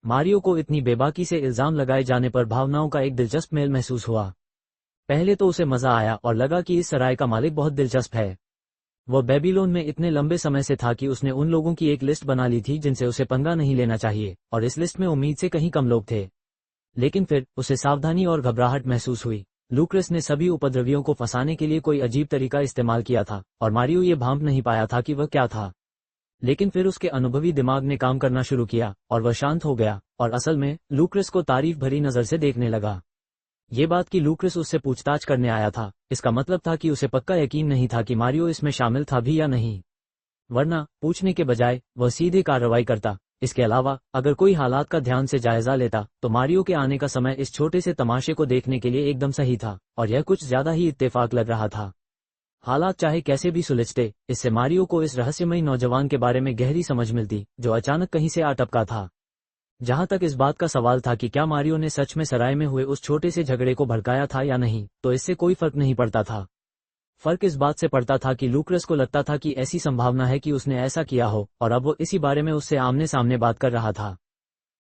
Mario को इतनी बेबाकी से इल्जाम लगाए जाने पर भावनाओं का एक दिलचस्प मेल महसूस हुआ। पहले तो उसे मजा आया और लगा कि इस सराय का मालिक बहुत दिलचस्प है। वह बेबीलोन में इतने लंबे समय से था कि उसने उन लोगों की एक लिस्ट बना ली थी जिनसे उसे पंगा नहीं लेना चाहिए, और इस लिस्ट में उम्मीद से कहीं कम लोग थे। लेकिन फिर उसे सावधानी और घबराहट महसूस हुई। लूक्रेस ने सभी उपद्रवियों को फंसाने के लिए कोई अजीब तरीका इस्तेमाल किया था, और मारियो ये भांप नहीं पाया था कि वह क्या था। लेकिन फिर उसके अनुभवी दिमाग ने काम करना शुरू किया और वह शांत हो गया और असल में लूक्रेस को तारीफ भरी नजर से देखने लगा। ये बात कि लूक्रेस उससे पूछताछ करने आया था, इसका मतलब था कि उसे पक्का यकीन नहीं था कि मारियो इसमें शामिल था भी या नहीं, वरना पूछने के बजाय वह सीधे कार्रवाई करता। इसके अलावा अगर कोई हालात का ध्यान से जायजा लेता तो मारियो के आने का समय इस छोटे से तमाशे को देखने के लिए एकदम सही था, और यह कुछ ज्यादा ही इत्तेफाक लग रहा था। हालात चाहे कैसे भी सुलझते, इससे मारियो को इस रहस्यमयी नौजवान के बारे में गहरी समझ मिलती जो अचानक कहीं से आ टपका था। जहां तक इस बात का सवाल था कि क्या मारियो ने सच में सराय में हुए उस छोटे से झगड़े को भड़काया था या नहीं, तो इससे कोई फर्क नहीं पड़ता था। फर्क इस बात से पड़ता था कि लूक्रेस को लगता था कि ऐसी संभावना है कि उसने ऐसा किया हो, और अब वो इसी बारे में उससे आमने सामने बात कर रहा था।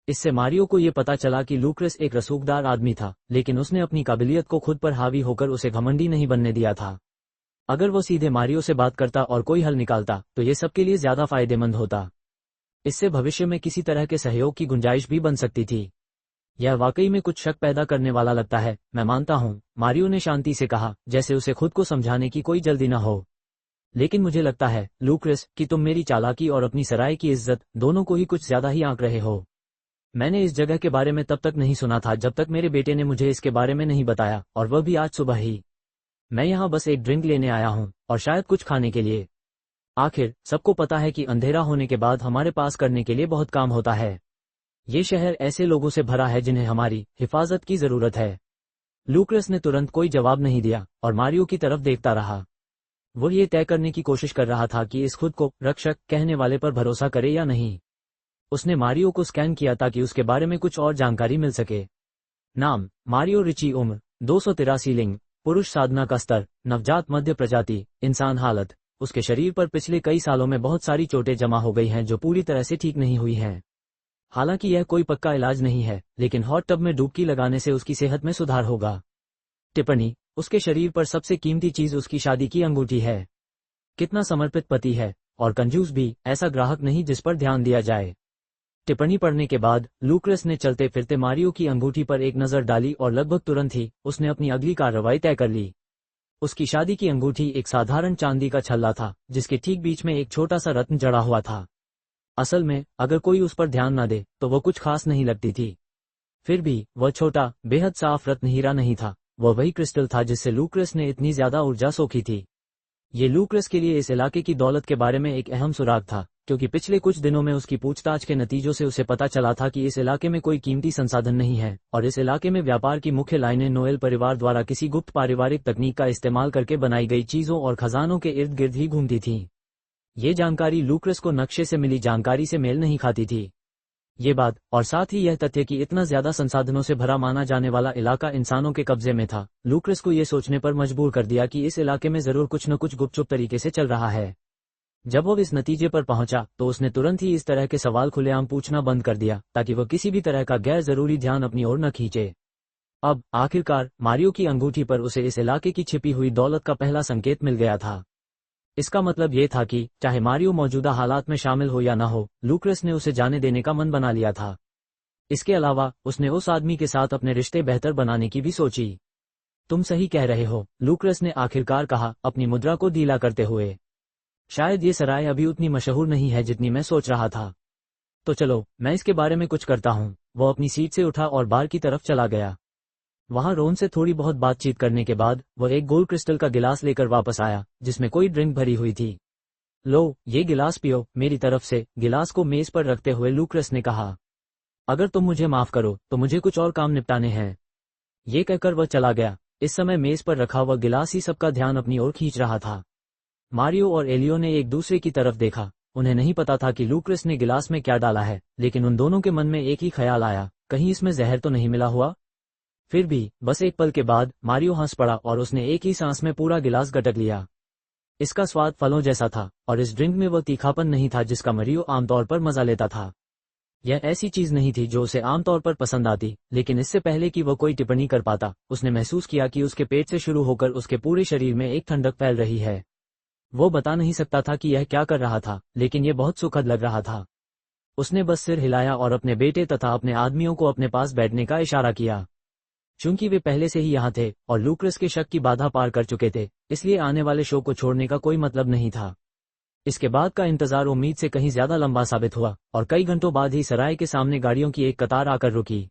इससे मारियो को ये पता चला कि लूक्रेस एक रसूखदार आदमी था, लेकिन उसने अपनी काबिलियत को खुद पर हावी होकर उसे घमंडी नहीं बनने दिया था। अगर वो सीधे मारियो से बात करता और कोई हल निकालता तो ये सबके लिए ज्यादा फायदेमंद होता। इससे भविष्य में किसी तरह के सहयोग की गुंजाइश भी बन सकती थी। यह वाकई में कुछ शक पैदा करने वाला लगता है, मैं मानता हूँ, मारियो ने शांति से कहा, जैसे उसे खुद को समझाने की कोई जल्दी न हो। लेकिन मुझे लगता है लूक्रेस कि तुम मेरी चालाकी और अपनी सराय की इज्जत दोनों को ही कुछ ज्यादा ही आंक रहे हो। मैंने इस जगह के बारे में तब तक नहीं सुना था जब तक मेरे बेटे ने मुझे इसके बारे में नहीं बताया, और वह भी आज सुबह ही। मैं यहाँ बस एक ड्रिंक लेने आया हूँ और शायद कुछ खाने के लिए। आखिर सबको पता है कि अंधेरा होने के बाद हमारे पास करने के लिए बहुत काम होता है। ये शहर ऐसे लोगों से भरा है जिन्हें हमारी हिफाजत की जरूरत है। लूक्रेस ने तुरंत कोई जवाब नहीं दिया और मारियो की तरफ देखता रहा। वो ये तय करने की कोशिश कर रहा था कि इस खुद को रक्षक कहने वाले पर भरोसा करे या नहीं। उसने मारियो को स्कैन किया ताकि उसके बारे में कुछ और जानकारी मिल सके। नाम मारियो रिची, उम्र 283, लिंग पुरुष, साधना का स्तर नवजात मध्य प्रजाति, इंसान। हालत उसके शरीर पर पिछले कई सालों में बहुत सारी चोटें जमा हो गई हैं जो पूरी तरह से ठीक नहीं हुई हैं। हालांकि यह कोई पक्का इलाज नहीं है, लेकिन हॉट टब में डुबकी लगाने से उसकी सेहत में सुधार होगा। टिप्पणी, उसके शरीर पर सबसे कीमती चीज उसकी शादी की अंगूठी है। कितना समर्पित पति है, और कंजूस भी, ऐसा ग्राहक नहीं जिस पर ध्यान दिया जाए। टिप्पणी पढ़ने के बाद लूक्रेस ने चलते फिरते मारियो की अंगूठी पर एक नजर डाली और लगभग तुरंत ही उसने अपनी अगली कार्रवाई तय कर ली। उसकी शादी की अंगूठी एक साधारण चांदी का छल्ला था जिसके ठीक बीच में एक छोटा सा रत्न जड़ा हुआ था। असल में अगर कोई उस पर ध्यान न दे तो वह कुछ खास नहीं लगती थी। फिर भी वह छोटा बेहद साफ रत्न हीरा नहीं था, वह वही क्रिस्टल था जिससे लूक्रेस ने इतनी ज्यादा ऊर्जा सोखी थी। ये लूक्रेस के लिए इस इलाके की दौलत के बारे में एक अहम सुराग था, क्योंकि पिछले कुछ दिनों में उसकी पूछताछ के नतीजों से उसे पता चला था कि इस इलाके में कोई कीमती संसाधन नहीं है, और इस इलाके में व्यापार की मुख्य लाइनें नोएल परिवार द्वारा किसी गुप्त पारिवारिक तकनीक का इस्तेमाल करके बनाई गई चीजों और खजानों के इर्द गिर्द ही घूमती थीं। ये जानकारी लूक्रेस को नक्शे से मिली जानकारी से मेल नहीं खाती थी। ये बात, और साथ ही यह तथ्य कि इतना ज्यादा संसाधनों से भरा माना जाने वाला इलाका इंसानों के कब्जे में था, लूक्रेस को ये सोचने पर मजबूर कर दिया कि इस इलाके में जरूर कुछ न कुछ गुपचुप तरीके से चल रहा है। जब वो इस नतीजे पर पहुंचा तो उसने तुरंत ही इस तरह के सवाल खुलेआम पूछना बंद कर दिया ताकि वह किसी भी तरह का गैर जरूरी ध्यान अपनी ओर न खींचे। अब आखिरकार मारियो की अंगूठी पर उसे इस इलाके की छिपी हुई दौलत का पहला संकेत मिल गया था। इसका मतलब ये था कि चाहे मारियो मौजूदा हालात में शामिल हो या न हो, लूक्रेस ने उसे जाने देने का मन बना लिया था। इसके अलावा उसने उस आदमी के साथ अपने रिश्ते बेहतर बनाने की भी सोची। तुम सही कह रहे हो, लूक्रेस ने आखिरकार कहा, अपनी मुद्रा को ढीला करते हुए। शायद ये सराय अभी उतनी मशहूर नहीं है जितनी मैं सोच रहा था। तो चलो मैं इसके बारे में कुछ करता हूँ। वो अपनी सीट से उठा और बार की तरफ चला गया। वहां रोन से थोड़ी बहुत बातचीत करने के बाद वह एक गोल क्रिस्टल का गिलास लेकर वापस आया जिसमें कोई ड्रिंक भरी हुई थी। लो, ये गिलास पियो मेरी तरफ से, गिलास को मेज पर रखते हुए लूक्रेस ने कहा। अगर तुम मुझे माफ करो तो मुझे कुछ और काम निपटाने हैं। ये कहकर वह चला गया। इस समय मेज पर रखा हुआ गिलास ही सबका ध्यान अपनी ओर खींच रहा था। मारियो और एलियो ने एक दूसरे की तरफ देखा। उन्हें नहीं पता था कि लूक्रेस ने गिलास में क्या डाला है, लेकिन उन दोनों के मन में एक ही ख्याल आया, कहीं इसमें जहर तो नहीं मिला हुआ। फिर भी बस एक पल के बाद मारियो हंस पड़ा और उसने एक ही सांस में पूरा गिलास गटक लिया। इसका स्वाद फलों जैसा था और इस ड्रिंक में वो तीखापन नहीं था जिसका मारियो आमतौर पर मजा लेता था। यह ऐसी चीज नहीं थी जो उसे आमतौर पर पसंद आती, लेकिन इससे पहले कि वह कोई टिप्पणी कर पाता, उसने महसूस किया कि उसके पेट से शुरू होकर उसके पूरे शरीर में एक ठंडक फैल रही है। वो बता नहीं सकता था कि यह क्या कर रहा था, लेकिन यह बहुत सुखद लग रहा था। उसने बस सिर हिलाया और अपने बेटे तथा अपने आदमियों को अपने पास बैठने का इशारा किया। चूंकि वे पहले से ही यहाँ थे और लूक्रस के शक की बाधा पार कर चुके थे, इसलिए आने वाले शो को छोड़ने का कोई मतलब नहीं था। इसके बाद का इंतजार उम्मीद से कहीं ज्यादा लंबा साबित हुआ और कई घंटों बाद ही सराय के सामने गाड़ियों की एक कतार आकर रुकी।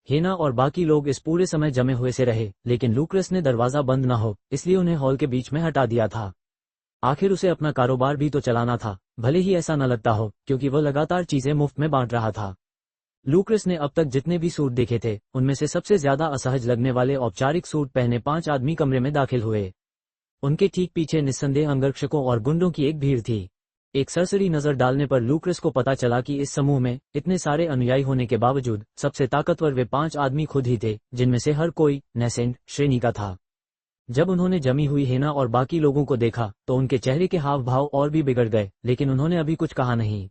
हेना और बाकी लोग इस पूरे समय जमे हुए से रहे, लेकिन लूक्रस ने दरवाजा बंद न हो इसलिए उन्हें हॉल के बीच में हटा दिया था। आखिर उसे अपना कारोबार भी तो चलाना था, भले ही ऐसा न लगता हो, क्योंकि वह लगातार चीजें मुफ्त में बांट रहा था। लूक्रस ने अब तक जितने भी सूट देखे थे, उनमें से सबसे ज्यादा असहज लगने वाले औपचारिक सूट पहने 5 आदमी कमरे में दाखिल हुए। उनके ठीक पीछे निस्संदेह अंगरक्षकों और गुंडों की एक भीड़ थी। एक सरसरी नजर डालने पर लूक्रस को पता चला कि इस समूह में इतने सारे अनुयायी होने के बावजूद सबसे ताकतवर वे 5 आदमी खुद ही थे, जिनमें से हर कोई नेसेंट श्रेणी का था। जब उन्होंने जमी हुई हेना और बाकी लोगों को देखा तो उनके चेहरे के हाव भाव और भी बिगड़ गए, लेकिन उन्होंने अभी कुछ कहा नहीं।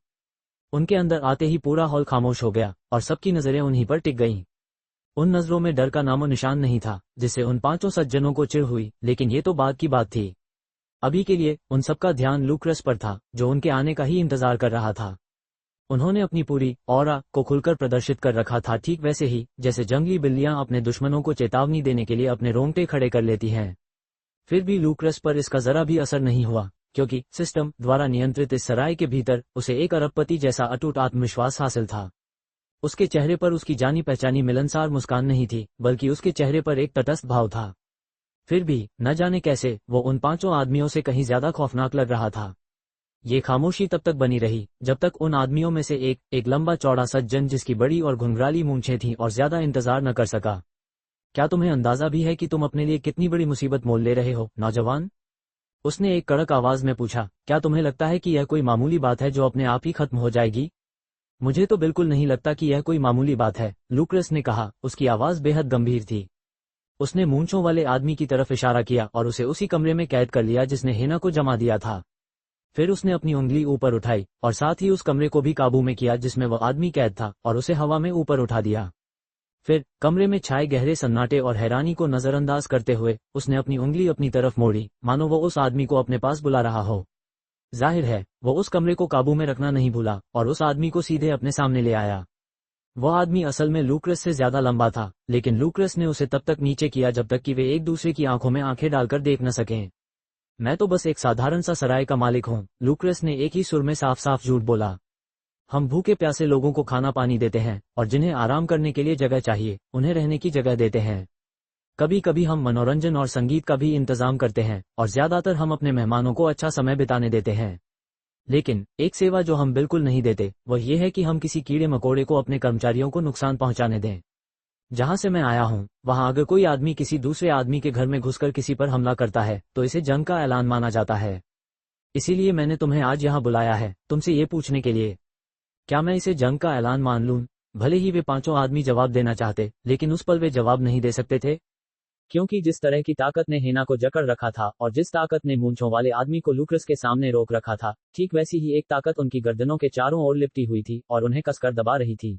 उनके अंदर आते ही पूरा हॉल खामोश हो गया और सबकी नजरें उन्हीं पर टिक गईं। उन नजरों में डर का नामो निशान नहीं था, जिससे उन 5 सज्जनों को चिढ़ हुई, लेकिन ये तो बाद की बात थी। अभी के लिए उन सबका ध्यान लूक्रस पर था, जो उनके आने का ही इंतजार कर रहा था। उन्होंने अपनी पूरी ऑरा को खुलकर प्रदर्शित कर रखा था, ठीक वैसे ही जैसे जंगली बिल्लियां अपने दुश्मनों को चेतावनी देने के लिए अपने रोंगटे खड़े कर लेती हैं। फिर भी लूक्रस पर इसका जरा भी असर नहीं हुआ, क्योंकि सिस्टम द्वारा नियंत्रित इस सराय के भीतर उसे एक अरबपति जैसा अटूट आत्मविश्वास हासिल था। उसके चेहरे पर उसकी जानी पहचानी मिलनसार मुस्कान नहीं थी, बल्कि उसके चेहरे पर एक तटस्थ भाव था। फिर भी न जाने कैसे वो उन 5 आदमियों से कहीं ज्यादा खौफनाक लग रहा था। ये खामोशी तब तक बनी रही जब तक उन आदमियों में से एक लंबा चौड़ा सज्जन, जिसकी बड़ी और घुंघराली मूंछें थीं और ज्यादा इंतजार न कर सका। क्या तुम्हें अंदाजा भी है कि तुम अपने लिए कितनी बड़ी मुसीबत मोल ले रहे हो, नौजवान? उसने एक कड़क आवाज में पूछा। क्या तुम्हें लगता है कि यह कोई मामूली बात है जो अपने आप ही खत्म हो जाएगी? मुझे तो बिल्कुल नहीं लगता कि यह कोई मामूली बात है, लूक्रस ने कहा। उसकी आवाज बेहद गंभीर थी। उसने मूंछों वाले आदमी की तरफ इशारा किया और उसे उसी कमरे में कैद कर लिया जिसने हेना को जमा दिया था। फिर उसने अपनी उंगली ऊपर उठाई और साथ ही उस कमरे को भी काबू में किया जिसमें वह आदमी कैद था, और उसे हवा में ऊपर उठा दिया। फिर कमरे में छाए गहरे सन्नाटे और हैरानी को नजरअंदाज करते हुए उसने अपनी उंगली अपनी तरफ मोड़ी, मानो वो उस आदमी को अपने पास बुला रहा हो। जाहिर है वो उस कमरे को काबू में रखना नहीं भूला और उस आदमी को सीधे अपने सामने ले आया। वह आदमी असल में लूक्रस से ज्यादा लंबा था, लेकिन लूक्रस ने उसे तब तक नीचे किया जब तक कि वे एक दूसरे की आंखों में आंखें डालकर देख न सकें। मैं तो बस एक साधारण सा सराय का मालिक हूँ, लूक्रस ने एक ही सुर में साफ साफ झूठ बोला। हम भूखे प्यासे लोगों को खाना पानी देते हैं और जिन्हें आराम करने के लिए जगह चाहिए उन्हें रहने की जगह देते हैं। कभी कभी हम मनोरंजन और संगीत का भी इंतजाम करते हैं और ज्यादातर हम अपने मेहमानों को अच्छा समय बिताने देते हैं। लेकिन एक सेवा जो हम बिल्कुल नहीं देते वह यह है कि हम किसी कीड़े मकोड़े को अपने कर्मचारियों को नुकसान पहुंचाने दें। जहां से मैं आया हूं, वहां अगर कोई आदमी किसी दूसरे आदमी के घर में घुसकर किसी पर हमला करता है तो इसे जंग का ऐलान माना जाता है। इसीलिए मैंने तुम्हें आज यहां बुलाया है, तुमसे ये पूछने के लिए, क्या मैं इसे जंग का ऐलान मान लूं? भले ही वे 5 आदमी जवाब देना चाहते, लेकिन उस पल वे जवाब नहीं दे सकते थे, क्योंकि जिस तरह की ताकत ने हेना को जकड़ रखा था और जिस ताकत ने मूंछों वाले आदमी को लूक्रस के सामने रोक रखा था, ठीक वैसी ही एक ताकत उनकी गर्दनों के चारों ओर लिपटी हुई थी और उन्हें कसकर दबा रही थी।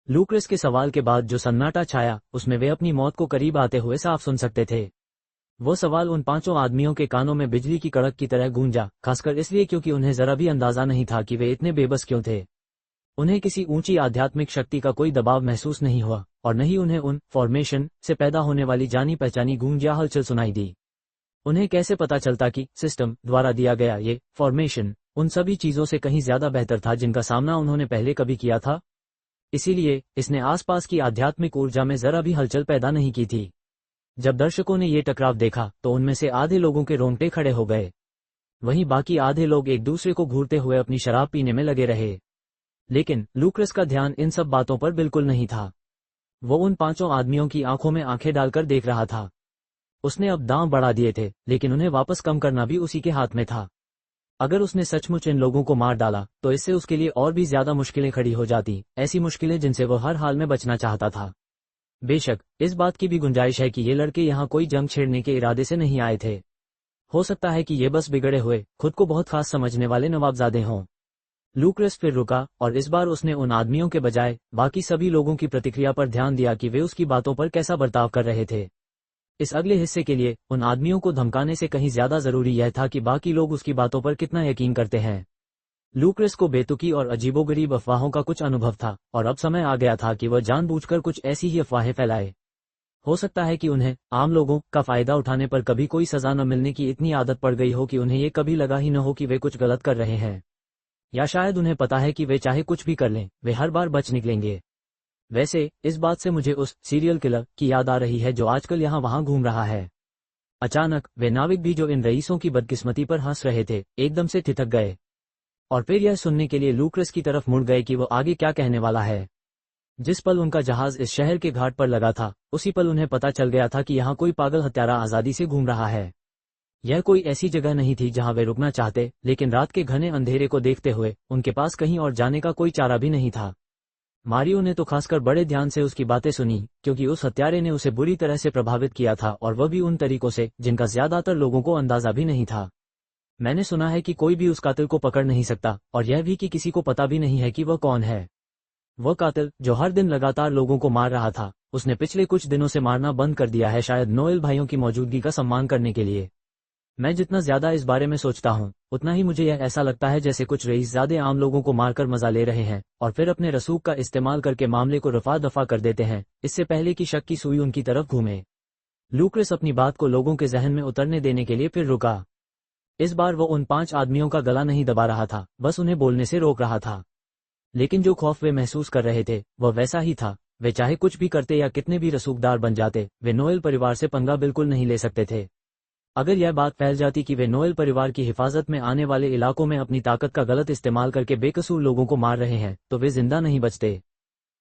लूक्रस के सवाल के बाद जो सन्नाटा छाया, उसमें वे अपनी मौत को करीब आते हुए साफ सुन सकते थे। वो सवाल उन 5 आदमियों के कानों में बिजली की कड़क की तरह गूंजा, खासकर इसलिए क्योंकि उन्हें जरा भी अंदाजा नहीं था कि वे इतने बेबस क्यों थे। उन्हें किसी ऊंची आध्यात्मिक शक्ति का कोई दबाव महसूस नहीं हुआ और न ही उन्हें उन फॉर्मेशन से पैदा होने वाली जानी पहचानी गूंज या हलचल सुनाई दी। उन्हें कैसे पता चलता कि सिस्टम द्वारा दिया गया ये फॉर्मेशन उन सभी चीजों से कहीं ज्यादा बेहतर था जिनका सामना उन्होंने पहले कभी किया था? इसीलिए इसने आसपास की आध्यात्मिक ऊर्जा में जरा भी हलचल पैदा नहीं की थी। जब दर्शकों ने ये टकराव देखा तो उनमें से आधे लोगों के रोंगटे खड़े हो गए। वहीं बाकी आधे लोग एक दूसरे को घूरते हुए अपनी शराब पीने में लगे रहे। लेकिन लूक्रस का ध्यान इन सब बातों पर बिल्कुल नहीं था। वो उन 5 आदमियों की आंखों में आंखें डालकर देख रहा था। उसने अब दांव बढ़ा दिए थे, लेकिन उन्हें वापस कम करना भी उसी के हाथ में था। अगर उसने सचमुच इन लोगों को मार डाला तो इससे उसके लिए और भी ज्यादा मुश्किलें खड़ी हो जाती, ऐसी मुश्किलें जिनसे वह हर हाल में बचना चाहता था। बेशक इस बात की भी गुंजाइश है कि ये लड़के यहाँ कोई जंग छेड़ने के इरादे से नहीं आए थे। हो सकता है कि ये बस बिगड़े हुए, खुद को बहुत खास समझने वाले नवाबजादे हों। लूक्रेस फिर रुका और इस बार उसने उन आदमियों के बजाय बाकी सभी लोगों की प्रतिक्रिया पर ध्यान दिया कि वे उसकी बातों पर कैसा बर्ताव कर रहे थे। इस अगले हिस्से के लिए उन आदमियों को धमकाने से कहीं ज्यादा जरूरी यह था कि बाकी लोग उसकी बातों पर कितना यकीन करते हैं। लूक्रेस को बेतुकी और अजीबोगरीब अफवाहों का कुछ अनुभव था और अब समय आ गया था कि वह जानबूझकर कुछ ऐसी ही अफवाहें फैलाए। हो सकता है कि उन्हें आम लोगों का फायदा उठाने पर कभी कोई सजा न मिलने की इतनी आदत पड़ गई हो कि उन्हें ये कभी लगा ही न हो कि वे कुछ गलत कर रहे हैं, या शायद उन्हें पता है कि वे चाहे कुछ भी कर लें वे हर बार बच निकलेंगे। वैसे इस बात से मुझे उस सीरियल किलर की याद आ रही है जो आजकल यहाँ वहाँ घूम रहा है। अचानक वे नाविक भी जो इन रईसों की बदकिस्मती पर हंस रहे थे एकदम से ठिठक गए और फिर यह सुनने के लिए लूक्रेस की तरफ मुड़ गए कि वो आगे क्या कहने वाला है। जिस पल उनका जहाज इस शहर के घाट पर लगा था उसी पल उन्हें पता चल गया था कि यहाँ कोई पागल हत्यारा आजादी से घूम रहा है। यह कोई ऐसी जगह नहीं थी जहां वे रुकना चाहते, लेकिन रात के घने अंधेरे को देखते हुए उनके पास कहीं और जाने का कोई चारा भी नहीं था। मारियो ने तो खासकर बड़े ध्यान से उसकी बातें सुनी क्योंकि उस हत्यारे ने उसे बुरी तरह से प्रभावित किया था और वह भी उन तरीकों से जिनका ज्यादातर लोगों को अंदाजा भी नहीं था। मैंने सुना है कि कोई भी उस कातिल को पकड़ नहीं सकता और यह भी कि किसी को पता भी नहीं है कि वह कौन है। वह कातिल जो हर दिन लगातार लोगों को मार रहा था उसने पिछले कुछ दिनों से मारना बंद कर दिया है, शायद नोएल भाइयों की मौजूदगी का सम्मान करने के लिए। मैं जितना ज्यादा इस बारे में सोचता हूँ उतना ही मुझे यह ऐसा लगता है जैसे कुछ रईसजादे आम लोगों को मारकर मजा ले रहे हैं और फिर अपने रसूख का इस्तेमाल करके मामले को रफा दफा कर देते हैं इससे पहले कि शक की सुई उनकी तरफ घूमे। लूक्रेस अपनी बात को लोगों के जहन में उतरने देने के लिए फिर रुका। इस बार वो उन 5 आदमियों का गला नहीं दबा रहा था, बस उन्हें बोलने से रोक रहा था। लेकिन जो खौफ वे महसूस कर रहे थे वह वैसा ही था। वे चाहे कुछ भी करते या कितने भी रसूखदार बन जाते वे नोएल परिवार से पंगा बिल्कुल नहीं ले सकते थे। अगर यह बात फैल जाती कि वे नोएल परिवार की हिफाजत में आने वाले इलाकों में अपनी ताकत का गलत इस्तेमाल करके बेकसूर लोगों को मार रहे हैं तो वे जिंदा नहीं बचते।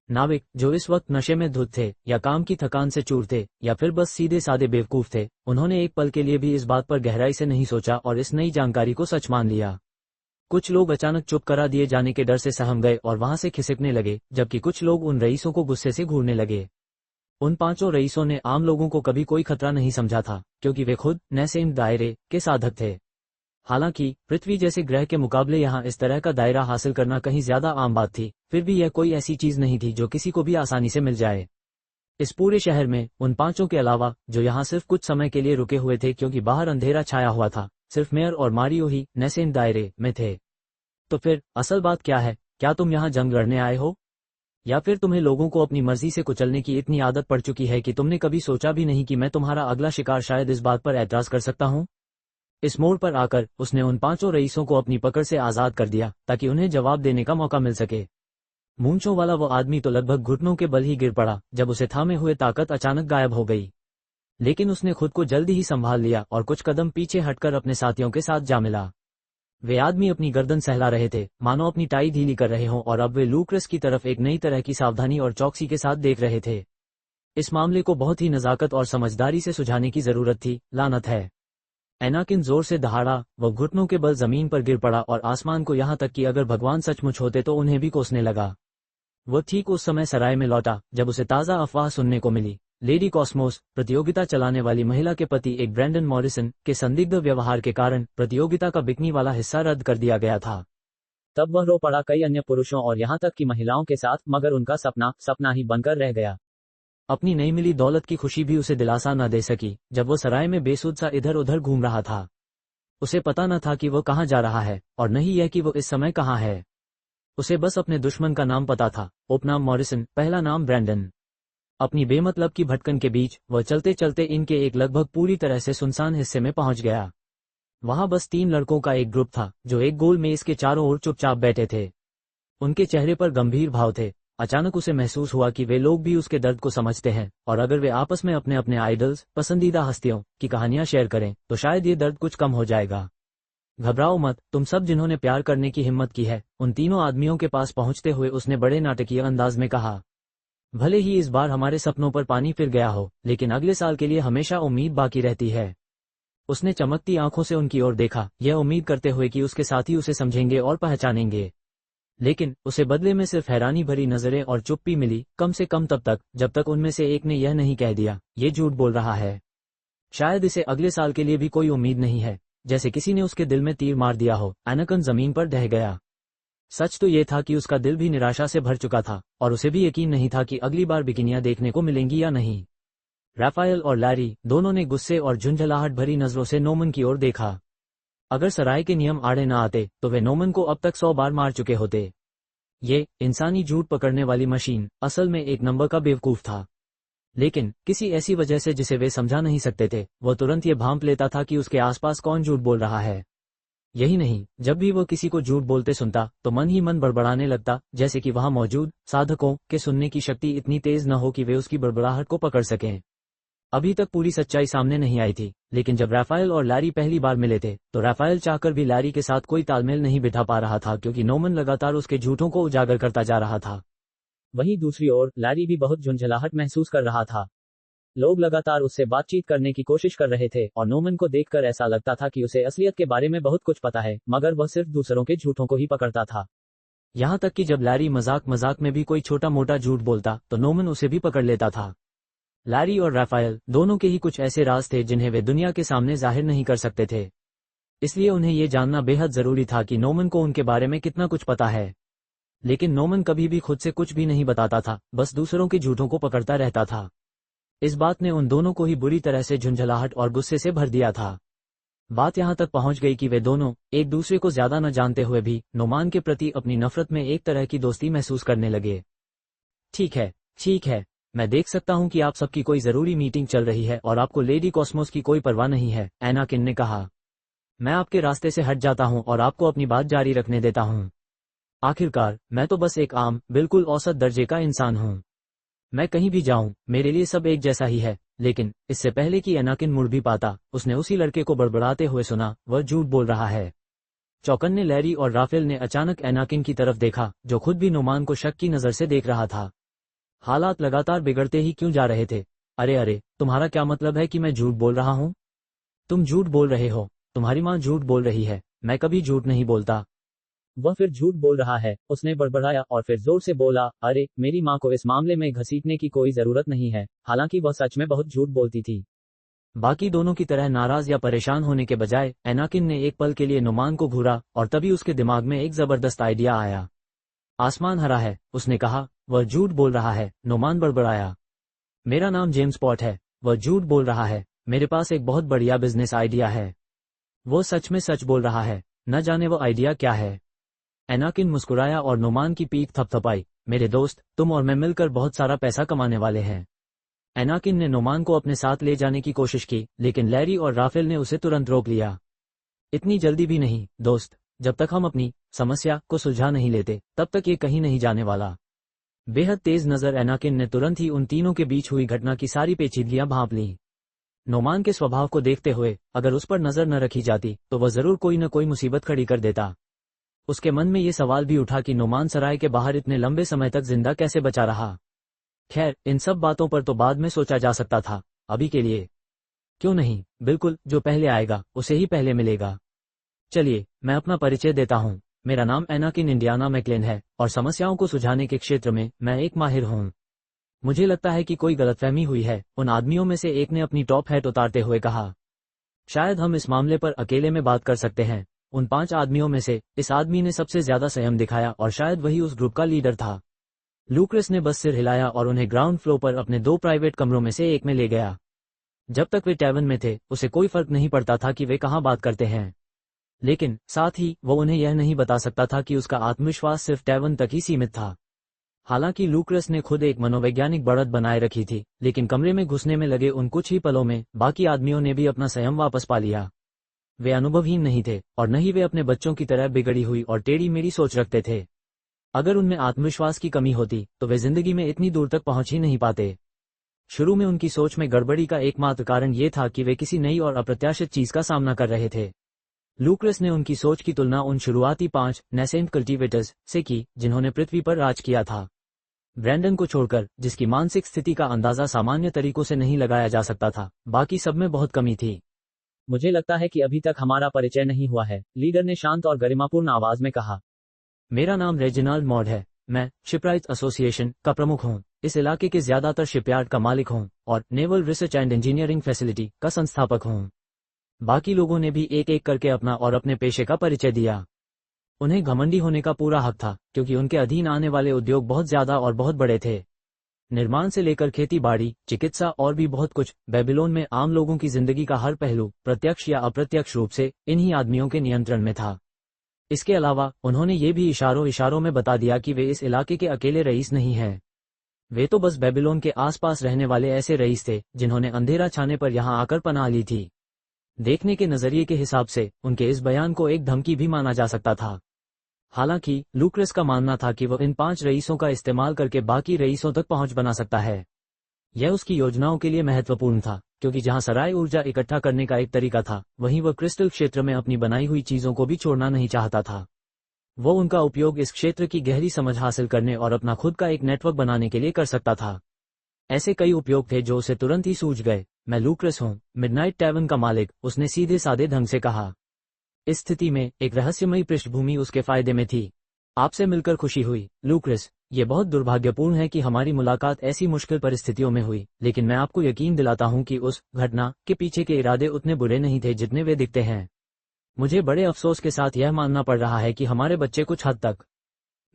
नाविक जो इस वक्त नशे में धुत थे या काम की थकान से चूर थे या फिर बस सीधे सादे बेवकूफ थे, उन्होंने एक पल के लिए भी इस बात पर गहराई से नहीं सोचा और इस नई जानकारी को सच मान लिया। कुछ लोग अचानक चुप करा दिए जाने के डर से सहम गए और वहां से खिसकने लगे, जबकि कुछ लोग उन रईसों को गुस्से से घूरने लगे। उन 5 रईसों ने आम लोगों को कभी कोई खतरा नहीं समझा था क्योंकि वे खुद नैसेम दायरे के साधक थे। हालांकि पृथ्वी जैसे ग्रह के मुकाबले यहाँ इस तरह का दायरा हासिल करना कहीं ज्यादा आम बात थी, फिर भी यह कोई ऐसी चीज नहीं थी जो किसी को भी आसानी से मिल जाए। इस पूरे शहर में उन 5 के अलावा जो यहाँ सिर्फ कुछ समय के लिए रुके हुए थे क्योंकि बाहर अंधेरा छाया हुआ था, सिर्फ मेयर और मारियो ही नैसेम दायरे में थे। तो फिर असल बात क्या है? क्या तुम यहाँ जंग लड़ने आए हो, या फिर तुम्हें लोगों को अपनी मर्जी से कुचलने की इतनी आदत पड़ चुकी है कि तुमने कभी सोचा भी नहीं कि मैं तुम्हारा अगला शिकार शायद इस बात पर ऐतराज कर सकता हूँ? इस मोड़ पर आकर उसने उन 5 रईसों को अपनी पकड़ से आजाद कर दिया ताकि उन्हें जवाब देने का मौका मिल सके। मूंछों वाला वो आदमी तो लगभग घुटनों के बल ही गिर पड़ा जब उसे थामे हुए ताकत अचानक गायब हो गई, लेकिन उसने खुद को जल्दी ही संभाल लिया और कुछ कदम पीछे हटकर अपने साथियों के साथ जा मिला। वे आदमी अपनी गर्दन सहला रहे थे मानो अपनी टाई ढीली कर रहे हों और अब वे लूक्रेस की तरफ एक नई तरह की सावधानी और चौकसी के साथ देख रहे थे। इस मामले को बहुत ही नजाकत और समझदारी से सुलझाने की जरूरत थी। लानत है। एनाकिन जोर से दहाड़ा, वह घुटनों के बल जमीन पर गिर पड़ा और आसमान को यहाँ तक कि अगर भगवान सचमुच होते तो उन्हें भी कोसने लगा। वह ठीक उस समय सराय में लौटा जब उसे ताज़ा अफवाह सुनने को मिली। लेडी कॉस्मोस, प्रतियोगिता चलाने वाली महिला के पति एक ब्रैंडन मॉरिसन के संदिग्ध व्यवहार के कारण प्रतियोगिता का बिकनी वाला हिस्सा रद्द कर दिया गया था। तब वह रो पड़ा कई अन्य पुरुषों और यहाँ तक कि महिलाओं के साथ, मगर उनका सपना सपना ही बनकर रह गया। अपनी नई मिली दौलत की खुशी भी उसे दिलासा न दे सकी जब वो सराय में बेसुध सा इधर उधर घूम रहा था। उसे पता न था कि वो कहाँ जा रहा है और न ही यह कि वो इस समय कहाँ है। उसे बस अपने दुश्मन का नाम पता था, उपनाम मॉरिसन, पहला नाम ब्रैंडन। अपनी बेमतलब की भटकन के बीच वह चलते चलते इनके एक लगभग पूरी तरह से सुनसान हिस्से में पहुंच गया। वहां बस 3 लड़कों का एक ग्रुप था जो एक गोल मेज के चारों ओर चुपचाप बैठे थे। उनके चेहरे पर गंभीर भाव थे। अचानक उसे महसूस हुआ कि वे लोग भी उसके दर्द को समझते हैं और अगर वे आपस में अपने अपने आइडल्स, पसंदीदा हस्तियों की कहानियां शेयर करें तो शायद ये दर्द कुछ कम हो जाएगा। घबराओ मत, तुम सब जिन्होंने प्यार करने की हिम्मत की है। उन तीनों आदमियों के पास पहुंचते हुए उसने बड़े नाटकीय अंदाज में कहा। भले ही इस बार हमारे सपनों पर पानी फिर गया हो, लेकिन अगले साल के लिए हमेशा उम्मीद बाकी रहती है। उसने चमकती आंखों से उनकी ओर देखा, यह उम्मीद करते हुए कि उसके साथी उसे समझेंगे और पहचानेंगे। लेकिन उसे बदले में सिर्फ हैरानी भरी नजरें और चुप्पी मिली, कम से कम तब तक जब तक उनमें से एक ने यह नहीं कह दिया, ये झूठ बोल रहा है। शायद इसे अगले साल के लिए भी कोई उम्मीद नहीं है। जैसे किसी ने उसके दिल में तीर मार दिया हो। एनाकन जमीन पर ढह गया। सच तो ये था कि उसका दिल भी निराशा से भर चुका था और उसे भी यकीन नहीं था कि अगली बार बिकिनियां देखने को मिलेंगी या नहीं। राफाएल और लैरी दोनों ने गुस्से और झुंझलाहट भरी नजरों से नोमन की ओर देखा। अगर सराय के नियम आड़े न आते तो वे नोमन को अब तक 100 बार मार चुके होते। ये इंसानी झूठ पकड़ने वाली मशीन असल में एक नंबर का बेवकूफ था, लेकिन किसी ऐसी वजह से जिसे वे समझा नहीं सकते थे, वह तुरंत ये भांप लेता था कि उसके आसपास कौन झूठ बोल रहा है। यही नहीं, जब भी वह किसी को झूठ बोलते सुनता तो मन ही मन बड़बड़ाने लगता, जैसे कि वहां मौजूद साधकों के सुनने की शक्ति इतनी तेज न हो कि वे उसकी बड़बड़ाहट को पकड़ सकें। अभी तक पूरी सच्चाई सामने नहीं आई थी, लेकिन जब राफाएल और लैरी पहली बार मिले थे तो राफाएल चाहकर भी लैरी के साथ कोई तालमेल नहीं बिठा पा रहा था, क्योंकि नोमन लगातार उसके झूठों को उजागर करता जा रहा था। वहीं दूसरी ओर लैरी भी बहुत झुंझलाहट महसूस कर रहा था। लोग लगातार उससे बातचीत करने की कोशिश कर रहे थे और नोमन को देखकर ऐसा लगता था कि उसे असलियत के बारे में बहुत कुछ पता है, मगर वह सिर्फ दूसरों के झूठों को ही पकड़ता था। यहाँ तक कि जब लैरी मजाक मजाक में भी कोई छोटा मोटा झूठ बोलता तो नोमन उसे भी पकड़ लेता था। लैरी और राफाएल दोनों के ही कुछ ऐसे राज थे जिन्हें वे दुनिया के सामने जाहिर नहीं कर सकते थे, इसलिए उन्हें यह जानना बेहद जरूरी था कि नोमन को उनके बारे में कितना कुछ पता है। लेकिन नोमन कभी भी खुद से कुछ भी नहीं बताता था, बस दूसरों के झूठों को पकड़ता रहता था। इस बात ने उन दोनों को ही बुरी तरह से झुंझलाहट और गुस्से से भर दिया था। बात यहां तक पहुंच गई कि वे दोनों एक दूसरे को ज्यादा न जानते हुए भी नोमान के प्रति अपनी नफरत में एक तरह की दोस्ती महसूस करने लगे। ठीक है, मैं देख सकता हूं कि आप सबकी कोई जरूरी मीटिंग चल रही है और आपको लेडी कॉस्मोस की कोई परवाह नहीं है, एनाकिन ने कहा। मैं आपके रास्ते से हट जाता हूं और आपको अपनी बात जारी रखने देता हूं। आखिरकार मैं तो बस एक आम, बिल्कुल औसत दर्जे का इंसान हूं। मैं कहीं भी जाऊं मेरे लिए सब एक जैसा ही है। लेकिन इससे पहले कि एनाकिन मुड़ भी पाता, उसने उसी लड़के को बड़बड़ाते हुए सुना, वह झूठ बोल रहा है। चौकन्ने लैरी और राफेल ने अचानक एनाकिन की तरफ देखा, जो खुद भी नोमान को शक की नजर से देख रहा था। हालात लगातार बिगड़ते ही क्यों जा रहे थे। अरे, तुम्हारा क्या मतलब है कि मैं झूठ बोल रहा हूं? तुम झूठ बोल रहे हो, तुम्हारी माँ झूठ बोल रही है, मैं कभी झूठ नहीं बोलता। वह फिर झूठ बोल रहा है, उसने बड़बड़ाया और फिर जोर से बोला, अरे, मेरी माँ को इस मामले में घसीटने की कोई जरूरत नहीं है, हालांकि वह सच में बहुत झूठ बोलती थी। बाकी दोनों की तरह नाराज या परेशान होने के बजाय एनाकिन ने एक पल के लिए नोमान को घूरा और तभी उसके दिमाग में एक जबरदस्त आइडिया आया। आसमान हरा है, उसने कहा। वह झूठ बोल रहा है, नोमान बड़बड़ाया। मेरा नाम जेम्स पॉट है, वह झूठ बोल रहा है, मेरे पास एक बहुत बढ़िया बिजनेस आइडिया है। वो सच में सच बोल रहा है, न जाने वो आइडिया क्या है। एनाकिन मुस्कुराया और नोमान की पीठ थपथपाई। मेरे दोस्त, तुम और मैं मिलकर बहुत सारा पैसा कमाने वाले हैं। एनाकिन ने नोमान को अपने साथ ले जाने की कोशिश की, लेकिन लैरी और राफेल ने उसे तुरंत रोक लिया। इतनी जल्दी भी नहीं दोस्त, जब तक हम अपनी समस्या को सुलझा नहीं लेते तब तक ये कहीं नहीं जाने वाला। बेहद तेज नजर एनाकिन ने तुरंत ही उन तीनों के बीच हुई घटना की सारी पेचीदगियां भांप लीं। नोमान के स्वभाव को देखते हुए अगर उस पर नजर न रखी जाती तो वह जरूर कोई न कोई मुसीबत खड़ी कर देता। उसके मन में ये सवाल भी उठा कि नोमान सराय के बाहर इतने लंबे समय तक जिंदा कैसे बचा रहा। खैर, इन सब बातों पर तो बाद में सोचा जा सकता था, अभी के लिए क्यों नहीं, बिल्कुल, जो पहले आएगा उसे ही पहले मिलेगा। चलिए, मैं अपना परिचय देता हूँ। मेरा नाम एनाकिन इंडियाना मैकलेन है और समस्याओं को सुलझाने के क्षेत्र में मैं एक माहिर हूँ। मुझे लगता है कि कोई गलतफहमी हुई है, उन आदमियों में से एक ने अपनी टॉप हैट उतारते हुए कहा। शायद हम इस मामले पर अकेले में बात कर सकते हैं। उन 5 आदमियों में से इस आदमी ने सबसे ज्यादा संयम दिखाया और शायद वही उस ग्रुप का लीडर था। लूक्रेस ने बस सिर हिलाया और उन्हें ग्राउंड फ्लोर पर अपने 2 प्राइवेट कमरों में से एक में ले गया। जब तक वे टैवन में थे उसे कोई फर्क नहीं पड़ता था कि वे कहाँ बात करते हैं, लेकिन साथ ही वो उन्हें यह नहीं बता सकता था कि उसका आत्मविश्वास सिर्फ टैवन तक ही सीमित था। हालांकि लूक्रेस ने खुद एक मनोवैज्ञानिक बढ़त बनाए रखी थी, लेकिन कमरे में घुसने में लगे उन कुछ ही पलों में बाकी आदमियों ने भी अपना संयम वापस पा लिया। वे अनुभवहीन नहीं थे और न ही वे अपने बच्चों की तरह बिगड़ी हुई और टेढ़ी मेढ़ी सोच रखते थे। अगर उनमें आत्मविश्वास की कमी होती तो वे जिंदगी में इतनी दूर तक पहुंच ही नहीं पाते। शुरू में उनकी सोच में गड़बड़ी का एकमात्र कारण ये था कि वे किसी नई और अप्रत्याशित चीज का सामना कर रहे थे। लूक्रेस ने उनकी सोच की तुलना उन शुरुआती 5 नैसेंट कल्टीवेटर्स से की जिन्होंने पृथ्वी पर राज किया था। ब्रैंडन को छोड़कर, जिसकी मानसिक स्थिति का अंदाजा सामान्य तरीकों से नहीं लगाया जा सकता था, बाकी सब में बहुत कमी थी। मुझे लगता है कि अभी तक हमारा परिचय नहीं हुआ है, लीडर ने शांत और गरिमापूर्ण आवाज में कहा। मेरा नाम रेजिनाल्ड मॉड है, मैं शिपराइट्स एसोसिएशन का प्रमुख हूँ, इस इलाके के ज्यादातर शिपयार्ड का मालिक हूँ और naval research and engineering facility का संस्थापक हूँ। बाकी लोगों ने भी एक एक करके अपना और अपने पेशे का परिचय दिया। उन्हें घमंडी होने का पूरा हक था, क्योंकि उनके अधीन आने वाले उद्योग बहुत ज्यादा और बहुत बड़े थे। निर्माण से लेकर खेती बाड़ी, चिकित्सा और भी बहुत कुछ, बेबीलोन में आम लोगों की जिंदगी का हर पहलू प्रत्यक्ष या अप्रत्यक्ष रूप से इन्हीं आदमियों के नियंत्रण में था। इसके अलावा उन्होंने ये भी इशारों इशारों में बता दिया कि वे इस इलाके के अकेले रईस नहीं हैं। वे तो बस बेबीलोन के आसपास रहने वाले ऐसे रईस थे जिन्होंने अंधेरा छाने पर यहां आकर पनाह ली थी। देखने के नजरिए के हिसाब से उनके इस बयान को एक धमकी भी माना जा सकता था। हालांकि लूक्रस का मानना था कि वह इन 5 रईसों का इस्तेमाल करके बाकी रईसों तक पहुंच बना सकता है। यह उसकी योजनाओं के लिए महत्वपूर्ण था, क्योंकि जहां सराय ऊर्जा इकट्ठा करने का एक तरीका था, वहीं वह क्रिस्टल क्षेत्र में अपनी बनाई हुई चीजों को भी छोड़ना नहीं चाहता था। वो उनका उपयोग इस क्षेत्र की गहरी समझ हासिल करने और अपना खुद का एक नेटवर्क बनाने के लिए कर सकता था। ऐसे कई उपयोग थे जो उसे तुरंत ही सूझ गए। मैं लूक्रस हूं, मिडनाइट टैवर्न का मालिक, उसने सीधे सादे ढंग से कहा। इस स्थिति में एक रहस्यमयी पृष्ठभूमि उसके फायदे में थी। आपसे मिलकर खुशी हुई, लूक्रस। ये बहुत दुर्भाग्यपूर्ण है कि हमारी मुलाकात ऐसी मुश्किल परिस्थितियों में हुई, लेकिन मैं आपको यकीन दिलाता हूं कि उस घटना के पीछे के इरादे उतने बुरे नहीं थे जितने वे दिखते हैं। मुझे बड़े अफसोस के साथ यह मानना पड़ रहा है कि हमारे बच्चे कुछ हद तक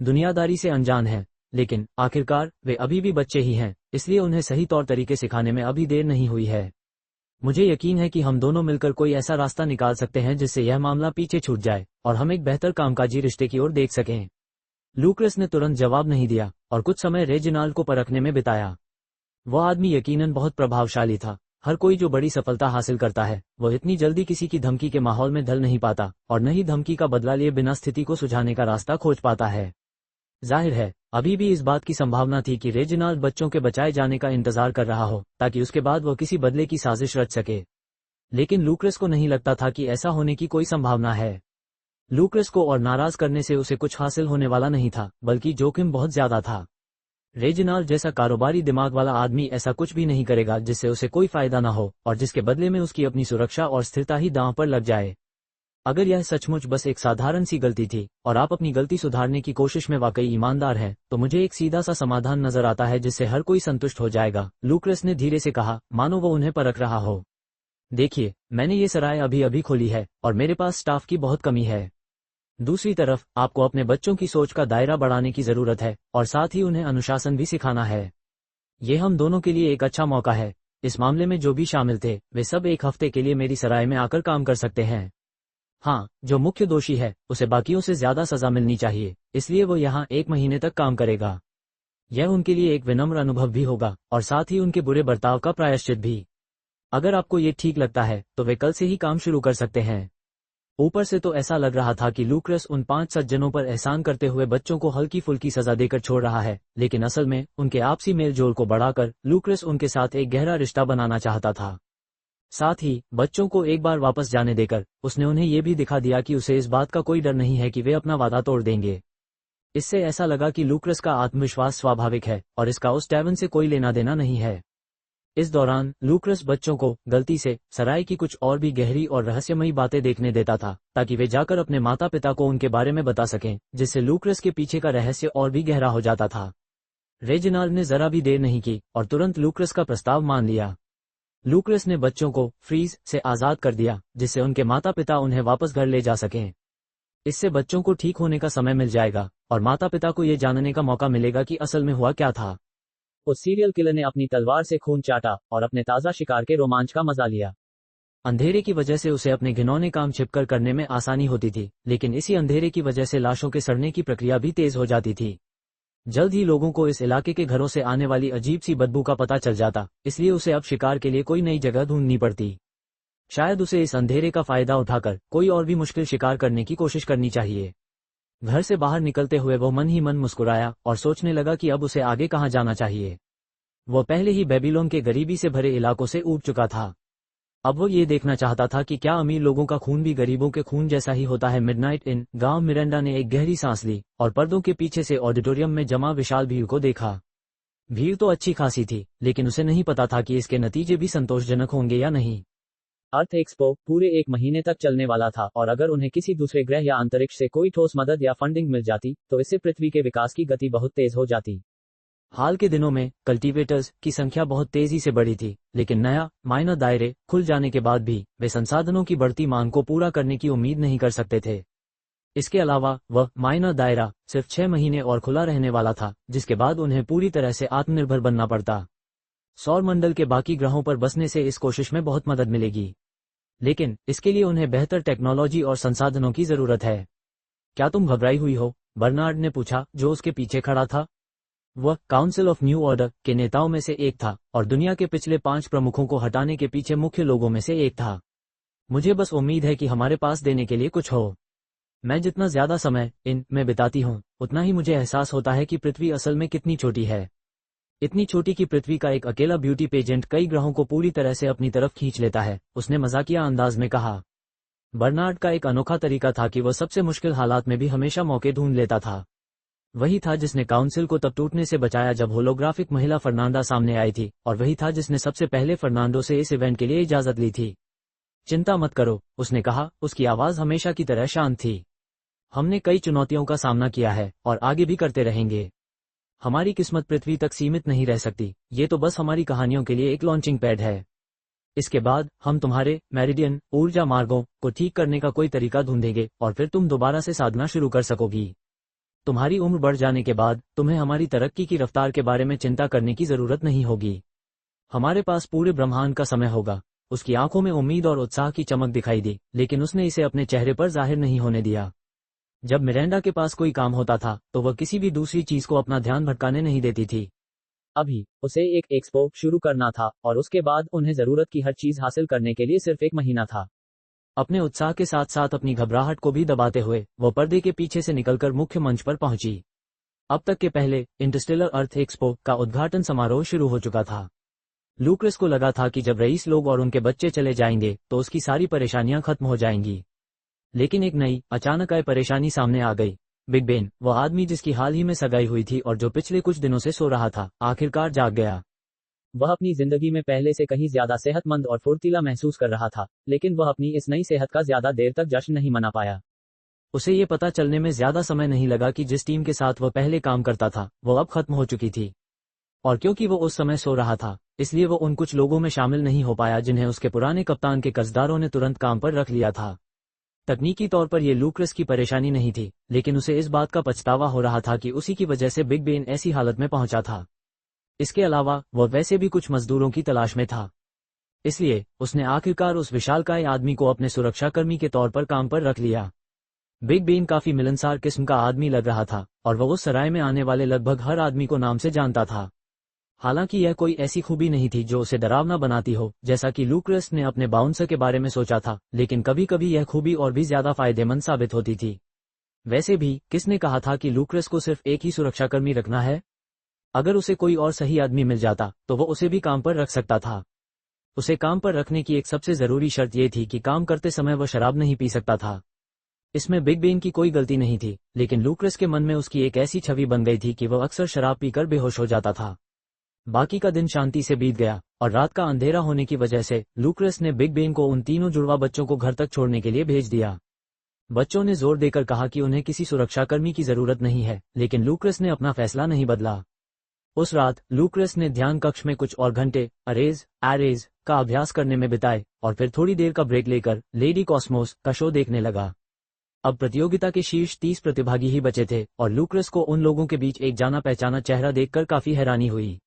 दुनियादारी से अनजान हैं, लेकिन आखिरकार वे अभी भी बच्चे ही हैं, इसलिए उन्हें सही तौर तरीके सिखाने में अभी देर नहीं हुई है। मुझे यकीन है कि हम दोनों मिलकर कोई ऐसा रास्ता निकाल सकते हैं जिससे यह मामला पीछे छूट जाए और हम एक बेहतर कामकाजी रिश्ते की ओर देख सकें। लूक्रस ने तुरंत जवाब नहीं दिया और कुछ समय रेजिनाल्ड को परखने में बिताया। वह आदमी यकीनन बहुत प्रभावशाली था। हर कोई जो बड़ी सफलता हासिल करता है, वह इतनी जल्दी किसी की धमकी के माहौल में ढल नहीं पाता और न ही धमकी का बदला लिए बिना स्थिति को सुझाने का रास्ता खोज पाता है। जाहिर है, अभी भी इस बात की संभावना थी कि रेजिनाल्ड बच्चों के बचाए जाने का इंतजार कर रहा हो, ताकि उसके बाद वह किसी बदले की साजिश रच सके। लेकिन लूक्रस को नहीं लगता था कि ऐसा होने की कोई संभावना है। लूक्रस को और नाराज करने से उसे कुछ हासिल होने वाला नहीं था, बल्कि जोखिम बहुत ज्यादा था। रेजिनाल्ड जैसा कारोबारी दिमाग वाला आदमी ऐसा कुछ भी नहीं करेगा जिससे उसे कोई फायदा न हो और जिसके बदले में उसकी अपनी सुरक्षा और स्थिरता ही दांव पर लग जाए। अगर यह सचमुच बस एक साधारण सी गलती थी और आप अपनी गलती सुधारने की कोशिश में वाकई ईमानदार हैं, तो मुझे एक सीधा सा समाधान नजर आता है जिससे हर कोई संतुष्ट हो जाएगा, लूक्रस ने धीरे से कहा, मानो वो उन्हें परख रहा हो। देखिए, मैंने ये सराय अभी अभी खोली है और मेरे पास स्टाफ की बहुत कमी है। दूसरी तरफ आपको अपने बच्चों की सोच का दायरा बढ़ाने की जरूरत है और साथ ही उन्हें अनुशासन भी सिखाना है। ये हम दोनों के लिए एक अच्छा मौका है। इस मामले में जो भी शामिल थे, वे सब एक हफ्ते के लिए मेरी सराय में आकर काम कर सकते हैं। हाँ, जो मुख्य दोषी है उसे बाकियों से ज्यादा सजा मिलनी चाहिए, इसलिए वो यहाँ 1 महीने तक काम करेगा। यह उनके लिए एक विनम्र अनुभव भी होगा और साथ ही उनके बुरे बर्ताव का प्रायश्चित भी। अगर आपको ये ठीक लगता है तो वे कल से ही काम शुरू कर सकते हैं। ऊपर से तो ऐसा लग रहा था कि लूक्रस उन 5 सज्जनों पर एहसान करते हुए बच्चों को हल्की फुल्की सजा देकर छोड़ रहा है, लेकिन असल में उनके आपसी मेल जोल को बढ़ाकर लूक्रस उनके साथ एक गहरा रिश्ता बनाना चाहता था। साथ ही बच्चों को एक बार वापस जाने देकर उसने उन्हें यह भी दिखा दिया कि उसे इस बात का कोई डर नहीं है कि वे अपना वादा तोड़ देंगे। इससे ऐसा लगा कि लूक्रस का आत्मविश्वास स्वाभाविक है और इसका उस टैवर्न से कोई लेना देना नहीं है। इस दौरान लूक्रस बच्चों को गलती से सराय की कुछ और भी गहरी और रहस्यमयी बातें देखने देता था, ताकि वे जाकर अपने माता पिता को उनके बारे में बता सकें, जिससे लूक्रस के पीछे का रहस्य और भी गहरा हो जाता था। रेजिनाल्ड ने जरा भी देर नहीं की और तुरंत लूक्रस का प्रस्ताव मान लिया। लूक्रस ने बच्चों को फ्रीज से आजाद कर दिया, जिससे उनके माता पिता उन्हें वापस घर ले जा सकें। इससे बच्चों को ठीक होने का समय मिल जाएगा और माता पिता को यह जानने का मौका मिलेगा कि असल में हुआ क्या था। उस सीरियल किलर ने अपनी तलवार से खून चाटा और अपने ताज़ा शिकार के रोमांच का मजा लिया। अंधेरे की वजह से उसे अपने घिनौने काम छिपकर करने में आसानी होती थी, लेकिन इसी अंधेरे की वजह से लाशों के सड़ने की प्रक्रिया भी तेज हो जाती थी। जल्द ही लोगों को इस इलाके के घरों से आने वाली अजीब सी बदबू का पता चल जाता, इसलिए उसे अब शिकार के लिए कोई नई जगह ढूंढनी पड़ती। शायद उसे इस अंधेरे का फायदा उठाकर कोई और भी मुश्किल शिकार करने की कोशिश करनी चाहिए। घर से बाहर निकलते हुए वो मन ही मन मुस्कुराया और सोचने लगा कि अब उसे आगे कहाँ जाना चाहिए। वो पहले ही बेबीलोन के गरीबी से भरे इलाकों से ऊब चुका था। अब वो ये देखना चाहता था कि क्या अमीर लोगों का खून भी गरीबों के खून जैसा ही होता है। मिडनाइट इन गांव मिरांडा ने एक गहरी सांस ली और पर्दों के पीछे से ऑडिटोरियम में जमा विशाल भीड़ को देखा। भीड़ तो अच्छी खासी थी, लेकिन उसे नहीं पता था कि इसके नतीजे भी संतोषजनक होंगे या नहीं। अर्थ एक्सपो पूरे 1 महीने तक चलने वाला था और अगर उन्हें किसी दूसरे ग्रह या अंतरिक्ष से कोई ठोस मदद या फंडिंग मिल जाती तो इससे पृथ्वी के विकास की गति बहुत तेज हो जाती। हाल के दिनों में कल्टीवेटर्स की संख्या बहुत तेजी से बढ़ी थी, लेकिन नया माइनर दायरे खुल जाने के बाद भी वे संसाधनों की बढ़ती मांग को पूरा करने की उम्मीद नहीं कर सकते थे। इसके अलावा वह माइनर दायरा सिर्फ 6 महीने और खुला रहने वाला था, जिसके बाद उन्हें पूरी तरह से आत्मनिर्भर बनना पड़ता। सौर मंडल के बाकी ग्रहों पर बसने से इस कोशिश में बहुत मदद मिलेगी, लेकिन इसके लिए उन्हें बेहतर टेक्नोलॉजी और संसाधनों की जरूरत है। क्या तुम घबराई हुई हो? बर्नार्ड ने पूछा, जो उसके पीछे खड़ा था। वह काउंसिल ऑफ न्यू ऑर्डर के नेताओं में से एक था और दुनिया के पिछले 5 प्रमुखों को हटाने के पीछे मुख्य लोगों में से एक था। मुझे बस उम्मीद है कि हमारे पास देने के लिए कुछ हो। मैं जितना ज्यादा समय इन में बिताती हूँ, उतना ही मुझे एहसास होता है कि पृथ्वी असल में कितनी छोटी है। इतनी छोटी कि पृथ्वी का एक अकेला ब्यूटी पेजेंट कई ग्रहों को पूरी तरह से अपनी तरफ खींच लेता है, उसने मजाकिया अंदाज में कहा। बर्नार्ड का एक अनोखा तरीका था कि वह सबसे मुश्किल हालात में भी हमेशा मौके ढूंढ लेता था। वही था जिसने काउंसिल को तब टूटने से बचाया जब होलोग्राफिक महिला फर्नांडा सामने आई थी, और वही था जिसने सबसे पहले फर्नांडो से इस इवेंट के लिए इजाजत ली थी। चिंता मत करो, उसने कहा, उसकी आवाज हमेशा की तरह शांत थी। हमने कई चुनौतियों का सामना किया है और आगे भी करते रहेंगे। हमारी किस्मत पृथ्वी तक सीमित नहीं रह सकती, ये तो बस हमारी कहानियों के लिए एक लॉन्चिंग पैड है। इसके बाद हम तुम्हारे मेरिडियन ऊर्जा मार्गों को ठीक करने का कोई तरीका ढूंढेंगे और फिर तुम दोबारा से साधना शुरू कर सकोगी। तुम्हारी उम्र बढ़ जाने के बाद तुम्हें हमारी तरक्की की रफ्तार के बारे में चिंता करने की जरूरत नहीं होगी। हमारे पास पूरे ब्रह्मांड का समय होगा। उसकी आंखों में उम्मीद और उत्साह की चमक दिखाई दी, लेकिन उसने इसे अपने चेहरे पर जाहिर नहीं होने दिया। जब मिरांडा के पास कोई काम होता था तो वह किसी भी दूसरी चीज को अपना ध्यान भटकाने नहीं देती थी। अभी उसे एक एक्सपो शुरू करना था और उसके बाद उन्हें जरूरत की हर चीज हासिल करने के लिए सिर्फ 1 महीना था। अपने उत्साह के साथ साथ अपनी घबराहट को भी दबाते हुए वह पर्दे के पीछे से निकलकर मुख्य मंच पर पहुंची। अब तक के पहले इंटरस्टेलर अर्थ एक्सपो का उद्घाटन समारोह शुरू हो चुका था। लूक्रेस को लगा था कि जब रईस लोग और उनके बच्चे चले जाएंगे तो उसकी सारी परेशानियां खत्म हो जाएंगी। लेकिन एक नई अचानक आए परेशानी सामने आ गई। बिग बेन, वह आदमी जिसकी हाल ही में सगाई हुई थी और जो पिछले कुछ दिनों से सो रहा था, आखिरकार जाग गया। वह अपनी जिंदगी में पहले से कहीं ज्यादा सेहतमंद और फुर्तीला महसूस कर रहा था, लेकिन वह अपनी इस नई सेहत का ज्यादा देर तक जश्न नहीं मना पाया। उसे ये पता चलने में ज्यादा समय नहीं लगा कि जिस टीम के साथ वह पहले काम करता था वो अब खत्म हो चुकी थी। और क्योंकि वो उस समय सो रहा था, इसलिए वो उन कुछ लोगों में शामिल नहीं हो पाया जिन्हें उसके पुराने कप्तान के कर्जदारों ने तुरंत काम पर रख लिया था। तकनीकी तौर पर यह लूक्रेस की परेशानी नहीं थी, लेकिन उसे इस बात का पछतावा हो रहा था कि उसी की वजह से बिग बेन ऐसी हालत में पहुंचा था। इसके अलावा वह वैसे भी कुछ मजदूरों की तलाश में था, इसलिए उसने आखिरकार उस विशालकाय आदमी को अपने सुरक्षाकर्मी के तौर पर काम पर रख लिया। बिग बेन काफी मिलनसार किस्म का आदमी लग रहा था और वह उस सराय में आने वाले लगभग हर आदमी को नाम से जानता था। हालांकि यह कोई ऐसी खूबी नहीं थी जो उसे डरावना बनाती हो, जैसा कि लूक्रेस ने अपने बाउंसर के बारे में सोचा था, लेकिन कभी कभी यह खूबी और भी ज्यादा फायदेमंद साबित होती थी। वैसे भी किसने कहा था कि लूक्रेस को सिर्फ एक ही सुरक्षाकर्मी रखना है? अगर उसे कोई और सही आदमी मिल जाता तो वो उसे भी काम पर रख सकता था। उसे काम पर रखने की एक सबसे जरूरी शर्त यह थी कि काम करते समय वह शराब नहीं पी सकता था। इसमें बिग बेन की कोई गलती नहीं थी, लेकिन लूक्रेस के मन में उसकी एक ऐसी छवि बन गई थी कि वह अक्सर शराब पीकर बेहोश हो जाता था। बाकी का दिन शांति से बीत गया और रात का अंधेरा होने की वजह से लूक्रेस ने बिग बेन को उन तीनों जुड़वा बच्चों को घर तक छोड़ने के लिए भेज दिया। बच्चों ने जोर देकर कहा कि उन्हें किसी सुरक्षाकर्मी की जरूरत नहीं है, लेकिन लूक्रेस ने अपना फैसला नहीं बदला। उस रात लूक्रेस ने ध्यान कक्ष में कुछ और घंटे अरेज एरेज का अभ्यास करने में बिताए और फिर थोड़ी देर का ब्रेक लेकर लेडी कॉस्मोस का शो देखने लगा। अब प्रतियोगिता के शीर्ष 30 प्रतिभागी ही बचे थे और लूक्रेस को उन लोगों के बीच एक जाना पहचाना चेहरा देखकर काफी हैरानी हुई।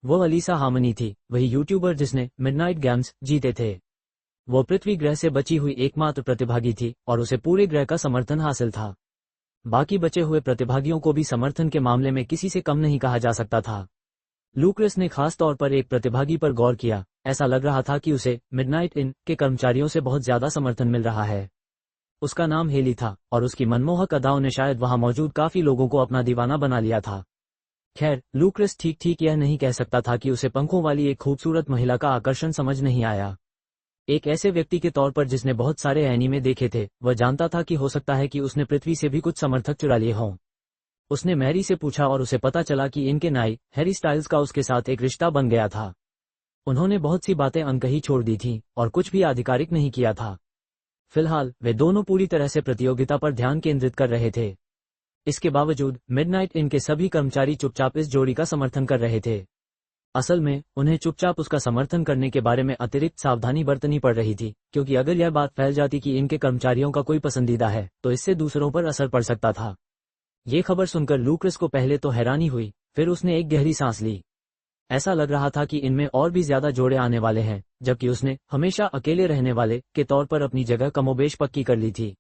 वो अलीसा हार्मनी थी, वही यूट्यूबर जिसने मिडनाइट गेम्स जीते थे। वो पृथ्वी ग्रह से बची हुई एकमात्र प्रतिभागी थी और उसे पूरे ग्रह का समर्थन हासिल था। बाकी बचे हुए प्रतिभागियों को भी समर्थन के मामले में किसी से कम नहीं कहा जा सकता था। लूक्रेस ने खास तौर पर एक प्रतिभागी पर गौर किया। ऐसा लग रहा था कि उसे मिडनाइट इन के कर्मचारियों से बहुत ज्यादा समर्थन मिल रहा है। उसका नाम हेली था और उसकी मनमोहक अदाओं ने शायद वहां मौजूद काफी लोगों को अपना दीवाना बना लिया था। खैर, लूक्रेस ठीक यह नहीं कह सकता था कि उसे पंखों वाली एक खूबसूरत महिला का आकर्षण समझ नहीं आया। एक ऐसे व्यक्ति के तौर पर जिसने बहुत सारे एनीमे देखे थे, वह जानता था कि हो सकता है कि उसने पृथ्वी से भी कुछ समर्थक चुरा लिए हों। उसने मैरी से पूछा और उसे पता चला कि इनके नाई हैरी स्टाइल्स का उसके साथ एक रिश्ता बन गया था। उन्होंने बहुत सी बातें अनकही छोड़ दी थीं और कुछ भी आधिकारिक नहीं किया था। फिलहाल वे दोनों पूरी तरह से प्रतियोगिता पर ध्यान केंद्रित कर रहे थे। इसके बावजूद मिडनाइट इन के सभी कर्मचारी चुपचाप इस जोड़ी का समर्थन कर रहे थे। असल में उन्हें चुपचाप उसका समर्थन करने के बारे में अतिरिक्त सावधानी बरतनी पड़ रही थी, क्योंकि अगर यह बात फैल जाती कि इनके कर्मचारियों का कोई पसंदीदा है तो इससे दूसरों पर असर पड़ सकता था। ये खबर सुनकर लूक्रस को पहले तो हैरानी हुई, फिर उसने एक गहरी सांस ली। ऐसा लग रहा था कि इनमें और भी ज्यादा जोड़े आने वाले हैं, जबकि उसने हमेशा अकेले रहने वाले के तौर पर अपनी जगह कमोबेश पक्की कर ली थी।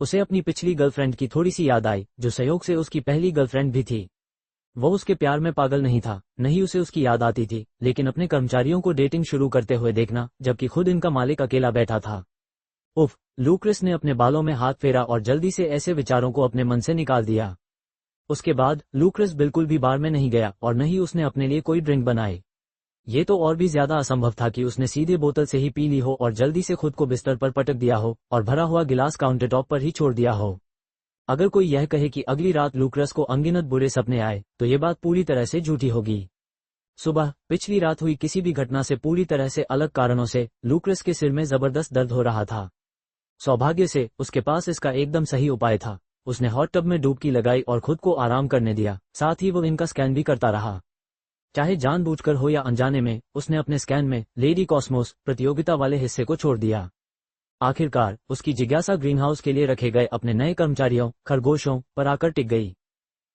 उसे अपनी पिछली गर्लफ्रेंड की थोड़ी सी याद आई, जो संयोग से उसकी पहली गर्लफ्रेंड भी थी। वो उसके प्यार में पागल नहीं था, नहीं उसे उसकी याद आती थी, लेकिन अपने कर्मचारियों को डेटिंग शुरू करते हुए देखना, जबकि खुद इनका मालिक अकेला बैठा था। उफ, लूक्रस ने अपने बालों में हाथ फेरा और जल्दी से ऐसे विचारों को अपने मन से निकाल दिया। उसके बाद लूक्रस बिल्कुल भी बार में नहीं गया और न ही उसने अपने लिए कोई ड्रिंक बनाई। ये तो और भी ज्यादा असंभव था कि उसने सीधे बोतल से ही पी ली हो और जल्दी से खुद को बिस्तर पर पटक दिया हो और भरा हुआ गिलास काउंटर टॉप पर ही छोड़ दिया हो। अगर कोई यह कहे कि अगली रात लूक्रस को अनगिनत बुरे सपने आए तो ये बात पूरी तरह से झूठी होगी। सुबह पिछली रात हुई किसी भी घटना से पूरी तरह से अलग कारणों से लूक्रस के सिर में जबरदस्त दर्द हो रहा था। सौभाग्य से उसके पास इसका एकदम सही उपाय था। उसने हॉट टब में डुबकी लगाई और खुद को आराम करने दिया, साथ ही वो इनका स्कैन भी करता रहा। चाहे जानबूझकर हो या अनजाने में, उसने अपने स्कैन में लेडी कॉस्मोस प्रतियोगिता वाले हिस्से को छोड़ दिया। आखिरकार उसकी जिज्ञासा ग्रीनहाउस के लिए रखे गए अपने नए कर्मचारियों खरगोशों पर आकर टिक गई।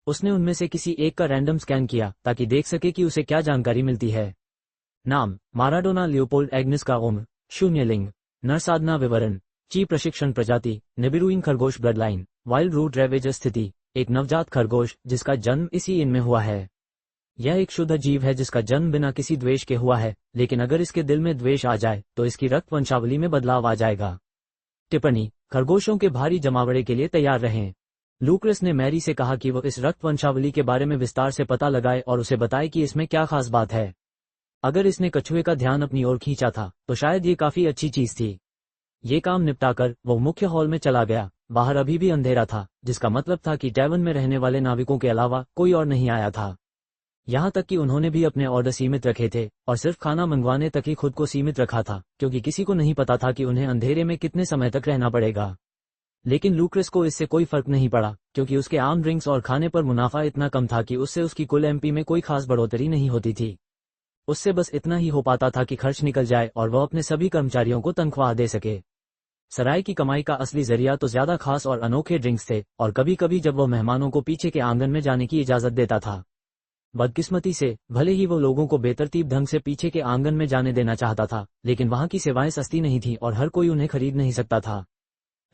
उसने उनमें से किसी एक का रैंडम स्कैन किया ताकि देख सके कि उसे क्या जानकारी मिलती है। नाम माराडोना लियोपोल्ड एग्निस का उम्र 0 लिंग नरसाधना विवरण ची प्रशिक्षण प्रजाति निबिरुइन खरगोश ब्लड लाइन वाइल्ड रूट रेवेज स्थिति एक नवजात खरगोश जिसका जन्म इसी इन में हुआ है। यह एक शुद्ध जीव है जिसका जन्म बिना किसी द्वेष के हुआ है, लेकिन अगर इसके दिल में द्वेष आ जाए तो इसकी रक्त वंशावली में बदलाव आ जाएगा। टिप्पणी खरगोशों के भारी जमावड़े के लिए तैयार रहें। लूक्रस ने मैरी से कहा कि वो इस रक्त वंशावली के बारे में विस्तार से पता लगाए और उसे बताए कि इसमें क्या खास बात है। अगर इसने कछुए का ध्यान अपनी ओर खींचा था तो शायद ये काफी अच्छी चीज थी। ये काम निपटाकर वो मुख्य हॉल में चला गया। बाहर अभी भी अंधेरा था, जिसका मतलब था कि टैवर्न में रहने वाले नाविकों के अलावा कोई और नहीं आया था। यहाँ तक कि उन्होंने भी अपने ऑर्डर सीमित रखे थे और सिर्फ खाना मंगवाने तक ही खुद को सीमित रखा था, क्योंकि किसी को नहीं पता था कि उन्हें अंधेरे में कितने समय तक रहना पड़ेगा। लेकिन लूक्रस को इससे कोई फर्क नहीं पड़ा, क्योंकि उसके आम ड्रिंक्स और खाने पर मुनाफा इतना कम था कि उससे उसकी कुल एमपी में कोई खास बढ़ोतरी नहीं होती थी। उससे बस इतना ही हो पाता था कि खर्च निकल जाए और वह अपने सभी कर्मचारियों को तनख्वाह दे सके। सराय की कमाई का असली जरिया तो ज्यादा खास और अनोखे ड्रिंक्स थे, और कभी कभी जब वह मेहमानों को पीछे के आंगन में जाने की इजाजत देता था। बदकिस्मती से भले ही वो लोगों को बेतरतीब ढंग से पीछे के आंगन में जाने देना चाहता था, लेकिन वहां की सेवाएं सस्ती नहीं थी और हर कोई उन्हें खरीद नहीं सकता था।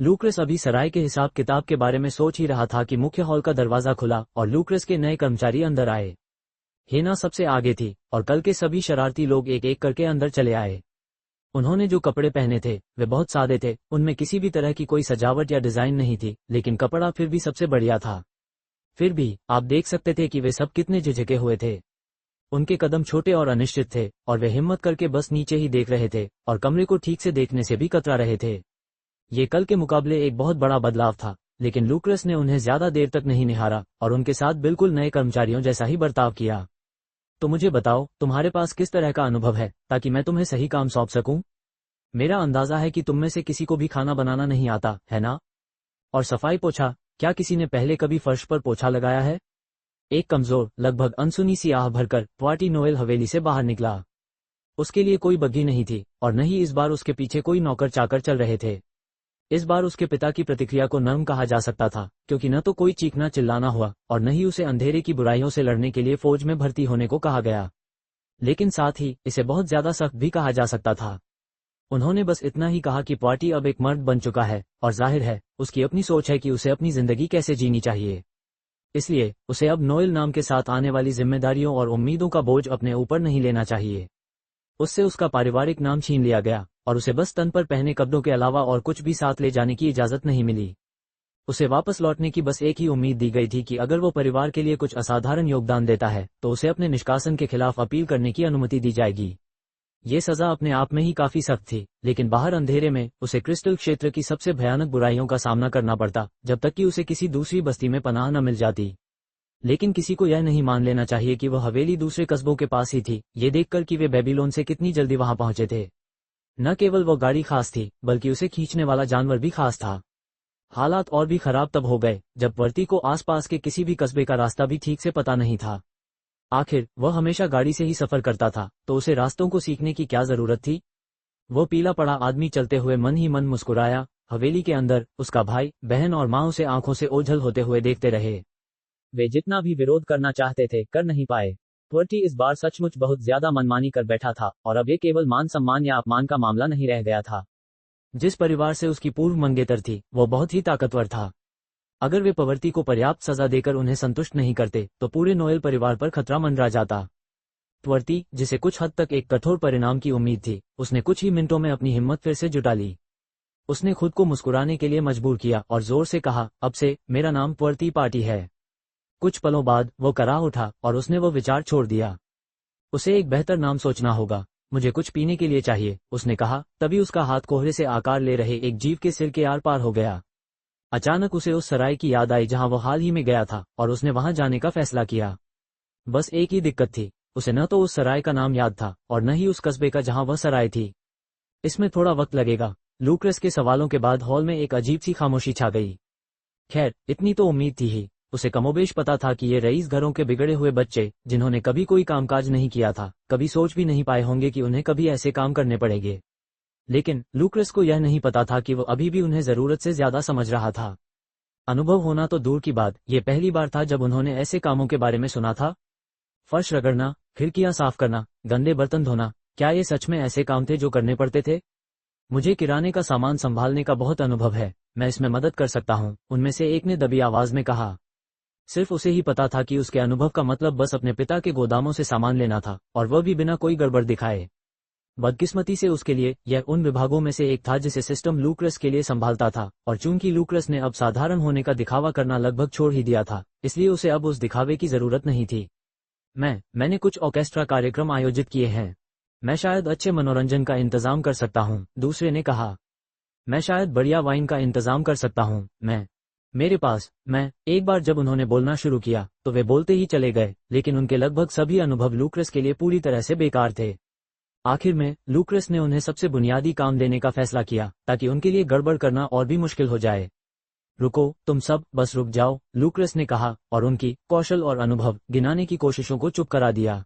लूक्रस अभी सराय के हिसाब किताब के बारे में सोच ही रहा था कि मुख्य हॉल का दरवाजा खुला और लूक्रस के नए कर्मचारी अंदर आए। हेना सबसे आगे थी और कल के सभी शरारती लोग एक एक करके अंदर चले आए। उन्होंने जो कपड़े पहने थे वे बहुत सादे थे, उनमें किसी भी तरह की कोई सजावट या डिजाइन नहीं थी, लेकिन कपड़ा फिर भी सबसे बढ़िया था। फिर भी आप देख सकते थे कि वे सब कितने झिझके हुए थे। उनके कदम छोटे और अनिश्चित थे और वे हिम्मत करके बस नीचे ही देख रहे थे और कमरे को ठीक से देखने से भी कतरा रहे थे। ये कल के मुकाबले एक बहुत बड़ा बदलाव था, लेकिन लूक्रस ने उन्हें ज्यादा देर तक नहीं निहारा और उनके साथ बिल्कुल नए कर्मचारियों जैसा ही बर्ताव किया। तो मुझे बताओ, तुम्हारे पास किस तरह का अनुभव है ताकि मैं तुम्हें सही काम सौंप सकूं? मेरा अंदाजा है कि तुम में से किसी को भी खाना बनाना नहीं आता, है ना? और सफाई पोछा, क्या किसी ने पहले कभी फर्श पर पोछा लगाया है? एक कमजोर, लगभग अनसुनी सी आह भरकर प्वाटी नोएल हवेली से बाहर निकला। उसके लिए कोई बग्घी नहीं थी और न ही इस बार उसके पीछे कोई नौकर चाकर चल रहे थे। इस बार उसके पिता की प्रतिक्रिया को नर्म कहा जा सकता था, क्योंकि न तो कोई चीखना चिल्लाना हुआ और न ही उसे अंधेरे की बुराइयों से लड़ने के लिए फौज में भर्ती होने को कहा गया। लेकिन साथ ही इसे बहुत ज्यादा सख्त भी कहा जा सकता था। उन्होंने बस इतना ही कहा कि पार्टी अब एक मर्द बन चुका है और जाहिर है उसकी अपनी सोच है कि उसे अपनी जिंदगी कैसे जीनी चाहिए। इसलिए उसे अब नोएल नाम के साथ आने वाली जिम्मेदारियों और उम्मीदों का बोझ अपने ऊपर नहीं लेना चाहिए। उससे उसका पारिवारिक नाम छीन लिया गया और उसे बस तन पर पहने कपड़ों के अलावा और कुछ भी साथ ले जाने की इजाजत नहीं मिली। उसे वापस लौटने की बस एक ही उम्मीद दी गई थी कि अगर वो परिवार के लिए कुछ असाधारण योगदान देता है तो उसे अपने निष्कासन के खिलाफ अपील करने की अनुमति दी जाएगी। ये सजा अपने आप में ही काफी सख्त थी, लेकिन बाहर अंधेरे में उसे क्रिस्टल क्षेत्र की सबसे भयानक बुराइयों का सामना करना पड़ता जब तक कि उसे किसी दूसरी बस्ती में पनाह न मिल जाती। लेकिन किसी को यह नहीं मान लेना चाहिए कि वह हवेली दूसरे कस्बों के पास ही थी, ये देखकर कि वे बेबीलोन से कितनी जल्दी वहां पहुंचे थे। न केवल वो गाड़ी खास थी, बल्कि उसे खींचने वाला जानवर भी खास था। हालात और भी खराब तब हो गए जब वर्ती को आसपास के किसी भी कस्बे का रास्ता भी ठीक से पता नहीं था। आखिर वह हमेशा गाड़ी से ही सफर करता था, तो उसे रास्तों को सीखने की क्या जरूरत थी। वो पीला पड़ा आदमी चलते हुए मन ही मन मुस्कुराया। हवेली के अंदर उसका भाई, बहन और माँ उसे आंखों से ओझल होते हुए देखते रहे। वे जितना भी विरोध करना चाहते थे, कर नहीं पाए। ट्वर्टी इस बार सचमुच बहुत ज्यादा मनमानी कर बैठा था, और अब ये केवल मान सम्मान या अपमान का मामला नहीं रह गया था। जिस परिवार से उसकी पूर्व मंगेतर थी, वो बहुत ही ताकतवर था। अगर वे प्रवृत्ति को पर्याप्त सजा देकर उन्हें संतुष्ट नहीं करते, तो पूरे नोएल परिवार पर खतरा मंडरा जाता। ट्वर्टी, जिसे कुछ हद तक एक कठोर परिणाम की उम्मीद थी, उसने कुछ ही मिनटों में अपनी हिम्मत फिर से जुटा ली। उसने खुद को मुस्कुराने के लिए मजबूर किया और जोर से कहा, अब से मेरा नाम ट्वर्टी पार्टी है। कुछ पलों बाद वो कराह उठा और उसने वो विचार छोड़ दिया। उसे एक बेहतर नाम सोचना होगा। मुझे कुछ पीने के लिए चाहिए, उसने कहा। तभी उसका हाथ कोहरे से आकार ले रहे एक जीव के सिर के आर पार हो गया। अचानक उसे उस सराय की याद आई जहां वो हाल ही में गया था, और उसने वहां जाने का फैसला किया। बस एक ही दिक्कत थी, उसे न तो उस सराय का नाम याद था और न ही उस कस्बे का जहां वह सराय थी। इसमें थोड़ा वक्त लगेगा। लूक्रस के सवालों के बाद हॉल में एक अजीब सी खामोशी छा गई। खैर, इतनी तो उम्मीद थी ही। उसे कमोबेश पता था कि ये रईस घरों के बिगड़े हुए बच्चे, जिन्होंने कभी कोई कामकाज नहीं किया था, कभी सोच भी नहीं पाए होंगे कि उन्हें कभी ऐसे काम करने पड़ेंगे। लेकिन लूक्रस को यह नहीं पता था कि वो अभी भी उन्हें जरूरत से ज्यादा समझ रहा था। अनुभव होना तो दूर की बात, ये पहली बार था जब उन्होंने ऐसे कामों के बारे में सुना था। फर्श रगड़ना, खिड़कियां साफ करना, गंदे बर्तन धोना, क्या ये सच में ऐसे काम थे जो करने पड़ते थे? मुझे किराने का सामान संभालने का बहुत अनुभव है, मैं इसमें मदद कर सकता हूँ, उनमें से एक ने दबी आवाज में कहा। सिर्फ उसे ही पता था कि उसके अनुभव का मतलब बस अपने पिता के गोदामों से सामान लेना था, और वह भी बिना कोई गड़बड़ दिखाए। बदकिस्मती से उसके लिए यह उन विभागों में से एक था जिसे सिस्टम लूक्रस के लिए संभालता था, और चूंकि लूक्रस ने अब साधारण होने का दिखावा करना लगभग छोड़ ही दिया था, इसलिए उसे अब उस दिखावे की जरूरत नहीं थी। मैंने कुछ ऑर्केस्ट्रा कार्यक्रम आयोजित किए हैं। मैं शायद अच्छे मनोरंजन का इंतजाम कर सकता हूँ, दूसरे ने कहा। मैं शायद बढ़िया वाइन का इंतजाम कर सकता हूँ। मेरे पास एक बार जब उन्होंने बोलना शुरू किया, तो वे बोलते ही चले गए, लेकिन उनके लगभग सभी अनुभव लूक्रस के लिए पूरी तरह से बेकार थे। आखिर में लूक्रस ने उन्हें सबसे बुनियादी काम देने का फैसला किया, ताकि उनके लिए गड़बड़ करना और भी मुश्किल हो जाए। रुको, तुम सब बस रुक जाओ, लूक्रस ने कहा, और उनकी कौशल और अनुभव गिनाने की कोशिशों को चुप करा दिया।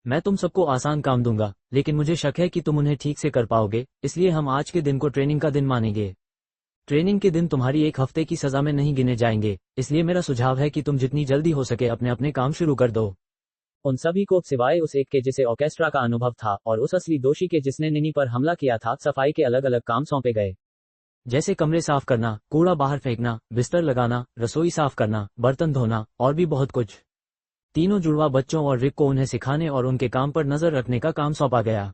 मैं तुम सबको आसान काम दूंगा, लेकिन मुझे शक है कि तुम उन्हें ठीक से कर पाओगे, इसलिए हम आज के दिन को ट्रेनिंग का दिन मानेंगे। ट्रेनिंग के दिन तुम्हारी एक हफ्ते की सजा में नहीं गिने जाएंगे, इसलिए मेरा सुझाव है कि तुम जितनी जल्दी हो सके अपने अपने काम शुरू कर दो। उन सभी को सिवाय उस एक के जिसे ऑर्केस्ट्रा का अनुभव था और उस असली दोषी के जिसने निनी पर हमला किया था, सफाई के अलग अलग काम सौंपे गए, जैसे कमरे साफ करना, कूड़ा बाहर फेंकना, बिस्तर लगाना, रसोई साफ करना, बर्तन धोना, और भी बहुत कुछ। तीनों जुड़वा बच्चों और रिक को उन्हें सिखाने और उनके काम पर नजर रखने का काम सौंपा गया।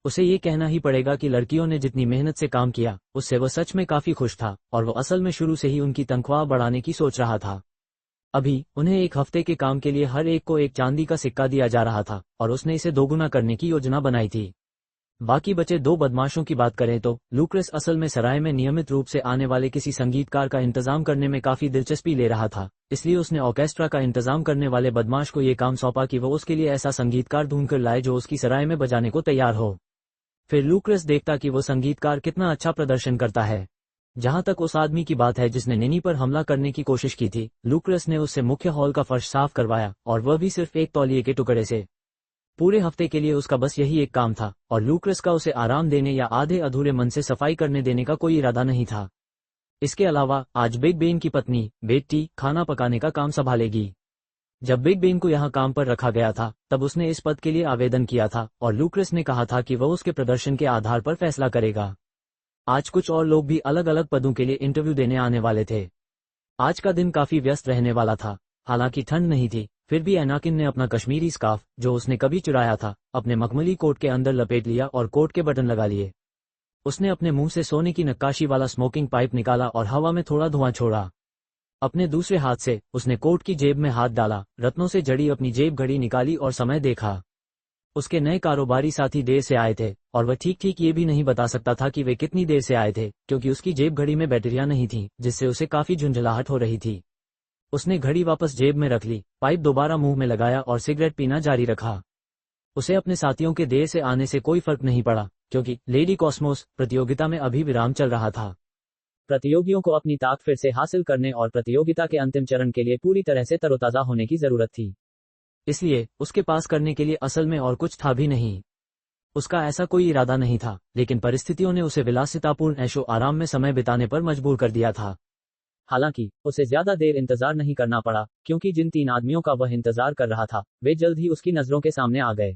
उसे ये कहना ही पड़ेगा कि लड़कियों ने जितनी मेहनत से काम किया, उससे वह सच में काफी खुश था, और वो असल में शुरू से ही उनकी तनख्वाह बढ़ाने की सोच रहा था। अभी उन्हें एक हफ्ते के काम के लिए हर एक को एक चांदी का सिक्का दिया जा रहा था, और उसने इसे दोगुना करने की योजना बनाई थी। बाकी बचे दो बदमाशों की बात करें तो लूक्रस असल में सराय में नियमित रूप से आने वाले किसी संगीतकार का इंतजाम करने में काफी दिलचस्पी ले रहा था, इसलिए उसने ऑर्केस्ट्रा का इंतजाम करने वाले बदमाश को ये काम सौंपा कि वो उसके लिए ऐसा संगीतकार ढूंढकर लाए जो उसकी सराय में बजाने को तैयार हो। फिर लूक्रस देखता कि वो संगीतकार कितना अच्छा प्रदर्शन करता है। जहां तक उस आदमी की बात है जिसने निनी पर हमला करने की कोशिश की थी, लूक्रस ने उससे मुख्य हॉल का फर्श साफ करवाया, और वह भी सिर्फ एक तौलिए के टुकड़े से। पूरे हफ्ते के लिए उसका बस यही एक काम था, और लूक्रस का उसे आराम देने या आधे अधूरे मन से सफाई करने देने का कोई इरादा नहीं था। इसके अलावा आज बिग बेन की पत्नी बेट्टी खाना पकाने का काम संभालेगी। जब बिग बेन को यहाँ काम पर रखा गया था, तब उसने इस पद के लिए आवेदन किया था, और लूक्रस ने कहा था कि वह उसके प्रदर्शन के आधार पर फैसला करेगा। आज कुछ और लोग भी अलग अलग पदों के लिए इंटरव्यू देने आने वाले थे। आज का दिन काफी व्यस्त रहने वाला था। हालांकि ठंड नहीं थी, फिर भी एनाकिन ने अपना कश्मीरी स्कार्फ, जो उसने कभी चुराया था, अपने मखमली कोट के अंदर लपेट लिया और कोट के बटन लगा लिए। उसने अपने मुंह से सोने की नक्काशी वाला स्मोकिंग पाइप निकाला और हवा में थोड़ा धुआं छोड़ा। अपने दूसरे हाथ से उसने कोट की जेब में हाथ डाला, रत्नों से जड़ी अपनी जेब घड़ी निकाली और समय देखा। उसके नए कारोबारी साथी देर से आए थे, और वह ठीक ठीक ये भी नहीं बता सकता था कि वे कितनी देर से आए थे, क्योंकि उसकी जेब घड़ी में बैटरियां नहीं थीं, जिससे उसे काफी झुंझलाहट हो रही थी। उसने घड़ी वापस जेब में रख ली, पाइप दोबारा मुंह में लगाया और सिगरेट पीना जारी रखा। उसे अपने साथियों के देर से आने से कोई फर्क नहीं पड़ा, क्योंकि लेडी कॉस्मोस प्रतियोगिता में अभी विराम चल रहा था। प्रतियोगियों को अपनी ताकत फिर से हासिल करने और प्रतियोगिता के अंतिम चरण के लिए पूरी तरह से तरोताजा होने की जरूरत थी। इसलिए उसके पास करने के लिए असल में और कुछ था भी नहीं। उसका ऐसा कोई इरादा नहीं था, लेकिन परिस्थितियों ने उसे विलासितापूर्ण ऐशो आराम में समय बिताने पर मजबूर कर दिया था। हालांकि उसे ज्यादा देर इंतजार नहीं करना पड़ा, क्योंकि जिन 3 आदमियों का वह इंतजार कर रहा था वे जल्द ही उसकी नजरों के सामने आ गए।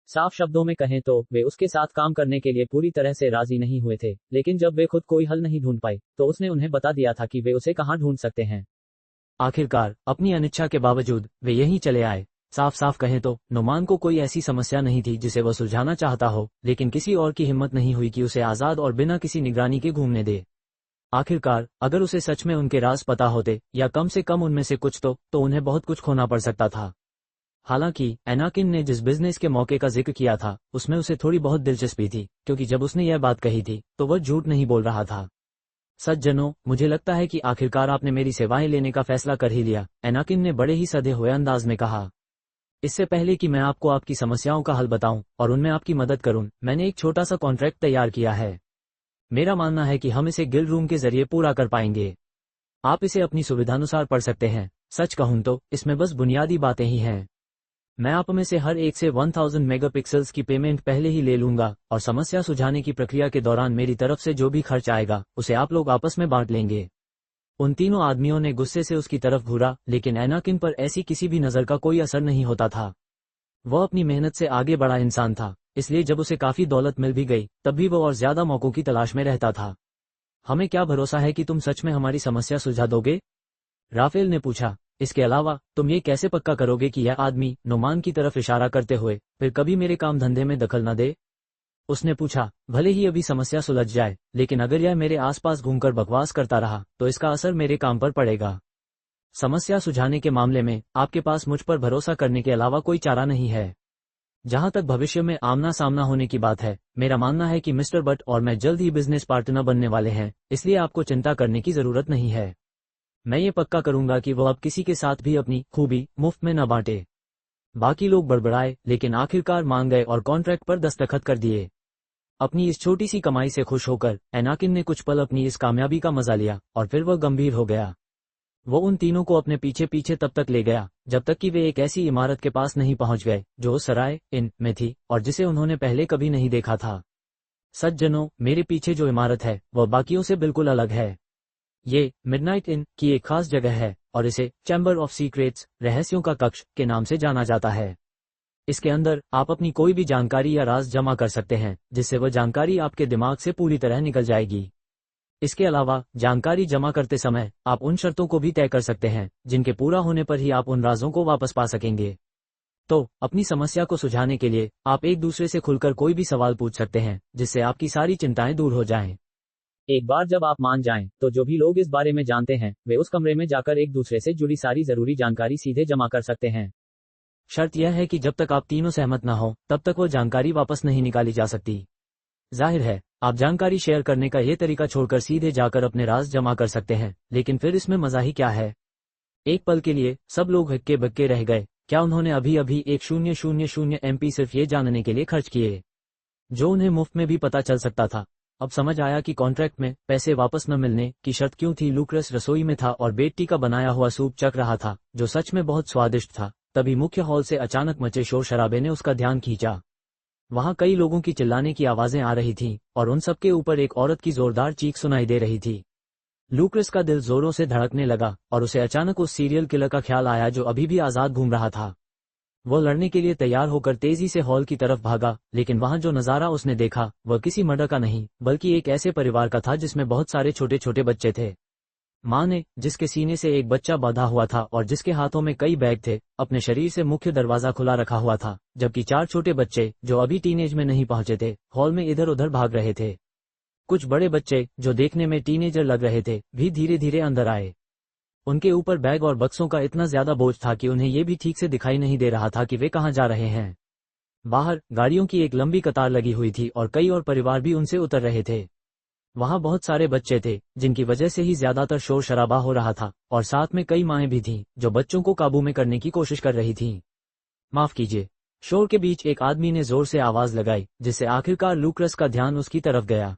साफ शब्दों में कहें तो वे उसके साथ काम करने के लिए पूरी तरह से राजी नहीं हुए थे, लेकिन जब वे खुद कोई हल नहीं ढूंढ पाए तो उसने उन्हें बता दिया था कि वे उसे कहां ढूंढ सकते हैं। आखिरकार अपनी अनिच्छा के बावजूद वे यहीं चले आए। साफ साफ कहें तो नुमान को कोई ऐसी समस्या नहीं थी जिसे वह सुलझाना चाहता हो, लेकिन किसी और की हिम्मत नहीं हुई कि उसे आजाद और बिना किसी निगरानी के घूमने दे। आखिरकार अगर उसे सच में उनके राज पता होते, या कम से कम उनमें से कुछ तो उन्हें बहुत कुछ खोना पड़ सकता था। हालांकि एनाकिन ने जिस बिजनेस के मौके का जिक्र किया था उसमें उसे थोड़ी बहुत दिलचस्पी थी, क्योंकि जब उसने यह बात कही थी तो वह झूठ नहीं बोल रहा था। सज्जनों, मुझे लगता है कि आखिरकार आपने मेरी सेवाएं लेने का फैसला कर ही लिया, एनाकिन ने बड़े ही सधे हुए अंदाज में कहा। इससे पहले कि मैं आपको आपकी समस्याओं का हल बताऊं और उनमें आपकी मदद करूं, मैंने एक छोटा सा कॉन्ट्रैक्ट तैयार किया है। मेरा मानना है कि हम इसे गिल्ड रूम के जरिए पूरा कर पाएंगे। आप इसे अपनी सुविधानुसार पढ़ सकते हैं। सच कहूं तो इसमें बस बुनियादी बातें ही हैं। मैं आप में से हर एक से 1000 मेगापिक्सल्स की पेमेंट पहले ही ले लूंगा, और समस्या सुलझाने की प्रक्रिया के दौरान मेरी तरफ से जो भी खर्च आएगा उसे आप लोग आपस में बांट लेंगे। उन तीनों आदमियों ने गुस्से से उसकी तरफ घूरा, लेकिन एनाकिन पर ऐसी किसी भी नजर का कोई असर नहीं होता था। वह अपनी मेहनत से आगे बढ़ा इंसान था, इसलिए जब उसे काफी दौलत मिल भी गई तब भी वह और ज्यादा मौकों की तलाश में रहता था। हमें क्या भरोसा है कि तुम सच में हमारी समस्या सुलझा दोगे? राफेल ने पूछा। इसके अलावा तुम ये कैसे पक्का करोगे कि यह आदमी, नुमान की तरफ इशारा करते हुए, फिर कभी मेरे काम धंधे में दखल न दे? उसने पूछा। भले ही अभी समस्या सुलझ जाए, लेकिन अगर यह मेरे आसपास घूमकर बकवास करता रहा तो इसका असर मेरे काम पर पड़ेगा। समस्या सुलझाने के मामले में आपके पास मुझ पर भरोसा करने के अलावा कोई चारा नहीं है। जहां तक भविष्य में आमना सामना होने की बात है, मेरा मानना है कि मिस्टर बट और मैं जल्द ही बिजनेस पार्टनर बनने वाले हैं, इसलिए आपको चिंता करने की जरूरत नहीं है। मैं ये पक्का करूंगा कि वह अब किसी के साथ भी अपनी खूबी मुफ्त में न बांटे। बाकी लोग बड़बड़ाए, लेकिन आखिरकार मान गए और कॉन्ट्रैक्ट पर दस्तखत कर दिए। अपनी इस छोटी सी कमाई से खुश होकर एनाकिन ने कुछ पल अपनी इस कामयाबी का मजा लिया, और फिर वह गंभीर हो गया। वो उन तीनों को अपने पीछे पीछे तब तक ले गया जब तक कि वे एक ऐसी इमारत के पास नहीं पहुंच गए जो उस सराय इन में थी और जिसे उन्होंने पहले कभी नहीं देखा था। सज्जनों, मेरे पीछे जो इमारत है वह बाकियों से बिल्कुल अलग है। ये मिडनाइट इन की एक खास जगह है और इसे चैम्बर ऑफ सीक्रेट्स, रहस्यों का कक्ष, के नाम से जाना जाता है। इसके अंदर आप अपनी कोई भी जानकारी या राज जमा कर सकते हैं, जिससे वह जानकारी आपके दिमाग से पूरी तरह निकल जाएगी। इसके अलावा जानकारी जमा करते समय आप उन शर्तों को भी तय कर सकते हैं जिनके पूरा होने पर ही आप उन राजों को वापस पा सकेंगे। तो अपनी समस्या को सुलझाने के लिए आप एक दूसरे से खुलकर कोई भी सवाल पूछ सकते हैं, जिससे आपकी सारी चिंताएं दूर हो जाएं। एक बार जब आप मान जाएं, तो जो भी लोग इस बारे में जानते हैं वे उस कमरे में जाकर एक दूसरे से जुड़ी सारी जरूरी जानकारी सीधे जमा कर सकते हैं। शर्त यह है कि जब तक आप तीनों सहमत न हो तब तक वो जानकारी वापस नहीं निकाली जा सकती। जाहिर है, आप जानकारी शेयर करने का ये तरीका छोड़कर सीधे जाकर अपने राज जमा कर सकते हैं, लेकिन फिर इसमें मजा ही क्या है? एक पल के लिए सब लोग हक्के बक्के रह गए। क्या उन्होंने अभी अभी 1000 MP सिर्फ ये जानने के लिए खर्च किए, जो उन्हें मुफ्त में भी पता चल सकता था? अब समझ आया कि कॉन्ट्रैक्ट में पैसे वापस न मिलने की शर्त क्यों थी। लूक्रस रसोई में था और बेटी का बनाया हुआ सूप चख रहा था, जो सच में बहुत स्वादिष्ट था। तभी मुख्य हॉल से अचानक मचे शोर शराबे ने उसका ध्यान खींचा। वहां कई लोगों की चिल्लाने की आवाजें आ रही थीं, और उन सबके ऊपर एक औरत की जोरदार चीख सुनाई दे रही थी। लूक्रस का दिल जोरों से धड़कने लगा, और उसे अचानक उस सीरियल किलर का ख्याल आया जो अभी भी आजाद घूम रहा था। वो लड़ने के लिए तैयार होकर तेजी से हॉल की तरफ भागा, लेकिन वहां जो नजारा उसने देखा वह किसी मर्डर का नहीं, बल्कि एक ऐसे परिवार का था जिसमें बहुत सारे छोटे छोटे बच्चे थे। माँ ने, जिसके सीने से एक बच्चा बांधा हुआ था और जिसके हाथों में कई बैग थे, अपने शरीर से मुख्य दरवाजा खुला रखा हुआ था, जबकि 4 छोटे बच्चे, जो अभी टीनेज में नहीं पहुंचे थे, हॉल में इधर उधर भाग रहे थे। कुछ बड़े बच्चे, जो देखने में टीनेजर लग रहे थे, भी धीरे धीरे अंदर आए। उनके ऊपर बैग और बक्सों का इतना ज्यादा बोझ था कि उन्हें ये भी ठीक से दिखाई नहीं दे रहा था कि वे कहां जा रहे हैं। बाहर गाड़ियों की एक लंबी कतार लगी हुई थी और कई और परिवार भी उनसे उतर रहे थे। वहां बहुत सारे बच्चे थे, जिनकी वजह से ही ज्यादातर शोर शराबा हो रहा था, और साथ में कई माएं भी थीं, जो बच्चों को काबू में करने की कोशिश कर रही थीं। माफ कीजिए। शोर के बीच एक आदमी ने जोर से आवाज लगाई, जिससे आखिरकार लूक्रस का ध्यान उसकी तरफ गया।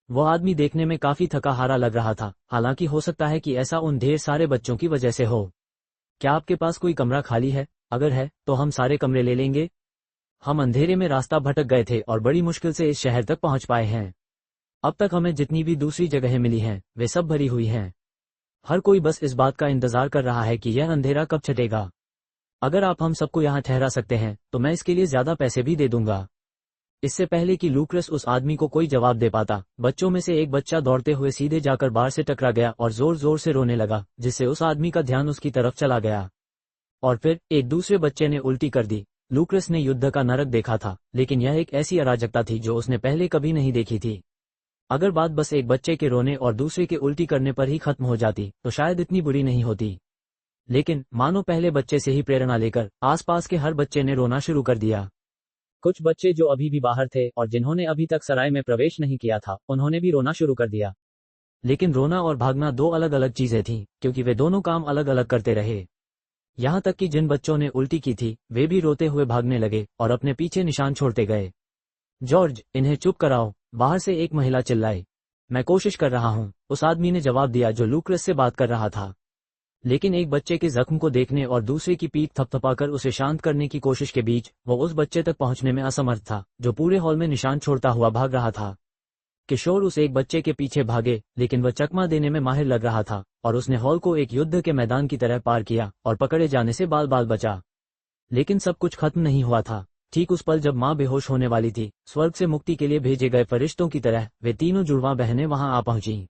वह आदमी देखने में काफी थका हारा लग रहा था, हालांकि हो सकता है कि ऐसा उन ढेर सारे बच्चों की वजह से हो। क्या आपके पास कोई कमरा खाली है? अगर है तो हम सारे कमरे ले लेंगे। हम अंधेरे में रास्ता भटक गए थे और बड़ी मुश्किल से इस शहर तक पहुंच पाए हैं। अब तक हमें जितनी भी दूसरी जगहें मिली हैं वे सब भरी हुई हैं। हर कोई बस इस बात का इंतजार कर रहा है कि यह अंधेरा कब छटेगा। अगर आप हम सबको यहाँ ठहरा सकते हैं तो मैं इसके लिए ज्यादा पैसे भी दे दूंगा। इससे पहले कि लूक्रस उस आदमी को कोई जवाब दे पाता, बच्चों में से एक बच्चा दौड़ते हुए सीधे जाकर बार से टकरा गया और जोर जोर से रोने लगा, जिससे उस आदमी का ध्यान उसकी तरफ चला गया। और फिर एक दूसरे बच्चे ने उल्टी कर दी। लूक्रस ने युद्ध का नरक देखा था, लेकिन यह एक ऐसी अराजकता थी जो उसने पहले कभी नहीं देखी थी। अगर बात बस एक बच्चे के रोने और दूसरे के उल्टी करने पर ही खत्म हो जाती तो शायद इतनी बुरी नहीं होती। लेकिन मानो पहले बच्चे से ही प्रेरणा लेकर आसपास के हर बच्चे ने रोना शुरू कर दिया। कुछ बच्चे जो अभी भी बाहर थे और जिन्होंने अभी तक सराय में प्रवेश नहीं किया था, उन्होंने भी रोना शुरू कर दिया। लेकिन रोना और भागना दो अलग अलग चीजें थीं, क्योंकि वे दोनों काम अलग अलग करते रहे। यहाँ तक कि जिन बच्चों ने उल्टी की थी वे भी रोते हुए भागने लगे और अपने पीछे निशान छोड़ते गए। जॉर्ज, इन्हें चुप कराओ, बाहर से एक महिला चिल्लाई। मैं कोशिश कर रहा हूँ, उस आदमी ने जवाब दिया जो लूक्रस से बात कर रहा था। लेकिन एक बच्चे के जख्म को देखने और दूसरे की पीठ थपथपाकर उसे शांत करने की कोशिश के बीच वो उस बच्चे तक पहुंचने में असमर्थ था जो पूरे हॉल में निशान छोड़ता हुआ भाग रहा था। किशोर उस एक बच्चे के पीछे भागे, लेकिन वह चकमा देने में माहिर लग रहा था और उसने हॉल को एक युद्ध के मैदान की तरह पार किया और पकड़े जाने से बाल बाल बचा। लेकिन सब कुछ खत्म नहीं हुआ था। ठीक उस पल जब माँ बेहोश होने वाली थी, स्वर्ग से मुक्ति के लिए भेजे गए फरिश्तों की तरह वे तीनों जुड़वां बहनें वहां आ पहुंची।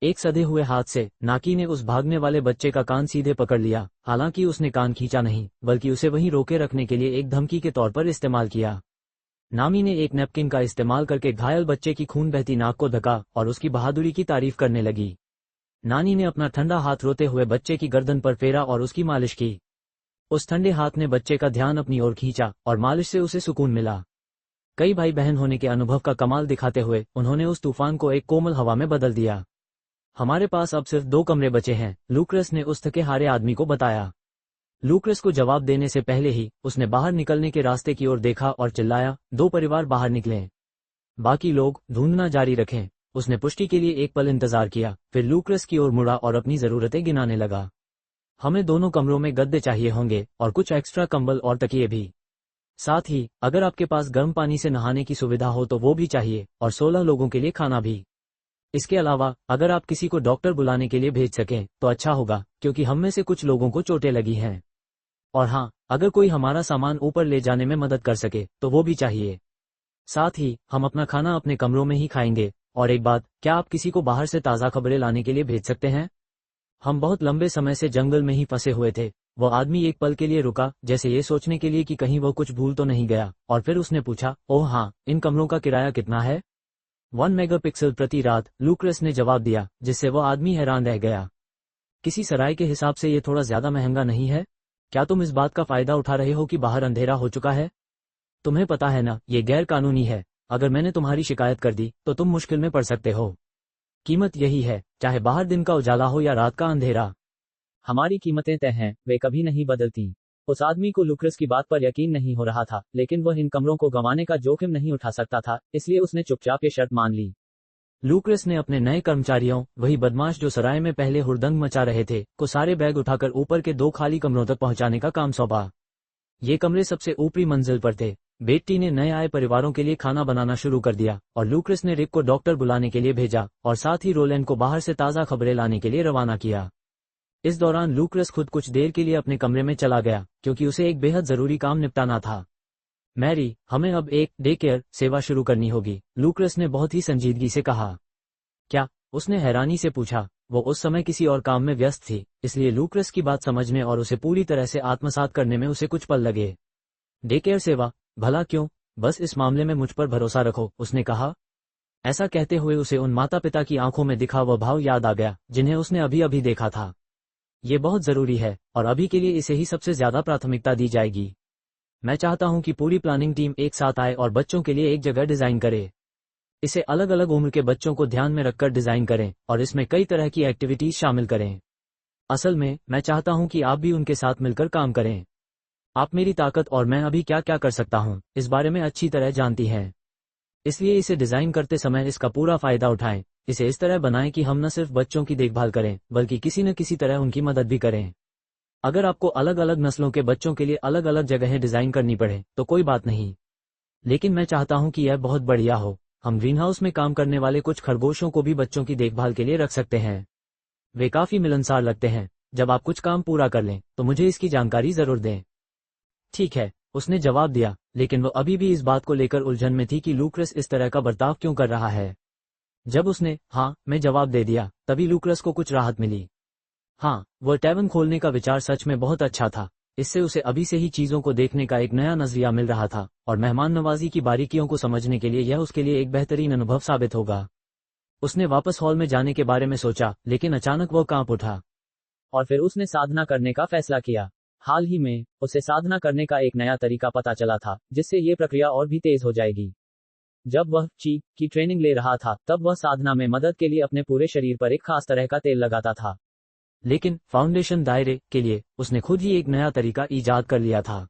एक सधे हुए हाथ से नाकी ने उस भागने वाले बच्चे का कान सीधे पकड़ लिया। हालांकि उसने कान खींचा नहीं, बल्कि उसे वहीं रोके रखने के लिए एक धमकी के तौर पर इस्तेमाल किया। नामी ने एक नैपकिन का इस्तेमाल करके घायल बच्चे की खून बहती नाक को ढका और उसकी बहादुरी की तारीफ करने लगी। नानी ने अपना ठंडा हाथ रोते हुए बच्चे की गर्दन पर फेरा और उसकी मालिश की। उस ठंडे हाथ ने बच्चे का ध्यान अपनी ओर खींचा और मालिश से उसे सुकून मिला। कई भाई बहन होने के अनुभव का कमाल दिखाते हुए उन्होंने उस तूफान को एक कोमल हवा में बदल दिया। हमारे पास अब सिर्फ 2 कमरे बचे हैं, लूक्रस ने उस थके हारे आदमी को बताया। लूक्रस को जवाब देने से पहले ही उसने बाहर निकलने के रास्ते की ओर देखा और चिल्लाया, 2 परिवार बाहर निकले, बाकी लोग ढूंढना जारी रखें। उसने पुष्टि के लिए एक पल इंतजार किया, फिर लूक्रस की ओर मुड़ा और अपनी जरूरतें गिनाने लगा। हमें दोनों कमरों में गद्दे चाहिए होंगे और कुछ एक्स्ट्रा कंबल और तकिए भी। साथ ही अगर आपके पास गर्म पानी से नहाने की सुविधा हो तो वो भी चाहिए, और 16 लोगों के लिए खाना भी। इसके अलावा अगर आप किसी को डॉक्टर बुलाने के लिए भेज सकें तो अच्छा होगा, क्योंकि हम में से कुछ लोगों को चोटें लगी हैं। और हाँ, अगर कोई हमारा सामान ऊपर ले जाने में मदद कर सके तो वो भी चाहिए। साथ ही हम अपना खाना अपने कमरों में ही खाएंगे। और एक बात, क्या आप किसी को बाहर से ताज़ा खबरें लाने के लिए भेज सकते हैं? हम बहुत लंबे समय से जंगल में ही फंसे हुए थे। वो आदमी एक पल के लिए रुका, जैसे ये सोचने के लिए कि कहीं वो कुछ भूल तो नहीं गया, और फिर उसने पूछा, ओह हाँ, इन कमरों का किराया कितना है? 1 मेगापिक्सल प्रति रात, लूक्रस ने जवाब दिया, जिससे वो आदमी हैरान रह गया। किसी सराय के हिसाब से ये थोड़ा ज्यादा महंगा नहीं है? क्या तुम इस बात का फायदा उठा रहे हो कि बाहर अंधेरा हो चुका है? तुम्हें पता है ना, ये गैर कानूनी है। अगर मैंने तुम्हारी शिकायत कर दी तो तुम मुश्किल में पड़ सकते हो। कीमत यही है, चाहे बाहर दिन का उजाला हो या रात का अंधेरा। हमारी कीमतें तय हैं, वे कभी नहीं बदलती। उस आदमी को लूक्रस की बात पर यकीन नहीं हो रहा था, लेकिन वह इन कमरों को गंवाने का जोखिम नहीं उठा सकता था, इसलिए उसने चुपचाप ये शर्त मान ली। लूक्रस ने अपने नए कर्मचारियों, वही बदमाश जो सराय में पहले हुड़दंग मचा रहे थे, को सारे बैग उठाकर ऊपर के 2 खाली कमरों तक पहुंचाने का काम सौंपा। ये कमरे सबसे ऊपरी मंजिल पर थे। बेट्टी ने नए आए परिवारों के लिए खाना बनाना शुरू कर दिया और लूक्रस ने रिक को डॉक्टर बुलाने के लिए भेजा और साथ ही रोलैंड को बाहर से ताज़ा खबरें लाने के लिए रवाना किया। इस दौरान लूक्रस खुद कुछ देर के लिए अपने कमरे में चला गया, क्योंकि उसे एक बेहद जरूरी काम निपटाना था। मैरी, हमें अब एक डे केयर सेवा शुरू करनी होगी, लूक्रस ने बहुत ही संजीदगी से कहा। क्या? उसने हैरानी से पूछा। वो उस समय किसी और काम में व्यस्त थी, इसलिए लूक्रस की बात समझने और उसे पूरी तरह से आत्मसात करने में उसे कुछ पल लगे। डे केयर सेवा? भला क्यों? बस इस मामले में मुझ पर भरोसा रखो, उसने कहा। ऐसा कहते हुए उसे उन माता पिता की आंखों में दिखा वह भाव याद आ गया जिन्हें उसने अभी अभी देखा था। ये बहुत जरूरी है और अभी के लिए इसे ही सबसे ज्यादा प्राथमिकता दी जाएगी। मैं चाहता हूं कि पूरी प्लानिंग टीम एक साथ आए और बच्चों के लिए एक जगह डिजाइन करे। इसे अलग अलग उम्र के बच्चों को ध्यान में रखकर डिजाइन करें और इसमें कई तरह की एक्टिविटीज शामिल करें। असल में मैं चाहता हूं कि आप भी उनके साथ मिलकर काम करें। आप मेरी ताकत और मैं अभी क्या क्या कर सकता हूं इस बारे में अच्छी तरह जानती हैं। इसलिए इसे डिजाइन करते समय इसका पूरा फायदा उठाएं। इसे इस तरह बनाएं कि हम न सिर्फ बच्चों की देखभाल करें, बल्कि किसी न किसी तरह उनकी मदद भी करें। अगर आपको अलग अलग नस्लों के बच्चों के लिए अलग अलग जगहें डिजाइन करनी पड़े तो कोई बात नहीं, लेकिन मैं चाहता हूं कि यह बहुत बढ़िया हो। हम ग्रीनहाउस में काम करने वाले कुछ खरगोशों को भी बच्चों की देखभाल के लिए रख सकते हैं। वे काफी मिलनसार लगते हैं। जब आप कुछ काम पूरा कर लें तो मुझे इसकी जानकारी जरूर दें। ठीक है, उसने जवाब दिया, लेकिन वो अभी भी इस बात को लेकर उलझन में थी कि लूक्रस इस तरह का बर्ताव क्यों कर रहा है। जब उसने हाँ मैं जवाब दे दिया, तभी लूक्रस को कुछ राहत मिली। हाँ, वो टैवर्न खोलने का विचार सच में बहुत अच्छा था। इससे उसे अभी से ही चीजों को देखने का एक नया नजरिया मिल रहा था, और मेहमान नवाजी की बारीकियों को समझने के लिए यह उसके लिए एक बेहतरीन अनुभव साबित होगा। उसने वापस हॉल में जाने के बारे में सोचा, लेकिन अचानक वह कांप उठा और फिर उसने साधना करने का फैसला किया। हाल ही में उसे साधना करने का एक नया तरीका पता चला था, जिससे ये प्रक्रिया और भी तेज हो जाएगी। जब वह ची की ट्रेनिंग ले रहा था तब वह साधना में मदद के लिए अपने पूरे शरीर पर एक खास तरह का तेल लगाता था, लेकिन फाउंडेशन दायरे के लिए उसने खुद ही एक नया तरीका ईजाद कर लिया था।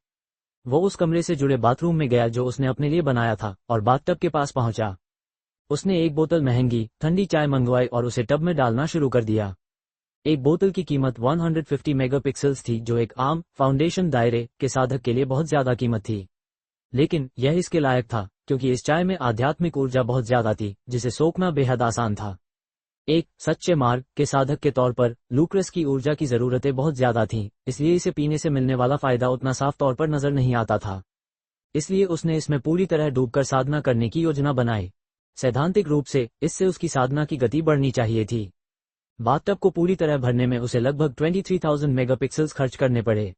वो उस कमरे से जुड़े बाथरूम में गया जो उसने अपने लिए बनाया था और बाथटब के पास पहुंचा। उसने एक बोतल महंगी ठंडी चाय मंगवाई और उसे टब में डालना शुरू कर दिया। एक बोतल की कीमत 150 मेगापिक्सल्स थी, जो एक आम फाउंडेशन दायरे के साधक के लिए बहुत ज्यादा कीमत थी, लेकिन यह इसके लायक था क्योंकि इस चाय में आध्यात्मिक ऊर्जा बहुत ज्यादा थी, जिसे सोखना बेहद आसान था। एक सच्चे मार्ग के साधक के तौर पर लूक्रस की ऊर्जा की जरूरतें बहुत ज्यादा थीं, इसलिए इसे पीने से मिलने वाला फायदा उतना साफ तौर पर नजर नहीं आता था। इसलिए उसने इसमें पूरी तरह डूबकर साधना करने की योजना बनाई। सैद्धांतिक रूप से इससे उसकी साधना की गति बढ़नी चाहिए थी। बाथटब को पूरी तरह भरने में उसे लगभग 23,000 मेगापिक्सल्स खर्च करने पड़े।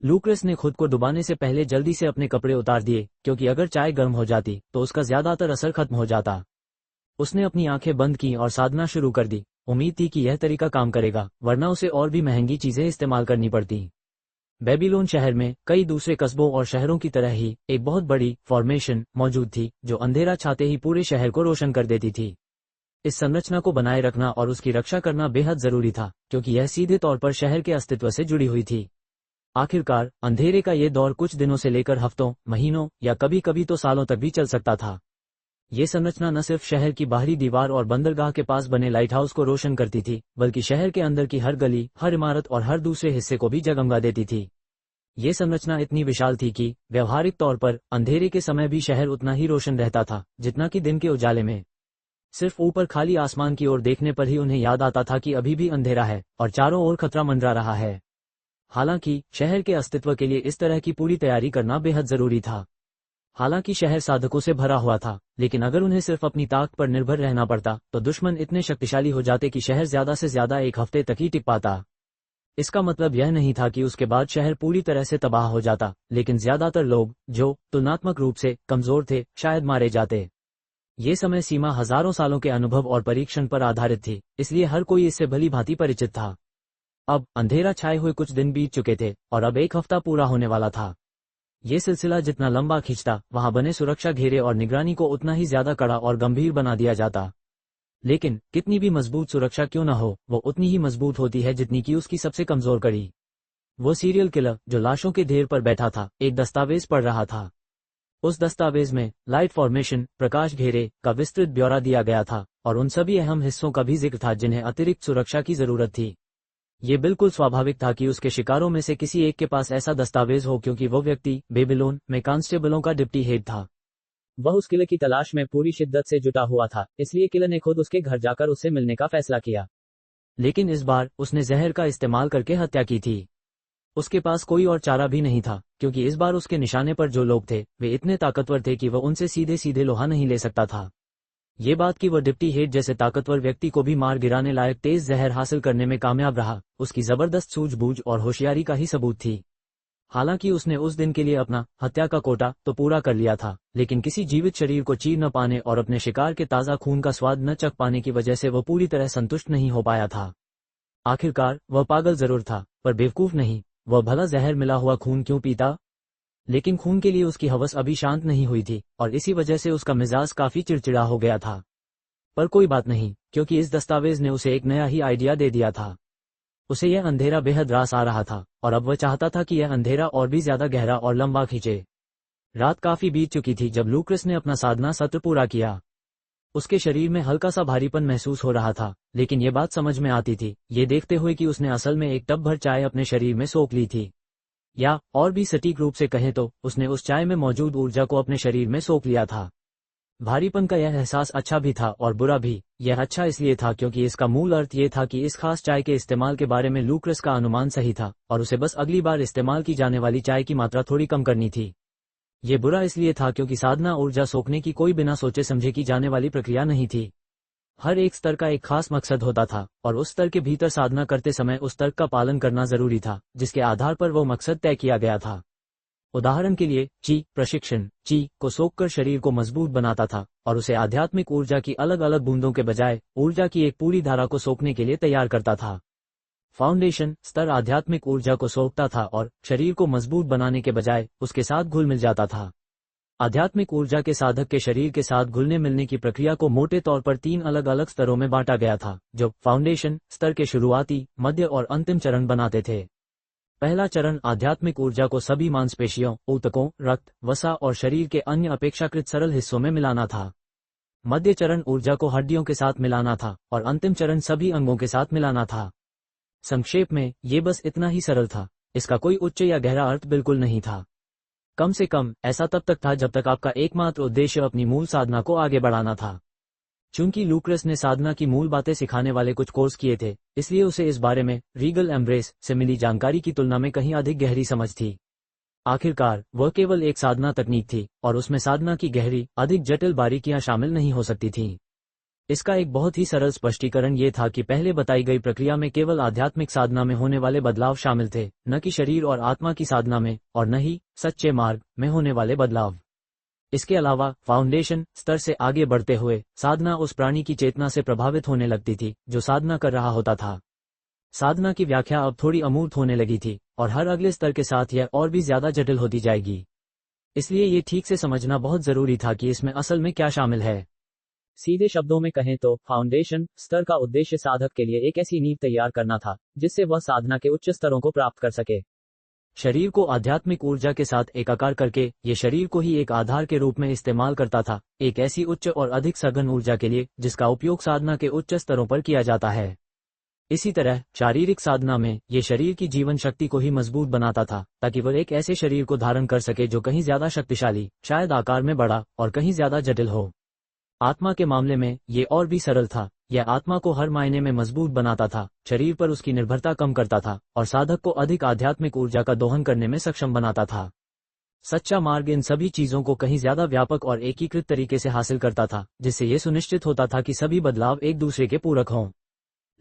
लूक्रस ने खुद को डुबाने से पहले जल्दी से अपने कपड़े उतार दिए, क्योंकि अगर चाय गर्म हो जाती तो उसका ज्यादातर असर खत्म हो जाता। उसने अपनी आंखें बंद की और साधना शुरू कर दी। उम्मीद थी कि यह तरीका काम करेगा, वरना उसे और भी महंगी चीजें इस्तेमाल करनी पड़ती। बेबीलोन शहर में कई दूसरे कस्बों और शहरों की तरह ही एक बहुत बड़ी फॉर्मेशन मौजूद थी, जो अंधेरा छाते ही पूरे शहर को रोशन कर देती थी। इस संरचना को बनाए रखना और उसकी रक्षा करना बेहद जरूरी था, क्योंकि यह सीधे तौर पर शहर के अस्तित्व से जुड़ी हुई थी। आखिरकार अंधेरे का ये दौर कुछ दिनों से लेकर हफ्तों, महीनों या कभी कभी तो सालों तक भी चल सकता था। ये संरचना न सिर्फ शहर की बाहरी दीवार और बंदरगाह के पास बने लाइटहाउस को रोशन करती थी, बल्कि शहर के अंदर की हर गली, हर इमारत और हर दूसरे हिस्से को भी जगमगा देती थी। ये संरचना इतनी विशाल थी कि व्यवहारिक तौर पर अंधेरे के समय भी शहर उतना ही रोशन रहता था जितना कि दिन के उजाले में। सिर्फ ऊपर खाली आसमान की ओर देखने पर ही उन्हें याद आता था कि अभी भी अंधेरा है और चारों ओर खतरा मंडरा रहा है। हालांकि शहर के अस्तित्व के लिए इस तरह की पूरी तैयारी करना बेहद जरूरी था। हालांकि शहर साधकों से भरा हुआ था, लेकिन अगर उन्हें सिर्फ अपनी ताकत पर निर्भर रहना पड़ता तो दुश्मन इतने शक्तिशाली हो जाते कि शहर ज्यादा से ज्यादा एक हफ्ते तक ही टिक पाता। इसका मतलब यह नहीं था कि उसके बाद शहर पूरी तरह से तबाह हो जाता, लेकिन ज्यादातर लोग जो तुलनात्मक रूप से कमजोर थे शायद मारे जाते। ये समय सीमा हजारों सालों के अनुभव और परीक्षण पर आधारित थी, इसलिए हर कोई इससे भली भांति परिचित था। अब अंधेरा छाए हुए कुछ दिन बीत चुके थे और अब एक हफ्ता पूरा होने वाला था। ये सिलसिला जितना लंबा खींचता, वहां बने सुरक्षा घेरे और निगरानी को उतना ही ज्यादा कड़ा और गंभीर बना दिया जाता। लेकिन कितनी भी मजबूत सुरक्षा क्यों न हो, वो उतनी ही मजबूत होती है जितनी की उसकी सबसे कमजोर कड़ी। वो सीरियल किलर जो लाशों के ढेर पर बैठा था, एक दस्तावेज पढ़ रहा था। उस दस्तावेज में लाइट फॉर्मेशन, प्रकाश घेरे का विस्तृत ब्यौरा दिया गया था और उन सभी अहम हिस्सों का भी जिक्र था जिन्हें अतिरिक्त सुरक्षा की जरूरत थी। ये बिल्कुल स्वाभाविक था कि उसके शिकारों में से किसी एक के पास ऐसा दस्तावेज हो, क्योंकि वो व्यक्ति बेबीलोन में कांस्टेबलों का डिप्टी हेड था। वह उस किले की तलाश में पूरी शिद्दत से जुटा हुआ था, इसलिए किले ने खुद उसके घर जाकर उससे मिलने का फैसला किया। लेकिन इस बार उसने जहर का इस्तेमाल करके हत्या की थी। उसके पास कोई और चारा भी नहीं था, क्योंकि इस बार उसके निशाने पर जो लोग थे वे इतने ताकतवर थे कि वह उनसे सीधे सीधे लोहा नहीं ले सकता था। ये बात कि वह डिप्टी हेड जैसे ताकतवर व्यक्ति को भी मार गिराने लायक तेज जहर हासिल करने में कामयाब रहा, उसकी जबरदस्त सूझबूझ और होशियारी का ही सबूत थी। हालांकि उसने उस दिन के लिए अपना हत्या का कोटा तो पूरा कर लिया था, लेकिन किसी जीवित शरीर को चीर न पाने और अपने शिकार के ताज़ा खून का स्वाद न चख पाने की वजह से वह पूरी तरह संतुष्ट नहीं हो पाया था। आखिरकार वह पागल जरूर था, पर बेवकूफ नहीं। वह भला जहर मिला हुआ खून क्यों पीता? लेकिन खून के लिए उसकी हवस अभी शांत नहीं हुई थी और इसी वजह से उसका मिजाज काफी चिड़चिड़ा हो गया था। पर कोई बात नहीं, क्योंकि इस दस्तावेज ने उसे एक नया ही आइडिया दे दिया था। उसे यह अंधेरा बेहद रास आ रहा था और अब वह चाहता था कि यह अंधेरा और भी ज्यादा गहरा और लंबा खींचे। रात काफी बीत चुकी थी जब लूक्रस ने अपना साधना सत्र पूरा किया। उसके शरीर में हल्का सा भारीपन महसूस हो रहा था, लेकिन ये बात समझ में आती थी, ये देखते हुए कि उसने असल में एक टब भर चाय अपने शरीर में सोख ली थी। या और भी सटीक रूप से कहें तो उसने उस चाय में मौजूद ऊर्जा को अपने शरीर में सोख लिया था। भारीपन का यह एहसास अच्छा भी था और बुरा भी। यह अच्छा इसलिए था क्योंकि इसका मूल अर्थ ये था कि इस खास चाय के इस्तेमाल के बारे में लूक्रस का अनुमान सही था और उसे बस अगली बार इस्तेमाल की जाने वाली चाय की मात्रा थोड़ी कम करनी थी। ये बुरा इसलिए था क्योंकि साधना ऊर्जा सोखने की कोई बिना सोचे समझे की जाने वाली प्रक्रिया नहीं थी। हर एक स्तर का एक खास मकसद होता था और उस स्तर के भीतर साधना करते समय उस तर्क का पालन करना जरूरी था जिसके आधार पर वो मकसद तय किया गया था। उदाहरण के लिए ची प्रशिक्षण ची को सोखकर शरीर को मजबूत बनाता था और उसे आध्यात्मिक ऊर्जा की अलग अलग बूंदों के बजाय ऊर्जा की एक पूरी धारा को सोखने के लिए तैयार करता था। फाउंडेशन स्तर आध्यात्मिक ऊर्जा को सोखता था और शरीर को मजबूत बनाने के बजाय उसके साथ घुल मिल जाता था। आध्यात्मिक ऊर्जा के साधक के शरीर के साथ घुलने मिलने की प्रक्रिया को मोटे तौर पर 3 अलग अलग स्तरों में बांटा गया था, जो फाउंडेशन स्तर के शुरुआती, मध्य और अंतिम चरण बनाते थे। पहला चरण आध्यात्मिक ऊर्जा को सभी मांसपेशियों, ऊतकों, रक्त, वसा और शरीर के अन्य अपेक्षाकृत सरल हिस्सों में मिलाना था। मध्य चरण ऊर्जा को हड्डियों के साथ मिलाना था और अंतिम चरण सभी अंगों के साथ मिलाना था। संक्षेप में, ये बस इतना ही सरल था। इसका कोई उच्च या गहरा अर्थ बिल्कुल नहीं था। कम से कम ऐसा तब तक था जब तक आपका एकमात्र उद्देश्य अपनी मूल साधना को आगे बढ़ाना था। चूंकि लूक्रस ने साधना की मूल बातें सिखाने वाले कुछ कोर्स किए थे, इसलिए उसे इस बारे में रीगल एम्ब्रेस से मिली जानकारी की तुलना में कहीं अधिक गहरी समझ थी। आखिरकार वह केवल एक साधना तकनीक थी और उसमें साधना की गहरी, अधिक जटिल बारीकियां शामिल नहीं हो सकती थीं। इसका एक बहुत ही सरल स्पष्टीकरण ये था कि पहले बताई गई प्रक्रिया में केवल आध्यात्मिक साधना में होने वाले बदलाव शामिल थे, न कि शरीर और आत्मा की साधना में, और न ही सच्चे मार्ग में होने वाले बदलाव। इसके अलावा फाउंडेशन स्तर से आगे बढ़ते हुए साधना उस प्राणी की चेतना से प्रभावित होने लगती थी जो साधना कर रहा होता था। साधना की व्याख्या अब थोड़ी अमूर्त होने लगी थी और हर अगले स्तर के साथ यह और भी ज्यादा जटिल होती जाएगी। इसलिए ये ठीक से समझना बहुत जरूरी था कि इसमें असल में क्या शामिल है। सीधे शब्दों में कहें तो फाउंडेशन स्तर का उद्देश्य साधक के लिए एक ऐसी नींव तैयार करना था जिससे वह साधना के उच्च स्तरों को प्राप्त कर सके। शरीर को आध्यात्मिक ऊर्जा के साथ एकाकार करके ये शरीर को ही एक आधार के रूप में इस्तेमाल करता था, एक ऐसी उच्च और अधिक सघन ऊर्जा के लिए जिसका उपयोग साधना के उच्च स्तरों पर किया जाता है। इसी तरह शारीरिक साधना में ये शरीर की जीवन शक्ति को ही मजबूत बनाता था ताकि वह एक ऐसे शरीर को धारण कर सके जो कहीं ज्यादा शक्तिशाली, शायद आकार में बड़ा और कहीं ज्यादा जटिल हो। आत्मा के मामले में ये और भी सरल था। यह आत्मा को हर मायने में मजबूत बनाता था, शरीर पर उसकी निर्भरता कम करता था और साधक को अधिक आध्यात्मिक ऊर्जा का दोहन करने में सक्षम बनाता था। सच्चा मार्ग इन सभी चीजों को कहीं ज्यादा व्यापक और एकीकृत तरीके से हासिल करता था, जिससे यह सुनिश्चित होता था कि सभी बदलाव एक दूसरे के पूरक हों।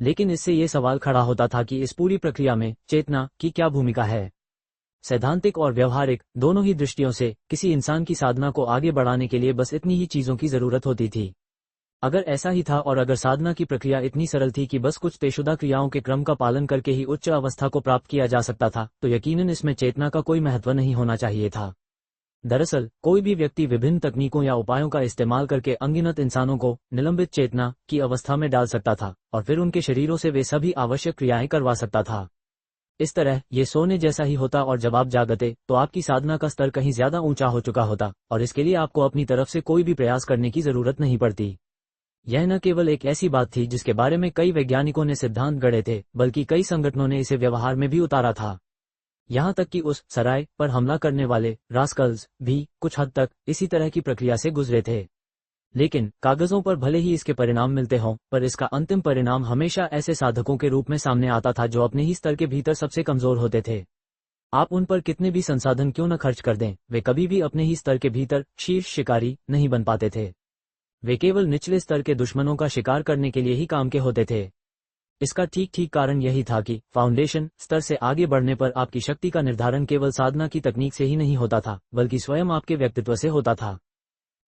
लेकिन इससे ये सवाल खड़ा होता था कि इस पूरी प्रक्रिया में चेतना की क्या भूमिका है। सैद्धांतिक और व्यवहारिक दोनों ही दृष्टियों से किसी इंसान की साधना को आगे बढ़ाने के लिए बस इतनी ही चीजों की जरूरत होती थी। अगर ऐसा ही था और अगर साधना की प्रक्रिया इतनी सरल थी कि बस कुछ तयशुदा क्रियाओं के क्रम का पालन करके ही उच्च अवस्था को प्राप्त किया जा सकता था, तो यकीनन इसमें चेतना का कोई महत्व नहीं होना चाहिए था। दरअसल कोई भी व्यक्ति विभिन्न तकनीकों या उपायों का इस्तेमाल करके अनगिनत इंसानों को निलंबित चेतना की अवस्था में डाल सकता था और फिर उनके शरीरों से वे सभी आवश्यक क्रियाएं करवा सकता था। इस तरह ये सोने जैसा ही होता और जब आप जागते तो आपकी साधना का स्तर कहीं ज्यादा ऊंचा हो चुका होता और इसके लिए आपको अपनी तरफ से कोई भी प्रयास करने की जरूरत नहीं पड़ती। यह न केवल एक ऐसी बात थी जिसके बारे में कई वैज्ञानिकों ने सिद्धांत गढ़े थे, बल्कि कई संगठनों ने इसे व्यवहार में भी उतारा था। यहाँ तक कि उस सराय पर हमला करने वाले रास्कल्स भी कुछ हद तक इसी तरह की प्रक्रिया से गुजरे थे। लेकिन कागजों पर भले ही इसके परिणाम मिलते हों, पर इसका अंतिम परिणाम हमेशा ऐसे साधकों के रूप में सामने आता था जो अपने ही स्तर के भीतर सबसे कमजोर होते थे। आप उन पर कितने भी संसाधन क्यों न खर्च कर दें, वे कभी भी अपने ही स्तर के भीतर शीर्ष शिकारी नहीं बन पाते थे। वे केवल निचले स्तर के दुश्मनों का शिकार करने के लिए ही काम के होते थे। इसका ठीक कारण यही था कि फाउंडेशन स्तर से आगे बढ़ने पर आपकी शक्ति का निर्धारण केवल साधना की तकनीक से ही नहीं होता था, बल्कि स्वयं आपके व्यक्तित्व से होता था।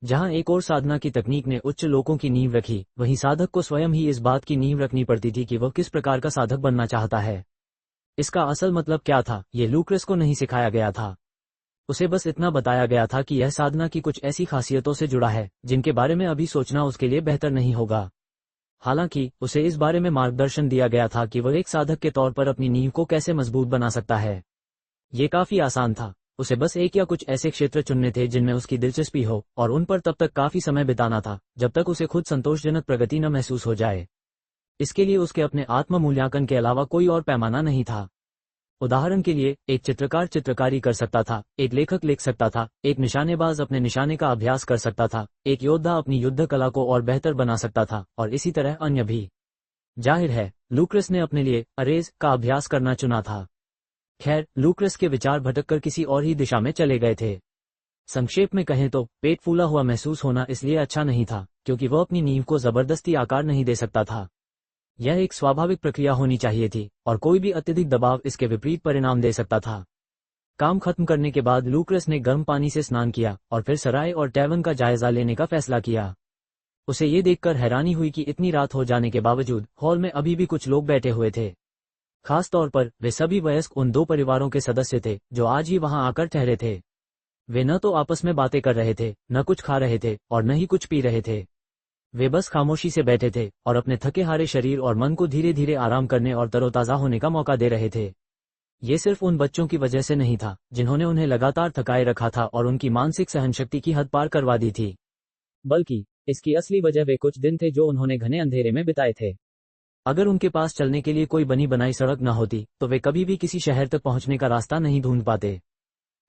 जहां एक और साधना की तकनीक ने उच्च लोकों की नींव रखी, वहीं साधक को स्वयं ही इस बात की नींव रखनी पड़ती थी कि वह किस प्रकार का साधक बनना चाहता है। इसका असल मतलब क्या था, ये लूक्रस को नहीं सिखाया गया था। उसे बस इतना बताया गया था कि यह साधना की कुछ ऐसी खासियतों से जुड़ा है जिनके बारे में अभी सोचना उसके लिए बेहतर नहीं होगा। हालांकि उसे इस बारे में मार्गदर्शन दिया गया था कि वह एक साधक के तौर पर अपनी नींव को कैसे मजबूत बना सकता है। ये काफी आसान था। उसे बस एक या कुछ ऐसे क्षेत्र चुनने थे जिनमें उसकी दिलचस्पी हो और उन पर तब तक काफी समय बिताना था जब तक उसे खुद संतोषजनक प्रगति न महसूस हो जाए। इसके लिए उसके अपने आत्म मूल्यांकन के अलावा कोई और पैमाना नहीं था। उदाहरण के लिए, एक चित्रकार चित्रकारी कर सकता था, एक लेखक लिख सकता था, एक निशानेबाज अपने निशाने का अभ्यास कर सकता था, एक योद्धा अपनी युद्ध कला को और बेहतर बना सकता था, और इसी तरह अन्य भी। जाहिर है, लूक्रस ने अपने लिए अरेज का अभ्यास करना चुना था। खैर, लूक्रस के विचार भटककर किसी और ही दिशा में चले गए थे। संक्षेप में कहें तो पेट फूला हुआ महसूस होना इसलिए अच्छा नहीं था क्योंकि वह अपनी नींव को जबरदस्ती आकार नहीं दे सकता था। यह एक स्वाभाविक प्रक्रिया होनी चाहिए थी और कोई भी अत्यधिक दबाव इसके विपरीत परिणाम दे सकता था। काम खत्म करने के बाद लूक्रस ने गर्म पानी से स्नान किया और फिर सराय और टैवर्न का जायजा लेने का फैसला किया। उसे ये देखकर हैरानी हुई कि इतनी रात हो जाने के बावजूद हॉल में अभी भी कुछ लोग बैठे हुए थे। खास तौर पर वे सभी वयस्क उन दो परिवारों के सदस्य थे जो आज ही वहां आकर ठहरे थे। वे न तो आपस में बातें कर रहे थे, न कुछ खा रहे थे और न ही कुछ पी रहे थे। वे बस खामोशी से बैठे थे और अपने थके हारे शरीर और मन को धीरे धीरे आराम करने और तरोताजा होने का मौका दे रहे थे। ये सिर्फ उन बच्चों की वजह से नहीं था जिन्होंने उन्हें लगातार थकाए रखा था और उनकी मानसिक सहनशक्ति की हद पार करवा दी थी, बल्कि इसकी असली वजह वे कुछ दिन थे जो उन्होंने घने अंधेरे में बिताए थे। अगर उनके पास चलने के लिए कोई बनी बनाई सड़क न होती तो वे कभी भी किसी शहर तक पहुंचने का रास्ता नहीं ढूंढ पाते।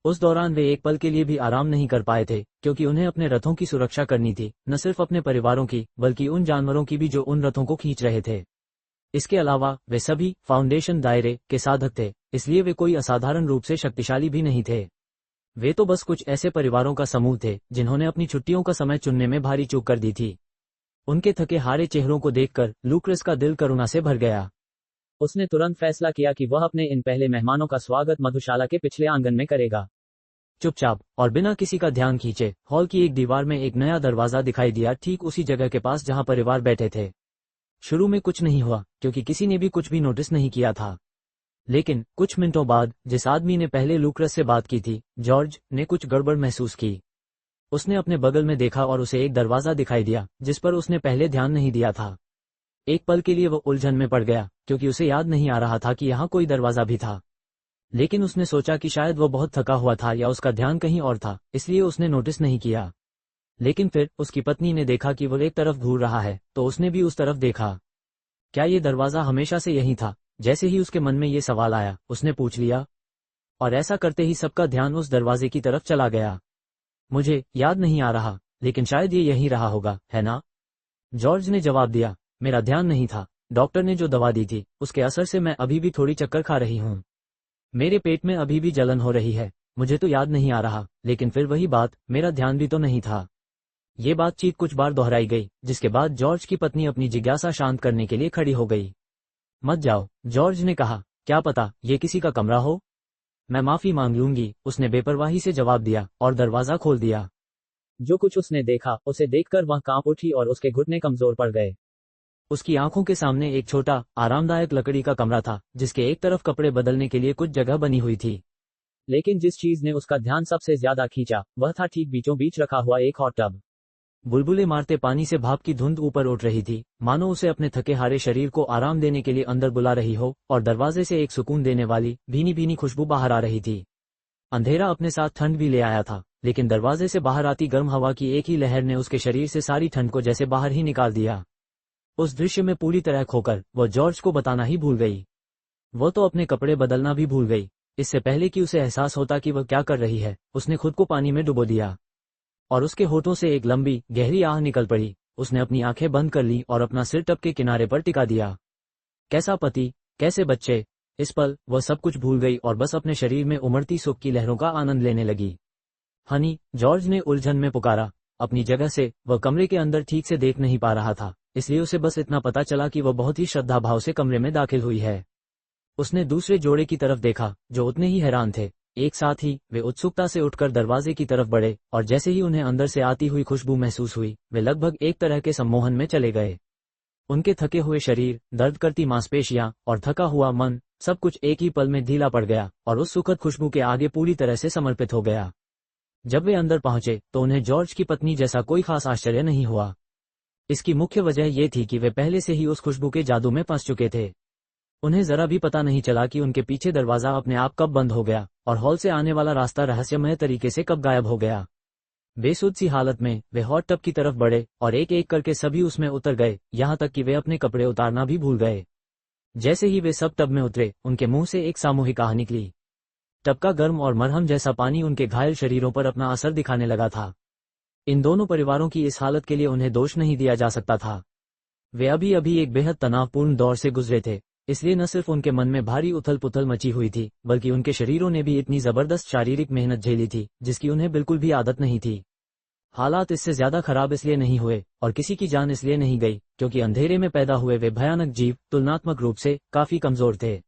उस दौरान वे एक पल के लिए भी आराम नहीं कर पाए थे क्योंकि उन्हें अपने रथों की सुरक्षा करनी थी, न सिर्फ अपने परिवारों की बल्कि उन जानवरों की भी जो उन रथों को खींच रहे थे। इसके अलावा वे सभी फाउंडेशन दायरे के साधक थे, इसलिए वे कोई असाधारण रूप से शक्तिशाली भी नहीं थे। वे तो बस कुछ ऐसे परिवारों का समूह थे जिन्होंने अपनी छुट्टियों का समय चुनने में भारी चूक कर दी थी। उनके थके हारे चेहरों को देखकर लूक्रस का दिल करुणा से भर गया। उसने तुरंत फैसला किया कि वह अपने इन पहले मेहमानों का स्वागत मधुशाला के पिछले आंगन में करेगा। चुपचाप और बिना किसी का ध्यान खींचे हॉल की एक दीवार में एक नया दरवाजा दिखाई दिया, ठीक उसी जगह के पास जहां परिवार बैठे थे। शुरू में कुछ नहीं हुआ क्योंकि किसी ने भी कुछ भी नोटिस नहीं किया था, लेकिन कुछ मिनटों बाद जिस आदमी ने पहले लूक्रस से बात की थी, जॉर्ज, ने कुछ गड़बड़ महसूस की। उसने अपने बगल में देखा और उसे एक दरवाजा दिखाई दिया जिस पर उसने पहले ध्यान नहीं दिया था। एक पल के लिए वो उलझन में पड़ गया क्योंकि उसे याद नहीं आ रहा था कि यहाँ कोई दरवाजा भी था, लेकिन उसने सोचा कि शायद वो बहुत थका हुआ था या उसका ध्यान कहीं और था, इसलिए उसने नोटिस नहीं किया। लेकिन फिर उसकी पत्नी ने देखा कि वो एक तरफ घूर रहा है तो उसने भी उस तरफ देखा। क्या ये दरवाजा हमेशा से यही था? जैसे ही उसके मन में ये सवाल आया उसने पूछ लिया, और ऐसा करते ही सबका ध्यान उस दरवाजे की तरफ चला गया। मुझे याद नहीं आ रहा, लेकिन शायद ये यही रहा होगा, है ना? जॉर्ज ने जवाब दिया। मेरा ध्यान नहीं था। डॉक्टर ने जो दवा दी थी उसके असर से मैं अभी भी थोड़ी चक्कर खा रही हूँ। मेरे पेट में अभी भी जलन हो रही है। मुझे तो याद नहीं आ रहा, लेकिन फिर वही बात, मेरा ध्यान भी तो नहीं था। ये बातचीत कुछ बार दोहराई गई, जिसके बाद जॉर्ज की पत्नी अपनी जिज्ञासा शांत करने के लिए खड़ी हो गई। मत जाओ, जॉर्ज ने कहा। क्या पता ये किसी का कमरा हो? मैं माफी मांग लूंगी, उसने बेपरवाही से जवाब दिया और दरवाजा खोल दिया। जो कुछ उसने देखा उसे देखकर वह कांप उठी और उसके घुटने कमजोर पड़ गए। उसकी आंखों के सामने एक छोटा, आरामदायक लकड़ी का कमरा था जिसके एक तरफ कपड़े बदलने के लिए कुछ जगह बनी हुई थी, लेकिन जिस चीज ने उसका ध्यान सबसे ज्यादा खींचा वह था ठीक बीचों बीच रखा हुआ एक हॉट टब। बुलबुले मारते पानी से भाप की धुंध ऊपर उठ रही थी, मानो उसे अपने थके हारे शरीर को आराम देने के लिए अंदर बुला रही हो, और दरवाजे से एक सुकून देने वाली भीनी भीनी खुशबू बाहर आ रही थी। अंधेरा अपने साथ ठंड भी ले आया था, लेकिन दरवाजे से बाहर आती गर्म हवा की एक ही लहर ने उसके शरीर से सारी ठंड को जैसे बाहर ही निकाल दिया। उस दृश्य में पूरी तरह खोकर वह जॉर्ज को बताना ही भूल गई। वो तो अपने कपड़े बदलना भी भूल गई। इससे पहले कि उसे एहसास होता कि वह क्या कर रही है, उसने खुद को पानी में डुबो दिया, और उसके होठों से एक लंबी गहरी आह निकल पड़ी। उसने अपनी आंखें बंद कर ली और अपना सिर टब के किनारे पर टिका दिया। कैसा पति, कैसे बच्चे। इस पल वह सब कुछ भूल गई और बस अपने शरीर में उमड़ती सुख की लहरों का आनंद लेने लगी। हनी, जॉर्ज ने उलझन में पुकारा। अपनी जगह से वह कमरे के अंदर ठीक से देख नहीं पा रहा था, इसलिए उसे बस इतना पता चला कि वह बहुत ही श्रद्धाभाव से कमरे में दाखिल हुई है। उसने दूसरे जोड़े की तरफ देखा जो उतने ही हैरान थे। एक साथ ही वे उत्सुकता से उठकर दरवाजे की तरफ बढ़े, और जैसे ही उन्हें अंदर से आती हुई खुशबू महसूस हुई, वे लगभग एक तरह के सम्मोहन में चले गए। उनके थके हुए शरीर, दर्द करती मांसपेशियां और थका हुआ मन, सब कुछ एक ही पल में ढीला पड़ गया और उस सुखद खुशबू के आगे पूरी तरह से समर्पित हो गया। जब वे अंदर पहुंचे तो उन्हें जॉर्ज की पत्नी जैसा कोई खास आश्चर्य नहीं हुआ। इसकी मुख्य वजह यह थी कि वे पहले से ही उस खुशबू के जादू में फंस चुके थे। उन्हें जरा भी पता नहीं चला कि उनके पीछे दरवाजा अपने आप कब बंद हो गया और हॉल से आने वाला रास्ता रहस्यमय तरीके से कब गायब हो गया। बेसुध सी हालत में वे हॉट टब की तरफ बढ़े और एक एक करके सभी उसमें उतर गए, यहाँ तक कि वे अपने कपड़े उतारना भी भूल गए। जैसे ही वे सब टब में उतरे, उनके मुंह से एक सामूहिक आह निकली। टब का गर्म और मरहम जैसा पानी उनके घायल शरीरों पर अपना असर दिखाने लगा था। इन दोनों परिवारों की इस हालत के लिए उन्हें दोष नहीं दिया जा सकता था। वे अभी अभी एक बेहद तनावपूर्ण दौर से गुजरे थे, इसलिए न सिर्फ उनके मन में भारी उथल पुथल मची हुई थी, बल्कि उनके शरीरों ने भी इतनी जबरदस्त शारीरिक मेहनत झेली थी जिसकी उन्हें बिल्कुल भी आदत नहीं थी। हालात इससे ज्यादा खराब इसलिए नहीं हुए और किसी की जान इसलिए नहीं गई क्योंकि अंधेरे में पैदा हुए वे भयानक जीव तुलनात्मक रूप से काफी कमजोर थे।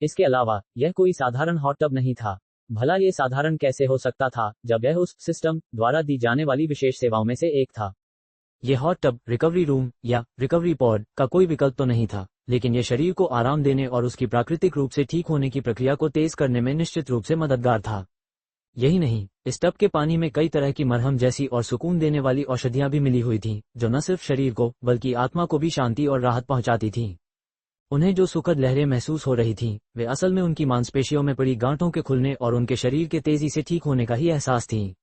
इसके अलावा यह कोई साधारण हॉट टब नहीं था। भला ये साधारण कैसे हो सकता था जब यह उस सिस्टम द्वारा दी जाने वाली विशेष सेवाओं में से एक था। ये हॉट टब रिकवरी रूम या रिकवरी पॉड का कोई विकल्प तो नहीं था, लेकिन यह शरीर को आराम देने और उसकी प्राकृतिक रूप से ठीक होने की प्रक्रिया को तेज करने में निश्चित रूप से मददगार था। यही नहीं, इस टब के पानी में कई तरह की मरहम जैसी और सुकून देने वाली औषधियां भी मिली हुई थीं, जो न सिर्फ शरीर को बल्कि आत्मा को भी शांति और राहत पहुंचाती थीं। उन्हें जो सुखद लहरें महसूस हो रही थीं, वे असल में उनकी मांसपेशियों में पड़ी गांठों के खुलने और उनके शरीर के तेजी से ठीक होने का ही एहसास थी।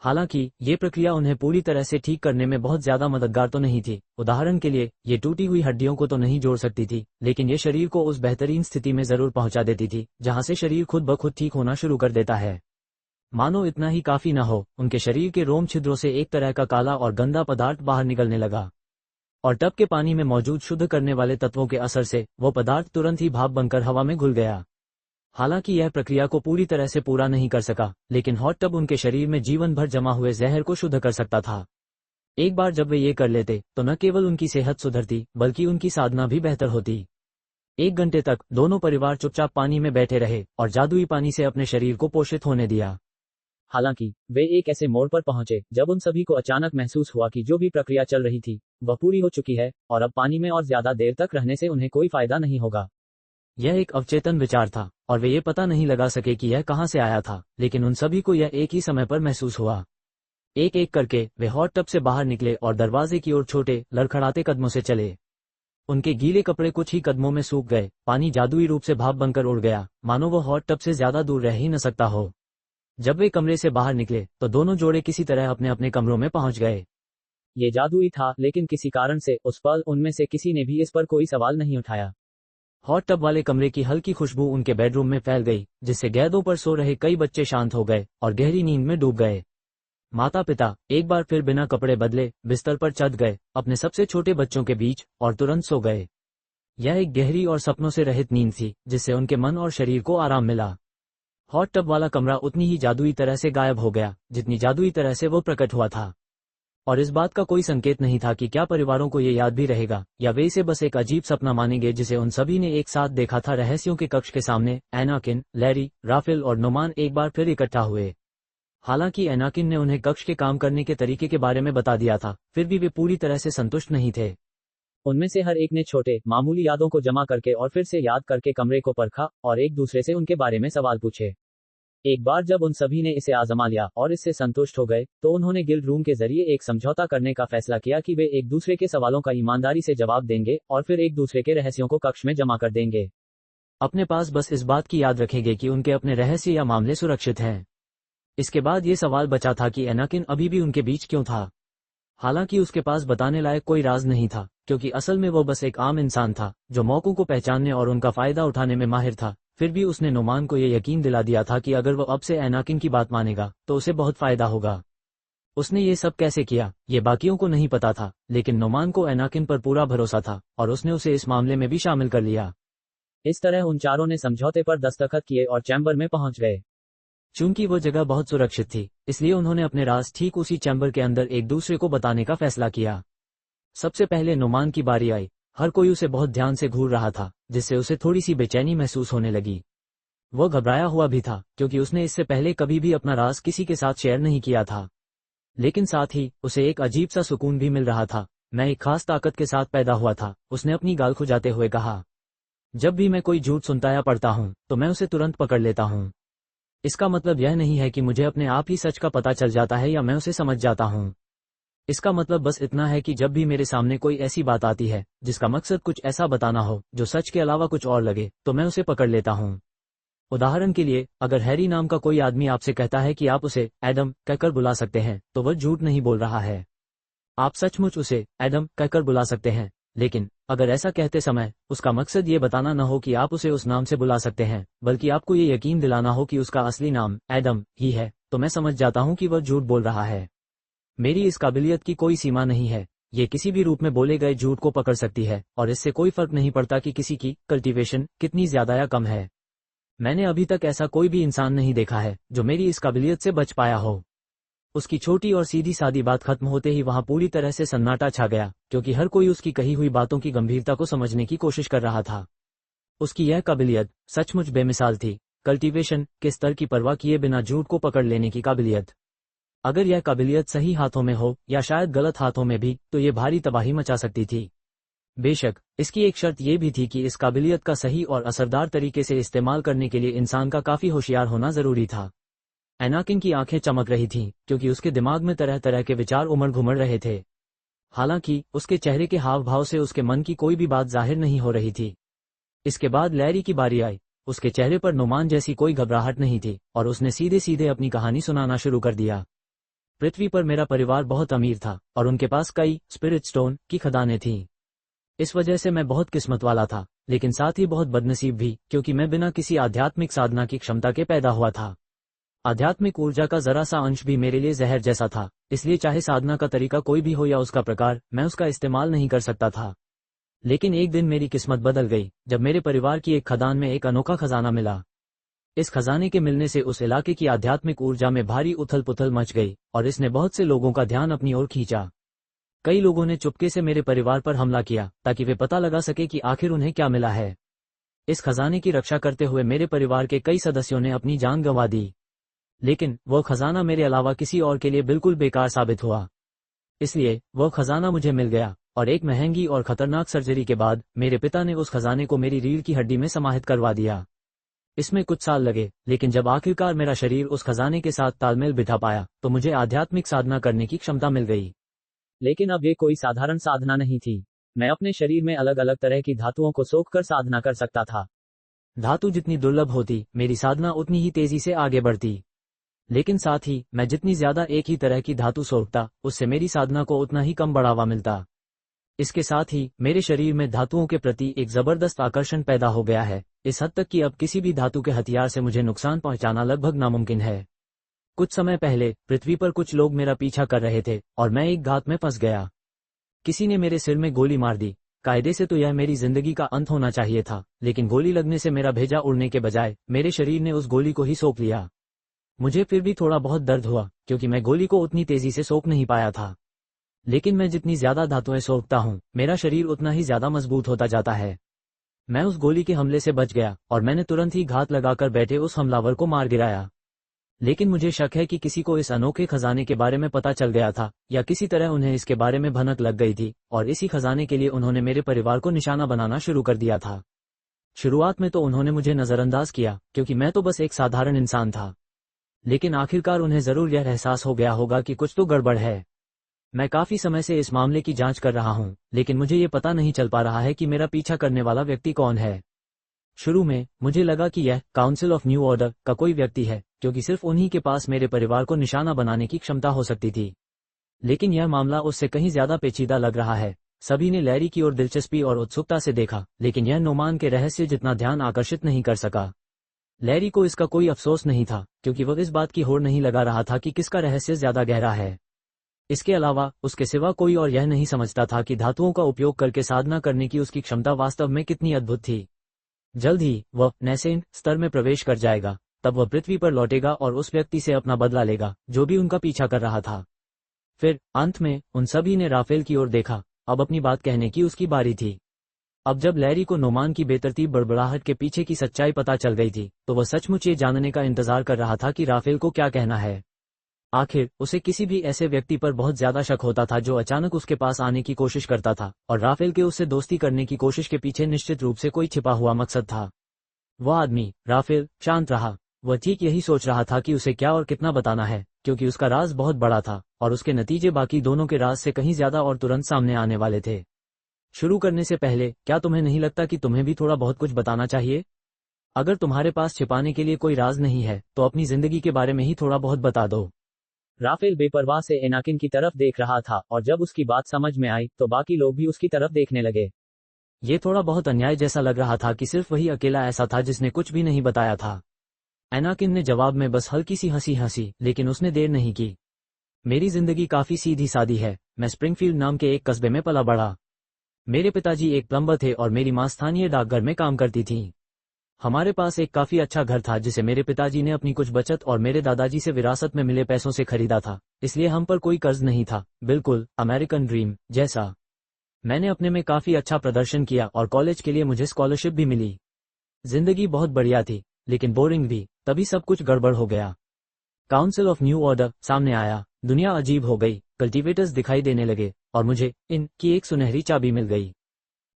हालांकि ये प्रक्रिया उन्हें पूरी तरह से ठीक करने में बहुत ज्यादा मददगार तो नहीं थी। उदाहरण के लिए, ये टूटी हुई हड्डियों को तो नहीं जोड़ सकती थी, लेकिन ये शरीर को उस बेहतरीन स्थिति में जरूर पहुंचा देती थी जहां से शरीर खुद ब खुद ठीक होना शुरू कर देता है। मानो इतना ही काफी न हो, उनके शरीर के रोम छिद्रों से एक तरह का काला और गंदा पदार्थ बाहर निकलने लगा और टब के पानी में मौजूद शुद्ध करने वाले तत्वों के असर से वो पदार्थ तुरंत ही भाप बनकर हवा में घुल गया। हालांकि यह प्रक्रिया को पूरी तरह से पूरा नहीं कर सका, लेकिन हॉट टब उनके शरीर में जीवन भर जमा हुए जहर को शुद्ध कर सकता था। एक बार जब वे ये कर लेते तो न केवल उनकी सेहत सुधरती बल्कि उनकी साधना भी बेहतर होती। 1 घंटे तक दोनों परिवार चुपचाप पानी में बैठे रहे और जादुई पानी से अपने शरीर को पोषित होने दिया। हालांकि वे एक ऐसे मोड़ पर पहुंचे जब उन सभी को अचानक महसूस हुआ कि जो भी प्रक्रिया चल रही थी वह पूरी हो चुकी है और अब पानी में और ज्यादा देर तक रहने से उन्हें कोई फायदा नहीं होगा। यह एक अवचेतन विचार था और वे ये पता नहीं लगा सके कि यह कहां से आया था, लेकिन उन सभी को यह एक ही समय पर महसूस हुआ। एक एक करके वे हॉट टब से बाहर निकले और दरवाजे की ओर छोटे लड़खड़ाते कदमों से चले। उनके गीले कपड़े कुछ ही कदमों में सूख गए, पानी जादुई रूप से भाप बनकर उड़ गया, मानो वो हॉट टब से ज्यादा दूर रह ही न सकता हो। जब वे कमरे से बाहर निकले तो दोनों जोड़े किसी तरह अपने अपने कमरों में पहुंच गए। ये जादुई था, लेकिन किसी कारण से उस पल उनमें से किसी ने भी इस पर कोई सवाल नहीं उठाया। हॉट टब वाले कमरे की हल्की खुशबू उनके बेडरूम में फैल गई, जिससे गेंदों पर सो रहे कई बच्चे शांत हो गए और गहरी नींद में डूब गए। माता पिता एक बार फिर बिना कपड़े बदले बिस्तर पर चढ़ गए अपने सबसे छोटे बच्चों के बीच और तुरंत सो गए। यह एक गहरी और सपनों से रहित नींद थी जिससे उनके मन और शरीर को आराम मिला। हॉट टब वाला कमरा उतनी ही जादुई तरह से गायब हो गया जितनी जादुई तरह से वो प्रकट हुआ था, और इस बात का कोई संकेत नहीं था कि क्या परिवारों को ये याद भी रहेगा या वे इसे बस एक अजीब सपना मानेंगे जिसे उन सभी ने एक साथ देखा था। रहस्यों के कक्ष के सामने एनाकिन, लैरी, राफेल और नोमान एक बार फिर इकट्ठा हुए। हालांकि एनाकिन ने उन्हें कक्ष के काम करने के तरीके के बारे में बता दिया था, फिर भी वे पूरी तरह से संतुष्ट नहीं थे। उनमें से हर एक ने छोटे मामूली यादों को जमा करके और फिर से याद करके कमरे को परखा और एक दूसरे से उनके बारे में सवाल पूछे। एक बार जब उन सभी ने इसे आजमा लिया और इससे संतुष्ट हो गए तो उन्होंने गिल्ड रूम के जरिए एक समझौता करने का फैसला किया कि वे एक दूसरे के सवालों का ईमानदारी से जवाब देंगे और फिर एक दूसरे के रहस्यों को कक्ष में जमा कर देंगे। अपने पास बस इस बात की याद रखेंगे कि उनके अपने रहस्य या मामले सुरक्षित हैं। इसके बाद ये सवाल बचा था कि एनाकिन अभी भी उनके बीच क्यों था। हालांकि उसके पास बताने लायक कोई राज नहीं था, क्योंकि असल में वो बस एक आम इंसान था जो मौकों को पहचानने और उनका फायदा उठाने में माहिर था। फिर भी उसने नोमान को यह यकीन दिला दिया था कि अगर वो अब से एनाकिन की बात मानेगा तो उसे बहुत फायदा होगा। उसने ये सब कैसे किया ये बाकियों को नहीं पता था, लेकिन नोमान को एनाकिन पर पूरा भरोसा था और उसने उसे इस मामले में भी शामिल कर लिया। इस तरह उन चारों ने समझौते पर दस्तखत किए और चैम्बर में पहुंच गए। चूंकि वो जगह बहुत सुरक्षित थी, इसलिए उन्होंने अपने राज ठीक उसी चैम्बर के अंदर एक दूसरे को बताने का फैसला किया। सबसे पहले नोमान की बारी आई। हर कोई उसे बहुत ध्यान से घूर रहा था, जिससे उसे थोड़ी सी बेचैनी महसूस होने लगी। वो घबराया हुआ भी था, क्योंकि उसने इससे पहले कभी भी अपना राज किसी के साथ शेयर नहीं किया था। लेकिन साथ ही उसे एक अजीब सा सुकून भी मिल रहा था। मैं एक खास ताकत के साथ पैदा हुआ था, उसने अपनी गाल खुजाते हुए कहा। जब भी मैं कोई झूठ सुनता या पढ़ता हूँ तो मैं उसे तुरंत पकड़ लेता हूँ। इसका मतलब यह नहीं है कि मुझे अपने आप ही सच का पता चल जाता है या मैं उसे समझ जाता हूँ। इसका मतलब बस इतना है कि जब भी मेरे सामने कोई ऐसी बात आती है जिसका मकसद कुछ ऐसा बताना हो जो सच के अलावा कुछ और लगे, तो मैं उसे पकड़ लेता हूँ। उदाहरण के लिए, अगर हैरी नाम का कोई आदमी आपसे कहता है कि आप उसे एडम कहकर बुला सकते हैं, तो वह झूठ नहीं बोल रहा है। आप सचमुच उसे एडम कहकर बुला सकते हैं, लेकिन अगर ऐसा कहते समय उसका मकसद ये बताना न हो कि आप उसे उस नाम से बुला सकते हैं, बल्कि आपको ये यकीन दिलाना हो कि उसका असली नाम एडम ही है, तो मैं समझ जाता हूँ कि वह झूठ बोल रहा है। मेरी इस काबिलियत की कोई सीमा नहीं है। ये किसी भी रूप में बोले गए झूठ को पकड़ सकती है, और इससे कोई फर्क नहीं पड़ता कि किसी की कल्टीवेशन कितनी ज्यादा या कम है। मैंने अभी तक ऐसा कोई भी इंसान नहीं देखा है जो मेरी इस काबिलियत से बच पाया हो। उसकी छोटी और सीधी सादी बात खत्म होते ही वहां पूरी तरह से सन्नाटा छा गया, क्योंकि हर कोई उसकी कही हुई बातों की गंभीरता को समझने की कोशिश कर रहा था। उसकी यह काबिलियत सचमुच बेमिसाल थी। कल्टीवेशन के स्तर की परवाह किए बिना झूठ को पकड़ लेने की काबिलियत। अगर यह काबिलियत सही हाथों में हो, या शायद गलत हाथों में भी, तो ये भारी तबाही मचा सकती थी। बेशक इसकी एक शर्त यह भी थी कि इस काबिलियत का सही और असरदार तरीके से इस्तेमाल करने के लिए इंसान का काफी होशियार होना जरूरी था। एनाकिन की आंखें चमक रही थीं, क्योंकि उसके दिमाग में तरह तरह के विचार उमड़ घुमड़ रहे थे। हालांकि उसके चेहरे के हाव भाव से उसके मन की कोई भी बात जाहिर नहीं हो रही थी। इसके बाद लैरी की बारी आई। उसके चेहरे पर नुमान जैसी कोई घबराहट नहीं थी, और उसने सीधे सीधे अपनी कहानी सुनाना शुरू कर दिया। पृथ्वी पर मेरा परिवार बहुत अमीर था, और उनके पास कई स्पिरिट स्टोन की खदानें थीं। इस वजह से मैं बहुत किस्मत वाला था, लेकिन साथ ही बहुत बदनसीब भी, क्योंकि मैं बिना किसी आध्यात्मिक साधना की क्षमता के पैदा हुआ था। आध्यात्मिक ऊर्जा का जरा सा अंश भी मेरे लिए जहर जैसा था, इसलिए चाहे साधना का तरीका कोई भी हो या उसका प्रकार, मैं उसका इस्तेमाल नहीं कर सकता था। लेकिन एक दिन मेरी किस्मत बदल गई, जब मेरे परिवार की एक खदान में एक अनोखा खजाना मिला। इस खजाने के मिलने से उस इलाके की आध्यात्मिक ऊर्जा में भारी उथल पुथल मच गई, और इसने बहुत से लोगों का ध्यान अपनी ओर खींचा। कई लोगों ने चुपके से मेरे परिवार पर हमला किया, ताकि वे पता लगा सके कि आखिर उन्हें क्या मिला है। इस खजाने की रक्षा करते हुए मेरे परिवार के कई सदस्यों ने अपनी जान गंवा दी, लेकिन वह खजाना मेरे अलावा किसी और के लिए बिल्कुल बेकार साबित हुआ। इसलिए वह खजाना मुझे मिल गया, और एक महंगी और खतरनाक सर्जरी के बाद मेरे पिता ने उस खजाने को मेरी रीढ़ की हड्डी में समाहित करवा दिया। इसमें कुछ साल लगे, लेकिन जब आखिरकार मेरा शरीर उस खजाने के साथ तालमेल बिठा पाया, तो मुझे आध्यात्मिक साधना करने की क्षमता मिल गई। लेकिन अब ये कोई साधारण साधना नहीं थी। मैं अपने शरीर में अलग अलग तरह की धातुओं को सोखकर साधना कर सकता था। धातु जितनी दुर्लभ होती, मेरी साधना उतनी ही तेजी से आगे बढ़ती। लेकिन साथ ही मैं जितनी ज्यादा एक ही तरह की धातु सोखता, उससे मेरी साधना को उतना ही कम बढ़ावा मिलता। इसके साथ ही मेरे शरीर में धातुओं के प्रति एक जबरदस्त आकर्षण पैदा हो गया है, इस हद तक कि अब किसी भी धातु के हथियार से मुझे नुकसान पहुंचाना लगभग नामुमकिन है। कुछ समय पहले पृथ्वी पर कुछ लोग मेरा पीछा कर रहे थे, और मैं एक घात में फंस गया। किसी ने मेरे सिर में गोली मार दी। कायदे से तो यह मेरी जिंदगी का अंत होना चाहिए था, लेकिन गोली लगने से मेरा भेजा उड़ने के बजाय मेरे शरीर ने उस गोली को ही सोख लिया। मुझे फिर भी थोड़ा बहुत दर्द हुआ, क्योंकि मैं गोली को उतनी तेजी से सोख नहीं पाया था। लेकिन मैं जितनी ज्यादा धातुएं सोखता हूं, मेरा शरीर उतना ही ज्यादा मजबूत होता जाता है। मैं उस गोली के हमले से बच गया, और मैंने तुरंत ही घात लगाकर बैठे उस हमलावर को मार गिराया। लेकिन मुझे शक है कि किसी को इस अनोखे खजाने के बारे में पता चल गया था, या किसी तरह उन्हें इसके बारे में भनक लग गई थी, और इसी खजाने के लिए उन्होंने मेरे परिवार को निशाना बनाना शुरू कर दिया था। शुरुआत में तो उन्होंने मुझे नजरअंदाज किया, क्योंकि मैं तो बस एक साधारण इंसान था। लेकिन आखिरकार उन्हें जरूर यह एहसास हो गया होगा कि कुछ तो गड़बड़ है। मैं काफी समय से इस मामले की जांच कर रहा हूं, लेकिन मुझे ये पता नहीं चल पा रहा है कि मेरा पीछा करने वाला व्यक्ति कौन है। शुरू में मुझे लगा कि यह काउंसिल ऑफ न्यू ऑर्डर का कोई व्यक्ति है, क्योंकि सिर्फ उन्हीं के पास मेरे परिवार को निशाना बनाने की क्षमता हो सकती थी। लेकिन यह मामला उससे कहीं ज्यादा पेचीदा लग रहा है। सभी ने लैरी की ओर दिलचस्पी और उत्सुकता से देखा, लेकिन यह नोमान के रहस्य जितना ध्यान आकर्षित नहीं कर सका। लैरी को इसका कोई अफसोस नहीं था, क्योंकि वह इस बात की होड़ नहीं लगा रहा था कि किसका रहस्य ज्यादा गहरा है। इसके अलावा उसके सिवा कोई और यह नहीं समझता था कि धातुओं का उपयोग करके साधना करने की उसकी क्षमता वास्तव में कितनी अद्भुत थी। जल्द ही वह नैसेंट स्तर में प्रवेश कर जाएगा, तब वह पृथ्वी पर लौटेगा और उस व्यक्ति से अपना बदला लेगा जो भी उनका पीछा कर रहा था। फिर अंत में उन सभी ने राफेल की ओर देखा। अब अपनी बात कहने की उसकी बारी थी। अब जब लैरी को नोमान की बेतरतीब बड़बड़ाहट के पीछे की सच्चाई पता चल गई थी, तो वह सचमुच ये जानने का इंतजार कर रहा था कि राफेल को क्या कहना है। आखिर उसे किसी भी ऐसे व्यक्ति पर बहुत ज्यादा शक होता था जो अचानक उसके पास आने की कोशिश करता था, और राफेल के उससे दोस्ती करने की कोशिश के पीछे निश्चित रूप से कोई छिपा हुआ मकसद था। वह आदमी राफेल शांत रहा। वह ठीक यही सोच रहा था कि उसे क्या और कितना बताना है, क्योंकि उसका राज बहुत बड़ा था और उसके नतीजे बाकी दोनों के राज से कहीं ज्यादा और तुरंत सामने आने वाले थे। शुरू करने से पहले, क्या तुम्हें नहीं लगता कि तुम्हें भी थोड़ा बहुत कुछ बताना चाहिए? अगर तुम्हारे पास छिपाने के लिए कोई राज नहीं है, तो अपनी जिंदगी के बारे में ही थोड़ा बहुत बता दो। राफेल बेपरवाह से एनाकिन की तरफ देख रहा था, और जब उसकी बात समझ में आई तो बाकी लोग भी उसकी तरफ देखने लगे। ये थोड़ा बहुत अन्याय जैसा लग रहा था कि सिर्फ वही अकेला ऐसा था जिसने कुछ भी नहीं बताया था। एनाकिन ने जवाब में बस हल्की सी हंसी हंसी, लेकिन उसने देर नहीं की। मेरी जिंदगी काफी सीधी सादी है। मैं स्प्रिंगफील्ड नाम के एक कस्बे में पला बड़ा। मेरे पिताजी एक प्लम्बर थे और मेरी मां स्थानीय डाकघर में काम करती थी। हमारे पास एक काफी अच्छा घर था जिसे मेरे पिताजी ने अपनी कुछ बचत और मेरे दादाजी से विरासत में मिले पैसों से खरीदा था, इसलिए हम पर कोई कर्ज नहीं था। बिल्कुल अमेरिकन ड्रीम जैसा। मैंने अपने में काफी अच्छा प्रदर्शन किया और कॉलेज के लिए मुझे स्कॉलरशिप भी मिली। जिंदगी बहुत बढ़िया थी, लेकिन बोरिंग भी। तभी सब कुछ गड़बड़ हो गया। काउंसिल ऑफ न्यू ऑर्डर सामने आया। दुनिया अजीब हो गई। कल्टीवेटर्स दिखाई देने लगे और मुझे इन की एक सुनहरी चाबी मिल गई।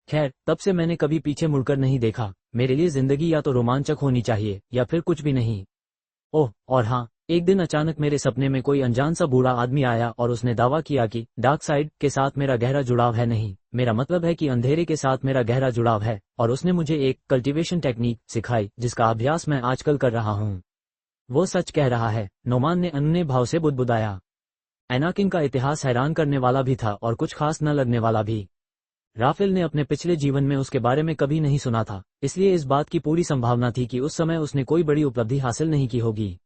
खैर, तब से मैंने कभी पीछे मुड़कर नहीं देखा। मेरे लिए जिंदगी या तो रोमांचक होनी चाहिए या फिर कुछ भी नहीं। ओह, और हाँ, एक दिन अचानक मेरे सपने में कोई अनजान सा बूढ़ा आदमी आया और उसने दावा किया कि डार्क साइड के साथ मेरा गहरा जुड़ाव है। नहीं, मेरा मतलब है कि अंधेरे के साथ मेरा गहरा जुड़ाव है, और उसने मुझे एक कल्टीवेशन टेक्निक सिखाई जिसका अभ्यास मैं आजकल कर रहा हूँ। वो सच कह रहा है, नोमान ने अन्य भाव से बुदबुदाया। एनाकिन का इतिहास हैरान करने वाला भी था और कुछ खास न लगने वाला भी। राफेल ने अपने पिछले जीवन में उसके बारे में कभी नहीं सुना था, इसलिए इस बात की पूरी संभावना थी कि उस समय उसने कोई बड़ी उपलब्धि हासिल नहीं की होगी।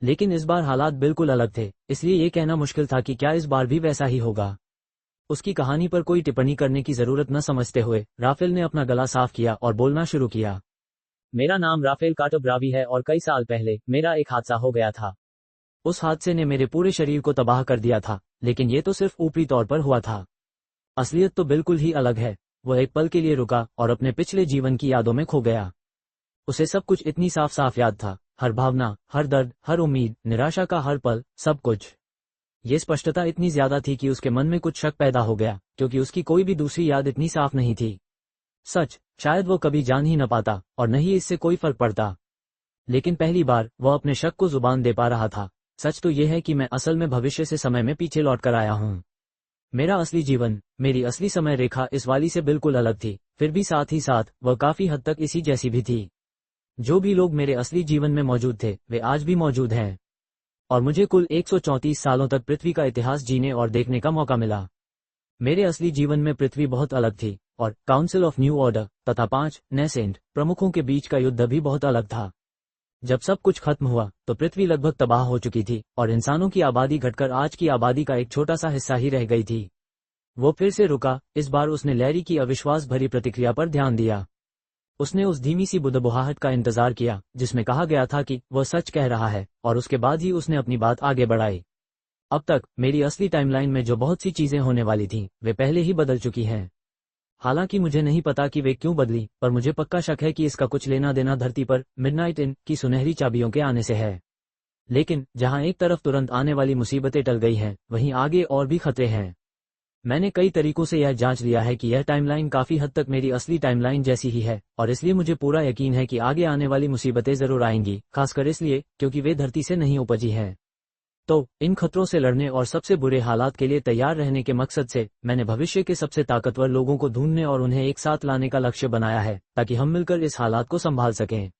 लेकिन इस बार हालात बिल्कुल अलग थे, इसलिए ये कहना मुश्किल था कि क्या इस बार भी वैसा ही होगा। उसकी कहानी पर कोई टिप्पणी करने की जरूरत न समझते हुए राफेल ने अपना गला साफ किया और बोलना शुरू किया। मेरा नाम राफेल काटोब्रावी है और कई साल पहले मेरा एक हादसा हो गया था। उस हादसे ने मेरे पूरे शरीर को तबाह कर दिया था, लेकिन ये तो सिर्फ ऊपरी तौर पर हुआ था। असलियत तो बिल्कुल ही अलग है। वह एक पल के लिए रुका और अपने पिछले जीवन की यादों में खो गया। उसे सब कुछ इतनी साफ साफ याद था, हर भावना, हर दर्द, हर उम्मीद, निराशा का हर पल, सब कुछ। ये स्पष्टता इतनी ज्यादा थी कि उसके मन में कुछ शक पैदा हो गया, क्योंकि उसकी कोई भी दूसरी याद इतनी साफ नहीं थी। सच, शायद वो कभी जान ही न पाता और न ही इससे कोई फर्क पड़ता। लेकिन पहली बार वह अपने शक को जुबान दे पा रहा था। सच तो यह है कि मैं असल में भविष्य से समय में पीछे लौट कर आया हूँ। मेरा असली जीवन, मेरी असली समय रेखा इस वाली से बिल्कुल अलग थी, फिर भी साथ ही साथ वह काफी हद तक इसी जैसी भी थी। जो भी लोग मेरे असली जीवन में मौजूद थे, वे आज भी मौजूद हैं। और मुझे कुल 134 सालों तक पृथ्वी का इतिहास जीने और देखने का मौका मिला। मेरे असली जीवन में पृथ्वी बहुत अलग थी, और काउंसिल ऑफ न्यू ऑर्डर तथा 5 नेसेंट प्रमुखों के बीच का युद्ध भी बहुत अलग था। जब सब कुछ खत्म हुआ तो पृथ्वी लगभग तबाह हो चुकी थी और इंसानों की आबादी घटकर आज की आबादी का एक छोटा सा हिस्सा ही रह गई थी। वो फिर से रुका। इस बार उसने लैरी की अविश्वास भरी प्रतिक्रिया पर ध्यान दिया। उसने उस धीमी सी बुदबुदाहट का इंतजार किया जिसमें कहा गया था कि वह सच कह रहा है, और उसके बाद ही उसने अपनी बात आगे बढ़ाई। अब तक मेरी असली टाइमलाइन में जो बहुत सी चीजें होने वाली थीं, वे पहले ही बदल चुकी हैं। हालांकि मुझे नहीं पता कि वे क्यों बदली, पर मुझे पक्का शक है कि इसका कुछ लेना देना धरती पर मिडनाइट इन की सुनहरी चाबियों के आने से है। लेकिन जहां एक तरफ तुरंत आने वाली मुसीबतें टल गई हैं, वहीं आगे और भी खतरे हैं। मैंने कई तरीकों से यह जांच लिया है कि यह टाइमलाइन काफी हद तक मेरी असली टाइमलाइन जैसी ही है, और इसलिए मुझे पूरा यकीन है कि आगे आने वाली मुसीबतें जरूर आएंगी, खासकर इसलिए क्योंकि वे धरती से नहीं उपजी हैं। तो इन खतरों से लड़ने और सबसे बुरे हालात के लिए तैयार रहने के मकसद से मैंने भविष्य के सबसे ताकतवर लोगों को ढूंढने और उन्हें एक साथ लाने का लक्ष्य बनाया है, ताकि हम मिलकर इस हालात को संभाल सकें।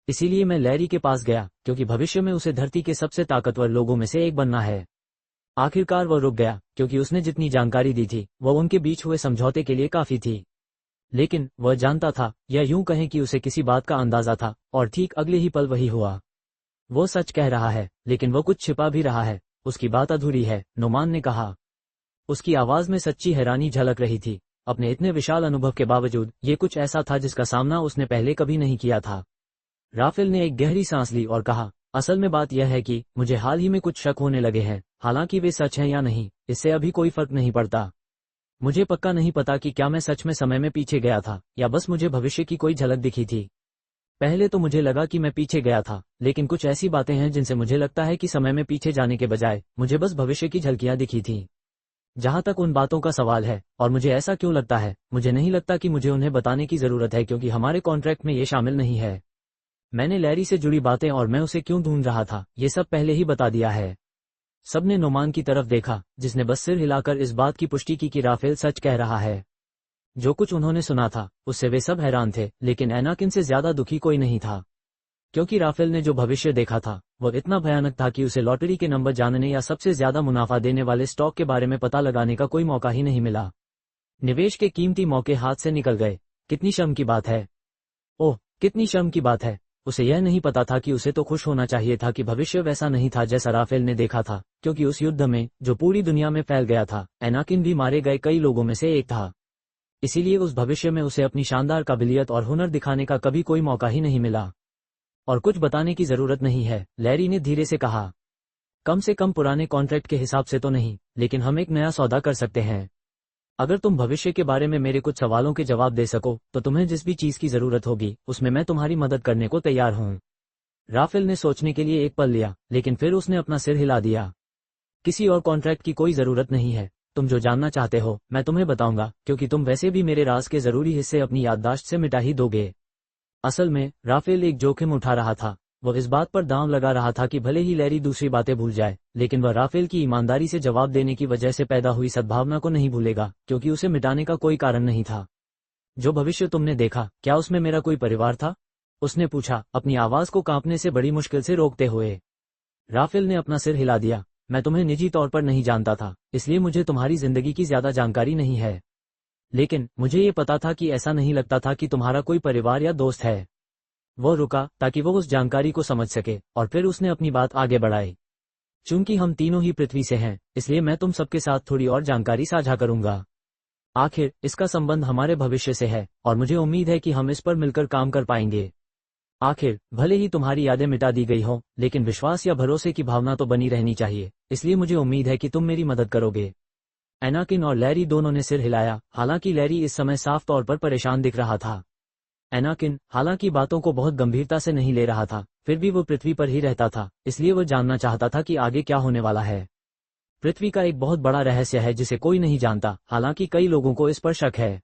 इसीलिए मैं लैरी के पास गया, क्योंकि भविष्य में उसे धरती के सबसे ताकतवर लोगों में से एक बनना है। आखिरकार वह रुक गया, क्योंकि उसने जितनी जानकारी दी थी वह उनके बीच हुए समझौते के लिए काफी थी। लेकिन वह जानता था, या यूं कहें कि उसे किसी बात का अंदाजा था, और ठीक अगले ही पल वही हुआ। वो सच कह रहा है, लेकिन वो कुछ छिपा भी रहा है। उसकी बात अधूरी है, नोमान ने कहा। उसकी आवाज में सच्ची हैरानी झलक रही थी। अपने इतने विशाल अनुभव के बावजूद ये कुछ ऐसा था जिसका सामना उसने पहले कभी नहीं किया था। राफेल ने एक गहरी सांस ली और कहा, असल में बात यह है कि मुझे हाल ही में कुछ शक होने लगे हैं। हालांकि वे सच हैं या नहीं, इससे अभी कोई फर्क नहीं पड़ता। मुझे पक्का नहीं पता कि क्या मैं सच में समय में पीछे गया था, या बस मुझे भविष्य की कोई झलक दिखी थी। पहले तो मुझे लगा कि मैं पीछे गया था, लेकिन कुछ ऐसी बातें हैं जिनसे मुझे लगता है कि समय में पीछे जाने के बजाय मुझे बस भविष्य की झलकियां दिखी थीं। जहां तक उन बातों का सवाल है, और मुझे ऐसा क्यों लगता है, मुझे नहीं लगता कि मुझे उन्हें बताने की जरूरत है, क्योंकि हमारे कॉन्ट्रैक्ट में ये शामिल नहीं है। मैंने लैरी से जुड़ी बातें और मैं उसे क्यों ढूंढ रहा था ये सब पहले ही बता दिया है। सबने नोमान की तरफ देखा, जिसने बस सिर हिलाकर इस बात की पुष्टि की कि राफेल सच कह रहा है। जो कुछ उन्होंने सुना था उससे वे सब हैरान थे, लेकिन एनाकिन से ज्यादा दुखी कोई नहीं था, क्योंकि राफेल ने जो भविष्य देखा था वह इतना भयानक था कि उसे लॉटरी के नंबर जानने या सबसे ज्यादा मुनाफा देने वाले स्टॉक के बारे में पता लगाने का कोई मौका ही नहीं मिला। निवेश के कीमती मौके हाथ से निकल गए। कितनी शर्म की बात है, ओह कितनी शर्म की बात है। उसे यह नहीं पता था कि उसे तो खुश होना चाहिए था कि भविष्य वैसा नहीं था जैसा राफेल ने देखा था, क्योंकि उस युद्ध में जो पूरी दुनिया में फैल गया था, एनाकिन भी मारे गए कई लोगों में से एक था। इसीलिए उस भविष्य में उसे अपनी शानदार काबिलियत और हुनर दिखाने का कभी कोई मौका ही नहीं मिला। और कुछ बताने की जरूरत नहीं है, लैरी ने धीरे से कहा। कम से कम पुराने कॉन्ट्रैक्ट के हिसाब से तो नहीं, लेकिन हम एक नया सौदा कर सकते हैं। अगर तुम भविष्य के बारे में मेरे कुछ सवालों के जवाब दे सको तो तुम्हें जिस भी चीज की जरूरत होगी उसमें मैं तुम्हारी मदद करने को तैयार हूं। राफेल ने सोचने के लिए एक पल लिया, लेकिन फिर उसने अपना सिर हिला दिया। किसी और कॉन्ट्रैक्ट की कोई जरूरत नहीं है। तुम जो जानना चाहते हो मैं तुम्हें बताऊंगा, क्योंकि तुम वैसे भी मेरे राज के जरूरी हिस्से अपनी याददाश्त से मिटा ही दोगे। असल में राफेल एक जोखिम उठा रहा था। वह इस बात पर दांव लगा रहा था कि भले ही लैरी दूसरी बातें भूल जाए, लेकिन वह राफेल की ईमानदारी से जवाब देने की वजह से पैदा हुई सद्भावना को नहीं भूलेगा, क्योंकि उसे मिटाने का कोई कारण नहीं था। जो भविष्य तुमने देखा, क्या उसमें मेरा कोई परिवार था? उसने पूछा, अपनी आवाज को कांपने से बड़ी मुश्किल से रोकते हुए। राफेल ने अपना सिर हिला दिया। मैं तुम्हें निजी तौर पर नहीं जानता था, इसलिए मुझे तुम्हारी जिंदगी की ज्यादा जानकारी नहीं है, लेकिन मुझे ये पता था कि ऐसा नहीं लगता था कि तुम्हारा कोई परिवार या दोस्त है। वो रुका ताकि वो उस जानकारी को समझ सके, और फिर उसने अपनी बात आगे बढ़ाई। चूंकि हम तीनों ही पृथ्वी से हैं, इसलिए मैं तुम सबके साथ थोड़ी और जानकारी साझा करूंगा। आखिर इसका संबंध हमारे भविष्य से है, और मुझे उम्मीद है कि हम इस पर मिलकर काम कर पाएंगे। आखिर भले ही तुम्हारी यादें मिटा दी गई हो, लेकिन विश्वास या भरोसे की भावना तो बनी रहनी चाहिए, इसलिए मुझे उम्मीद है कि तुम मेरी मदद करोगे। एनाकिन और लैरी दोनों ने सिर हिलाया, हालांकि लैरी इस समय साफ तौर पर परेशान दिख रहा था। एनाकिन हालांकि बातों को बहुत गंभीरता से नहीं ले रहा था, फिर भी वो पृथ्वी पर ही रहता था, इसलिए वो जानना चाहता था कि आगे क्या होने वाला है। पृथ्वी का एक बहुत बड़ा रहस्य है जिसे कोई नहीं जानता, हालांकि कई लोगों को इस पर शक है।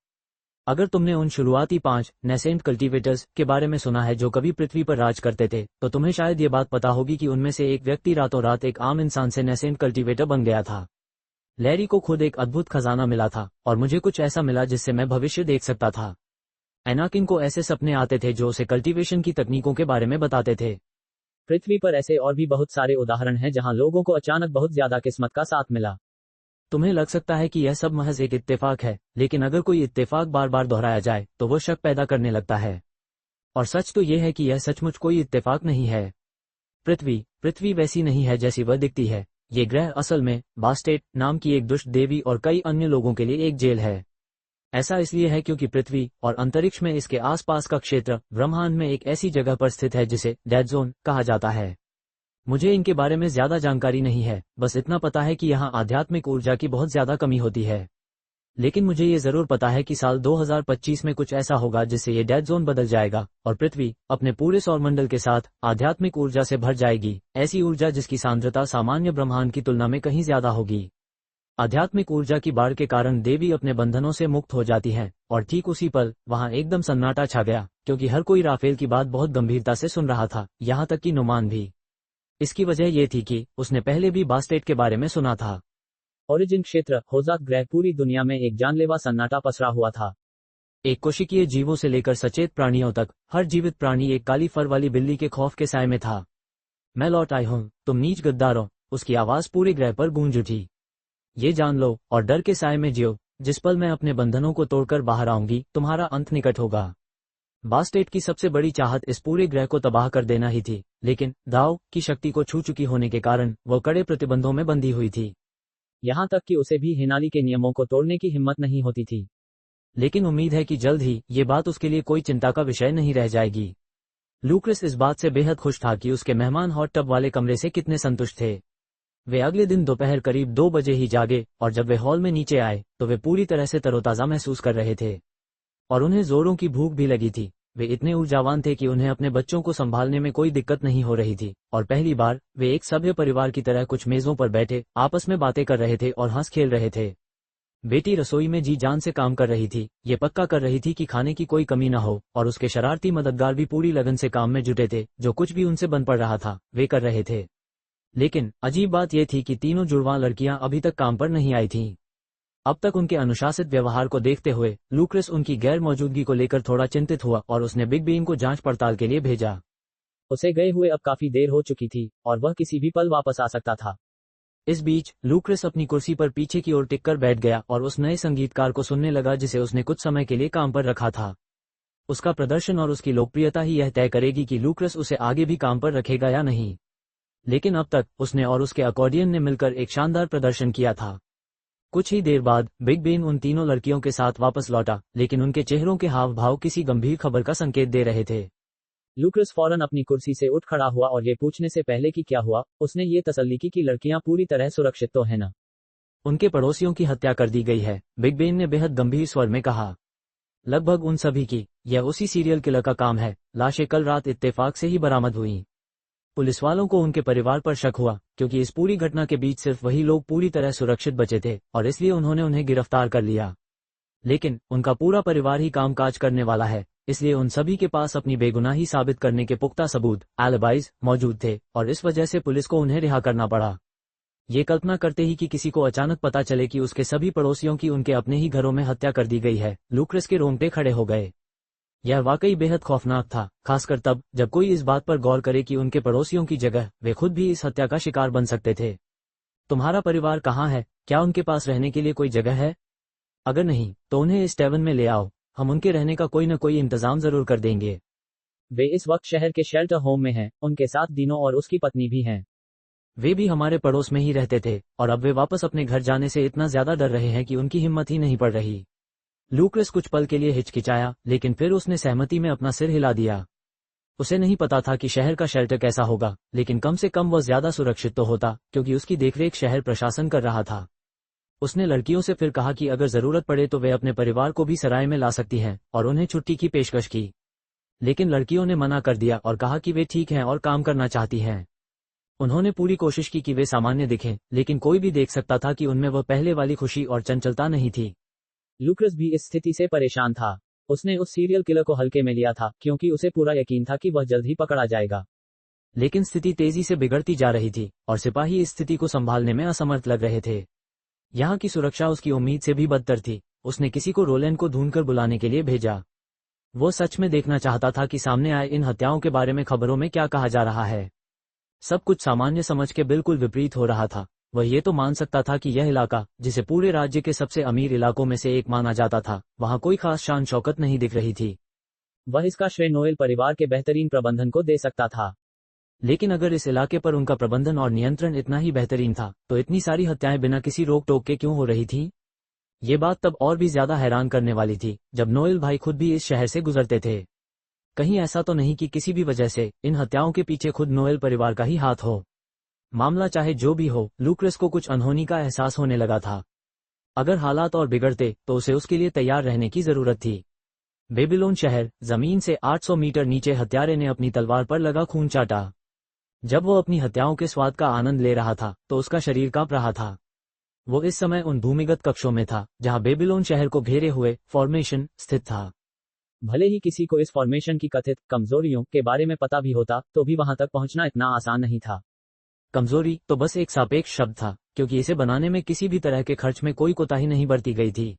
अगर तुमने उन शुरुआती 5 नेसेंट कल्टीवेटर्स के बारे में सुना है जो कभी पृथ्वी पर राज करते थे, तो तुम्हें शायद ये बात पता होगी कि उनमें से एक व्यक्ति रातों रात एक आम इंसान से नेसेंट कल्टीवेटर बन गया था। लैरी को खुद एक अद्भुत खजाना मिला था, और मुझे कुछ ऐसा मिला जिससे मैं भविष्य देख सकता था। एनाकिन को ऐसे सपने आते थे जो उसे कल्टीवेशन की तकनीकों के बारे में बताते थे। पृथ्वी पर ऐसे और भी बहुत सारे उदाहरण हैं जहां लोगों को अचानक बहुत ज्यादा किस्मत का साथ मिला। तुम्हें लग सकता है कि यह सब महज एक इत्तेफाक है, लेकिन अगर कोई इत्तेफाक बार बार दोहराया जाए तो वो शक पैदा करने लगता है। और सच तो यह है कि यह सचमुच कोई इत्तेफाक नहीं है। पृथ्वी वैसी नहीं है जैसी वह दिखती है। ये ग्रह असल में बास्टेट नाम की एक दुष्ट देवी और कई अन्य लोगों के लिए एक जेल है। ऐसा इसलिए है क्योंकि पृथ्वी और अंतरिक्ष में इसके आसपास का क्षेत्र ब्रह्मांड में एक ऐसी जगह पर स्थित है जिसे डेड जोन कहा जाता है। मुझे इनके बारे में ज्यादा जानकारी नहीं है, बस इतना पता है कि यहाँ आध्यात्मिक ऊर्जा की बहुत ज्यादा कमी होती है। लेकिन मुझे ये जरूर पता है कि साल 2025 में कुछ ऐसा होगा जिससे ये डेड जोन बदल जाएगा और पृथ्वी अपने पूरे सौरमंडल के साथ आध्यात्मिक ऊर्जा से भर जाएगी, ऐसी ऊर्जा जिसकी सांद्रता सामान्य ब्रह्मांड की तुलना में कहीं ज्यादा होगी। आध्यात्मिक ऊर्जा की बाढ़ के कारण देवी अपने बंधनों से मुक्त हो जाती हैं, और ठीक उसी पल वहां एकदम सन्नाटा छा गया, क्योंकि हर कोई राफेल की बात बहुत गंभीरता से सुन रहा था, यहाँ तक कि नोमान भी। इसकी वजह यह थी कि उसने पहले भी बास्टेट के बारे में सुना था। ओरिजिन क्षेत्र होजाक ग्रह पूरी दुनिया में एक जानलेवा सन्नाटा पसरा हुआ था। एक कोशिकीय जीवों से लेकर सचेत प्राणियों तक हर जीवित प्राणी एक काली फर वाली बिल्ली के खौफ के साए में था। मैं लौट आई हूं, तुम नीच गद्दारों, उसकी आवाज पूरे ग्रह पर गूंज उठी। ये जान लो और डर के साए में जियो, जिस पल मैं अपने बंधनों को तोड़कर बाहर आऊंगी तुम्हारा अंत निकट होगा। बास्टेट की सबसे बड़ी चाहत इस पूरे ग्रह को तबाह कर देना ही थी, लेकिन दाव की शक्ति को छू चुकी होने के कारण वो कड़े प्रतिबंधों में बंधी हुई थी। यहाँ तक कि उसे भी हिनाली के नियमों को तोड़ने की हिम्मत नहीं होती थी। लेकिन उम्मीद है कि जल्द ही ये बात उसके लिए कोई चिंता का विषय नहीं रह जाएगी। लूक्रिस इस बात से बेहद खुश था कि उसके मेहमान हॉट टब वाले कमरे से कितने संतुष्ट थे। वे अगले दिन दोपहर करीब 2 बजे ही जागे, और जब वे हॉल में नीचे आए तो वे पूरी तरह से तरोताजा महसूस कर रहे थे, और उन्हें जोरों की भूख भी लगी थी। वे इतने ऊर्जावान थे कि उन्हें अपने बच्चों को संभालने में कोई दिक्कत नहीं हो रही थी, और पहली बार वे एक सभ्य परिवार की तरह कुछ मेजों पर बैठे आपस में बातें कर रहे थे और हंस खेल रहे थे। बेटी रसोई में जी जान से काम कर रही थी, ये पक्का कर रही थी कि खाने की कोई कमी न हो, और उसके शरारती मददगार भी पूरी लगन से काम में जुटे थे। जो कुछ भी उनसे बन पड़ रहा था वे कर रहे थे। लेकिन अजीब बात यह थी कि तीनों जुड़वां लड़कियां अभी तक काम पर नहीं आई थीं। अब तक उनके अनुशासित व्यवहार को देखते हुए लूक्रेस उनकी गैर मौजूदगी को लेकर थोड़ा चिंतित हुआ और उसने बिग बीन को जांच पड़ताल के लिए भेजा। उसे गए हुए अब काफी देर हो चुकी थी और वह किसी भी पल वापस आ सकता था। इस बीच लूक्रेस अपनी कुर्सी पर पीछे की ओर टिककर बैठ गया और उस नए संगीतकार को सुनने लगा जिसे उसने कुछ समय के लिए काम पर रखा था। उसका प्रदर्शन और उसकी लोकप्रियता ही यह तय करेगी कि लूक्रेस उसे आगे भी काम पर रखेगा या नहीं। लेकिन अब तक उसने और उसके अकॉर्डियन ने मिलकर एक शानदार प्रदर्शन किया था। कुछ ही देर बाद बिग बेन उन तीनों लड़कियों के साथ वापस लौटा, लेकिन उनके चेहरों के हाव भाव किसी गंभीर खबर का संकेत दे रहे थे। लूक्रेस फौरन अपनी कुर्सी से उठ खड़ा हुआ और ये पूछने से पहले कि क्या हुआ, उसने ये तसल्ली की कि लड़कियां पूरी तरह सुरक्षित तो है ना। उनके पड़ोसियों की हत्या कर दी गई है, बिग बेन ने बेहद गंभीर स्वर में कहा। लगभग उन सभी की। यह उसी सीरियल किलर का काम है। लाशें कल रात इत्तेफाक से ही बरामद हुई। पुलिस वालों को उनके परिवार पर शक हुआ, क्योंकि इस पूरी घटना के बीच सिर्फ वही लोग पूरी तरह सुरक्षित बचे थे और इसलिए उन्होंने उन्हें गिरफ्तार कर लिया। लेकिन उनका पूरा परिवार ही कामकाज करने वाला है, इसलिए उन सभी के पास अपनी बेगुनाही साबित करने के पुख्ता सबूत एलिबाइज मौजूद थे और इस वजह से पुलिस को उन्हें रिहा करना पड़ा। ये कल्पना करते ही कि किसी को अचानक पता चले कि उसके सभी पड़ोसियों की उनके अपने ही घरों में हत्या कर दी गई है, लूक्रेस के रोंगटे खड़े हो गए। यह वाकई बेहद खौफनाक था, खासकर तब जब कोई इस बात पर गौर करे कि उनके पड़ोसियों की जगह वे खुद भी इस हत्या का शिकार बन सकते थे। तुम्हारा परिवार कहाँ है? क्या उनके पास रहने के लिए कोई जगह है? अगर नहीं तो उन्हें इस टैवन में ले आओ, हम उनके रहने का कोई न कोई इंतजाम जरूर कर देंगे। वे इस वक्त शहर के शेल्टर होम में हैं, उनके साथ दीनो और उसकी पत्नी भी हैं। वे भी हमारे पड़ोस में ही रहते थे और अब वे वापस अपने घर जाने से इतना ज्यादा डर रहे हैं कि उनकी हिम्मत ही नहीं पड़ रही। लूक्रेस कुछ पल के लिए हिचकिचाया, लेकिन फिर उसने सहमति में अपना सिर हिला दिया। उसे नहीं पता था कि शहर का शेल्टर कैसा होगा, लेकिन कम से कम वह ज्यादा सुरक्षित तो होता, क्योंकि उसकी देखरेख शहर प्रशासन कर रहा था। उसने लड़कियों से फिर कहा कि अगर जरूरत पड़े तो वे अपने परिवार को भी सराय में ला सकती हैं और उन्हें छुट्टी की पेशकश की। लेकिन लड़कियों ने मना कर दिया और कहा कि वे ठीक हैं और काम करना चाहती हैं। उन्होंने पूरी कोशिश की कि वे सामान्य दिखें, लेकिन कोई भी देख सकता था कि उनमें वह पहले वाली खुशी और चंचलता नहीं थी। लूक्रेस भी इस स्थिति से परेशान था। उसने उस सीरियल किलर को हल्के में लिया था, क्योंकि उसे पूरा यकीन था कि वह जल्द ही पकड़ा जाएगा। लेकिन स्थिति तेजी से बिगड़ती जा रही थी और सिपाही इस स्थिति को संभालने में असमर्थ लग रहे थे। यहाँ की सुरक्षा उसकी उम्मीद से भी बदतर थी। उसने किसी को रोलैंड को ढूंढकर बुलाने के लिए भेजा। वो सच में देखना चाहता था कि सामने आए इन हत्याओं के बारे में खबरों में क्या कहा जा रहा है। सब कुछ सामान्य समझ के बिल्कुल विपरीत हो रहा था। वह ये तो मान सकता था कि यह इलाका, जिसे पूरे राज्य के सबसे अमीर इलाकों में से एक माना जाता था, वहां कोई खास शान शौकत नहीं दिख रही थी। वह इसका श्रेय नोएल परिवार के बेहतरीन प्रबंधन को दे सकता था। लेकिन अगर इस इलाके पर उनका प्रबंधन और नियंत्रण इतना ही बेहतरीन था, तो इतनी सारी हत्याएं बिना किसी रोक टोक के क्यों हो रही थीं? ये बात तब और भी ज्यादा हैरान करने वाली थी जब नोएल भाई खुद भी इस शहर से गुजरते थे। कहीं ऐसा तो नहीं कि किसी भी वजह से इन हत्याओं के पीछे खुद नोएल परिवार का ही हाथ हो। मामला चाहे जो भी हो, लूक्रेस को कुछ अनहोनी का एहसास होने लगा था। अगर हालात और बिगड़ते तो उसे उसके लिए तैयार रहने की जरूरत थी। बेबीलोन शहर, जमीन से 800 मीटर नीचे हत्यारे ने अपनी तलवार पर लगा खून चाटा। जब वो अपनी हत्याओं के स्वाद का आनंद ले रहा था तो उसका शरीर कांप रहा था। वो इस समय उन भूमिगत कक्षों में था जहां बेबीलोन शहर को घेरे हुए फॉर्मेशन स्थित था। भले ही किसी को इस फॉर्मेशन की कथित कमजोरियों के बारे में पता भी होता, तो भी वहां तक पहुंचना इतना आसान नहीं था। कमजोरी तो बस एक सापेक्ष शब्द था, क्योंकि इसे बनाने में किसी भी तरह के खर्च में कोई कोताही नहीं बरती गई थी।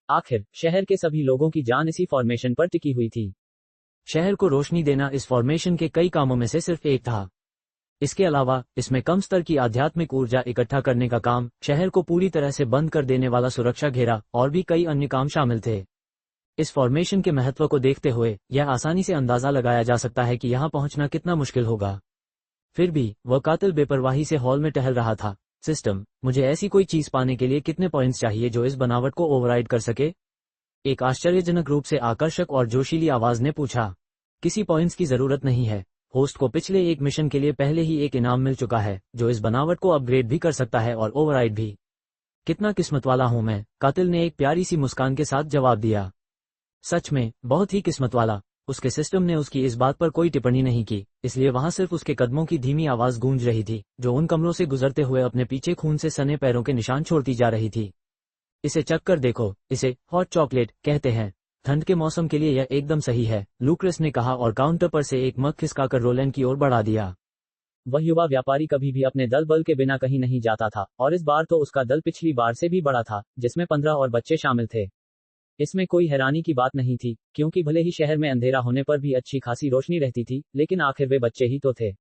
आखिर शहर के सभी लोगों की जान इसी फॉर्मेशन पर टिकी हुई थी। शहर को रोशनी देना इस फॉर्मेशन के कई कामों में से सिर्फ एक था। इसके अलावा इसमें कम स्तर की आध्यात्मिक ऊर्जा इकट्ठा करने का काम, शहर को पूरी तरह से बंद कर देने वाला सुरक्षा घेरा और भी कई अन्य काम शामिल थे। इस फॉर्मेशन के महत्व को देखते हुए यह आसानी से अंदाजा लगाया जा सकता है कि यहां पहुंचना कितना मुश्किल होगा। फिर भी वह कातिल बेपरवाही से हॉल में टहल रहा था। सिस्टम, मुझे ऐसी कोई चीज पाने के लिए कितने पॉइंट्स चाहिए जो इस बनावट को ओवरराइड कर सके? एक आश्चर्यजनक रूप से आकर्षक और जोशीली आवाज ने पूछा। किसी पॉइंट्स की जरूरत नहीं है। होस्ट को पिछले एक मिशन के लिए पहले ही एक इनाम मिल चुका है, जो इस बनावट को अपग्रेड भी कर सकता है और ओवरराइड भी। कितना किस्मत वाला हूं मैं, कातिल ने एक प्यारी सी मुस्कान के साथ जवाब दिया। सच में बहुत ही किस्मत वाला। उसके सिस्टम ने उसकी इस बात पर कोई टिप्पणी नहीं की, इसलिए वहां सिर्फ उसके कदमों की धीमी आवाज गूंज रही थी, जो उन कमरों से गुजरते हुए अपने पीछे खून से सने पैरों के निशान छोड़ती जा रही थी। इसे चख कर देखो, इसे हॉट चॉकलेट कहते हैं। ठंड के मौसम के लिए यह एकदम सही है, लूक्रेस ने कहा और काउंटर पर से एक मग खिसकाकर रोलैंड की ओर बढ़ा दिया। वह युवा व्यापारी कभी भी अपने दल बल के बिना कहीं नहीं जाता था, और इस बार तो उसका दल पिछली बार से भी बड़ा था, जिसमें 15 और बच्चे शामिल थे। इसमें कोई हैरानी की बात नहीं थी, क्योंकि भले ही शहर में अंधेरा होने पर भी अच्छी खासी रोशनी रहती थी, लेकिन आखिर वे बच्चे ही तो थे।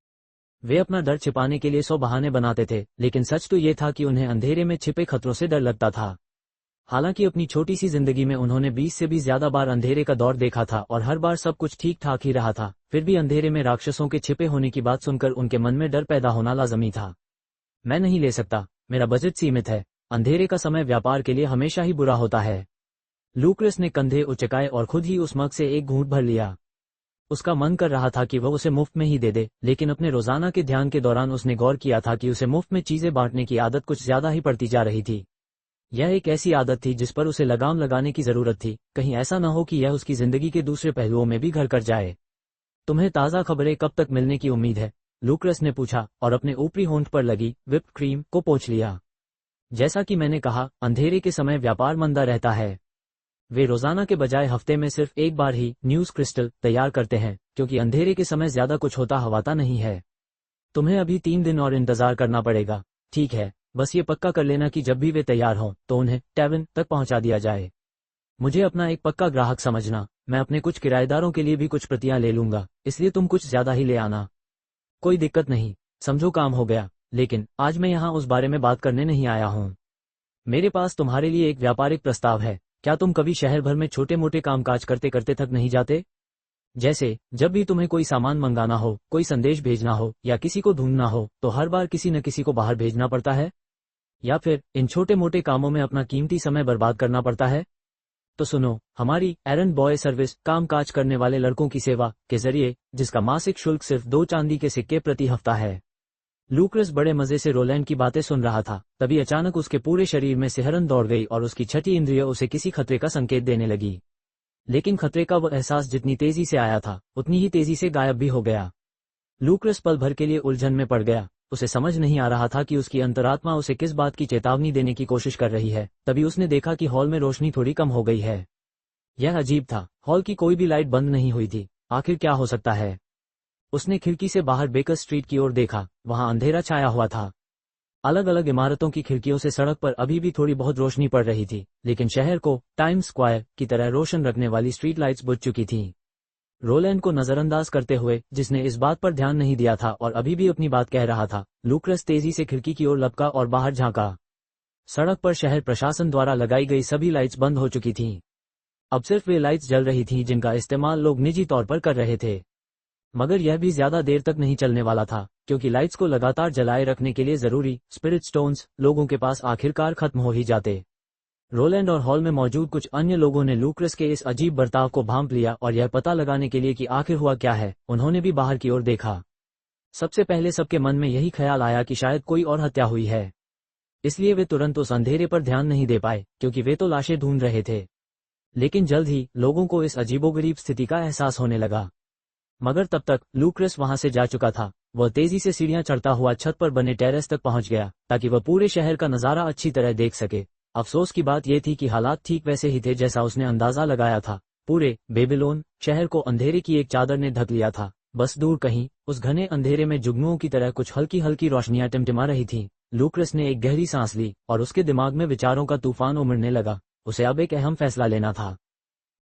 वे अपना डर छिपाने के लिए 100 बहाने बनाते थे, लेकिन सच तो ये था कि उन्हें अंधेरे में छिपे खतरों से डर लगता था। हालांकि अपनी छोटी सी जिंदगी में उन्होंने 20 से भी ज्यादा बार अंधेरे का दौर देखा था और हर बार सब कुछ ठीक ठाक ही रहा था, फिर भी अंधेरे में राक्षसों के छिपे होने की बात सुनकर उनके मन में डर पैदा होना लाजमी था। मैं नहीं ले सकता, मेरा बजट सीमित है, अंधेरे का समय व्यापार के लिए हमेशा ही बुरा होता है। लूक्रेस ने कंधे उचकाए और खुद ही उस मग से एक घूंट भर लिया। उसका मन कर रहा था कि वह उसे मुफ्त में ही दे दे, लेकिन अपने रोजाना के ध्यान के दौरान उसने गौर किया था कि उसे मुफ्त में चीजें बांटने की आदत कुछ ज्यादा ही पड़ती जा रही थी। यह एक ऐसी आदत थी जिस पर उसे लगाम लगाने की जरूरत थी, कहीं ऐसा न हो कि यह उसकी जिंदगी के दूसरे पहलुओं में भी घर कर जाए। तुम्हें ताज़ा खबरें कब तक मिलने की उम्मीद है? लूक्रेस ने पूछा और अपने ऊपरी होंठ पर लगी व्हिप्ड क्रीम को पोंछ लिया। जैसा कि मैंने कहा, अंधेरे के समय व्यापार मंदा रहता है। वे रोजाना के बजाय हफ्ते में सिर्फ एक बार ही न्यूज क्रिस्टल तैयार करते हैं, क्योंकि अंधेरे के समय ज्यादा कुछ होता हवाता नहीं है। तुम्हें अभी 3 दिन और इंतजार करना पड़ेगा। ठीक है, बस ये पक्का कर लेना कि जब भी वे तैयार हों तो उन्हें टैवन तक पहुंचा दिया जाए। मुझे अपना एक पक्का ग्राहक समझना, मैं अपने कुछ किराएदारों के लिए भी कुछ प्रतियां ले लूंगा, इसलिए तुम कुछ ज्यादा ही ले आना। कोई दिक्कत नहीं, समझो काम हो गया। लेकिन आज मैं यहाँ उस बारे में बात करने नहीं आया हूँ। मेरे पास तुम्हारे लिए एक व्यापारिक प्रस्ताव है। क्या तुम कभी शहर भर में छोटे मोटे कामकाज करते करते थक नहीं जाते? जैसे जब भी तुम्हें कोई सामान मंगाना हो, कोई संदेश भेजना हो या किसी को ढूंढना हो, तो हर बार किसी न किसी को बाहर भेजना पड़ता है, या फिर इन छोटे मोटे कामों में अपना कीमती समय बर्बाद करना पड़ता है। तो सुनो, हमारी एरंड बॉय सर्विस कामकाज करने वाले लड़कों की सेवा के जरिए, जिसका मासिक शुल्क सिर्फ 2 चांदी के सिक्के प्रति हफ्ता है। लूक्रेस बड़े मजे से रोलैंड की बातें सुन रहा था, तभी अचानक उसके पूरे शरीर में सिहरन दौड़ गई और उसकी छठी इंद्रिय उसे किसी खतरे का संकेत देने लगी। लेकिन खतरे का वह एहसास जितनी तेजी से आया था, उतनी ही तेजी से गायब भी हो गया। लूक्रेस पल भर के लिए उलझन में पड़ गया। उसे समझ नहीं आ रहा था कि उसकी अंतरात्मा उसे किस बात की चेतावनी देने की कोशिश कर रही है। तभी उसने देखा कि हॉल में रोशनी थोड़ी कम हो गई है। यह अजीब था, हॉल की कोई भी लाइट बंद नहीं हुई थी। आखिर क्या हो सकता है? उसने खिड़की से बाहर बेकर स्ट्रीट की ओर देखा, वहां अंधेरा छाया हुआ था। अलग अलग इमारतों की खिड़कियों से सड़क पर अभी भी थोड़ी बहुत रोशनी पड़ रही थी, लेकिन शहर को टाइम्स स्क्वायर की तरह रोशन रखने वाली स्ट्रीट लाइट्स बुझ चुकी थीं। रोलैंड को नजरअंदाज करते हुए, जिसने इस बात पर ध्यान नहीं दिया था और अभी भी अपनी बात कह रहा था, लूक्रेस तेजी से खिड़की की ओर लपका और बाहर झांका। सड़क पर शहर प्रशासन द्वारा लगाई गई सभी लाइट्स बंद हो चुकी थीं। अब सिर्फ वे लाइट्स जल रही थीं जिनका इस्तेमाल लोग निजी तौर पर कर रहे थे। मगर यह भी ज्यादा देर तक नहीं चलने वाला था, क्योंकि लाइट्स को लगातार जलाए रखने के लिए जरूरी स्पिरिट स्टोन्स लोगों के पास आखिरकार खत्म हो ही जाते। रोलैंड और हॉल में मौजूद कुछ अन्य लोगों ने लूक्रेस के इस अजीब बर्ताव को भांप लिया और यह पता लगाने के लिए कि आखिर हुआ क्या है, उन्होंने भी बाहर की ओर देखा। सबसे पहले सबके मन में यही ख्याल आया कि शायद कोई और हत्या हुई है, इसलिए वे तुरंत उस अंधेरे पर ध्यान नहीं दे पाए, क्योंकि वे तो लाशें ढूंढ रहे थे। लेकिन जल्द ही लोगों को इस अजीबोगरीब स्थिति का एहसास होने लगा। मगर तब तक लूक्रेस वहां से जा चुका था। वह तेजी से सीढ़ियां चढ़ता हुआ छत पर बने टेरेस तक पहुंच गया, ताकि वह पूरे शहर का नजारा अच्छी तरह देख सके। अफसोस की बात यह थी कि हालात ठीक वैसे ही थे जैसा उसने अंदाजा लगाया था। पूरे बेबीलोन शहर को अंधेरे की एक चादर ने ढक लिया था। बस दूर कहीं उस घने अंधेरे में जुगनुओं की तरह कुछ हल्की हल्की रोशनियां टिमटिमा रही थीं। लूक्रेस ने एक गहरी सांस ली और उसके दिमाग में विचारों का तूफान उमड़ने लगा। उसे अब एक अहम फैसला लेना था।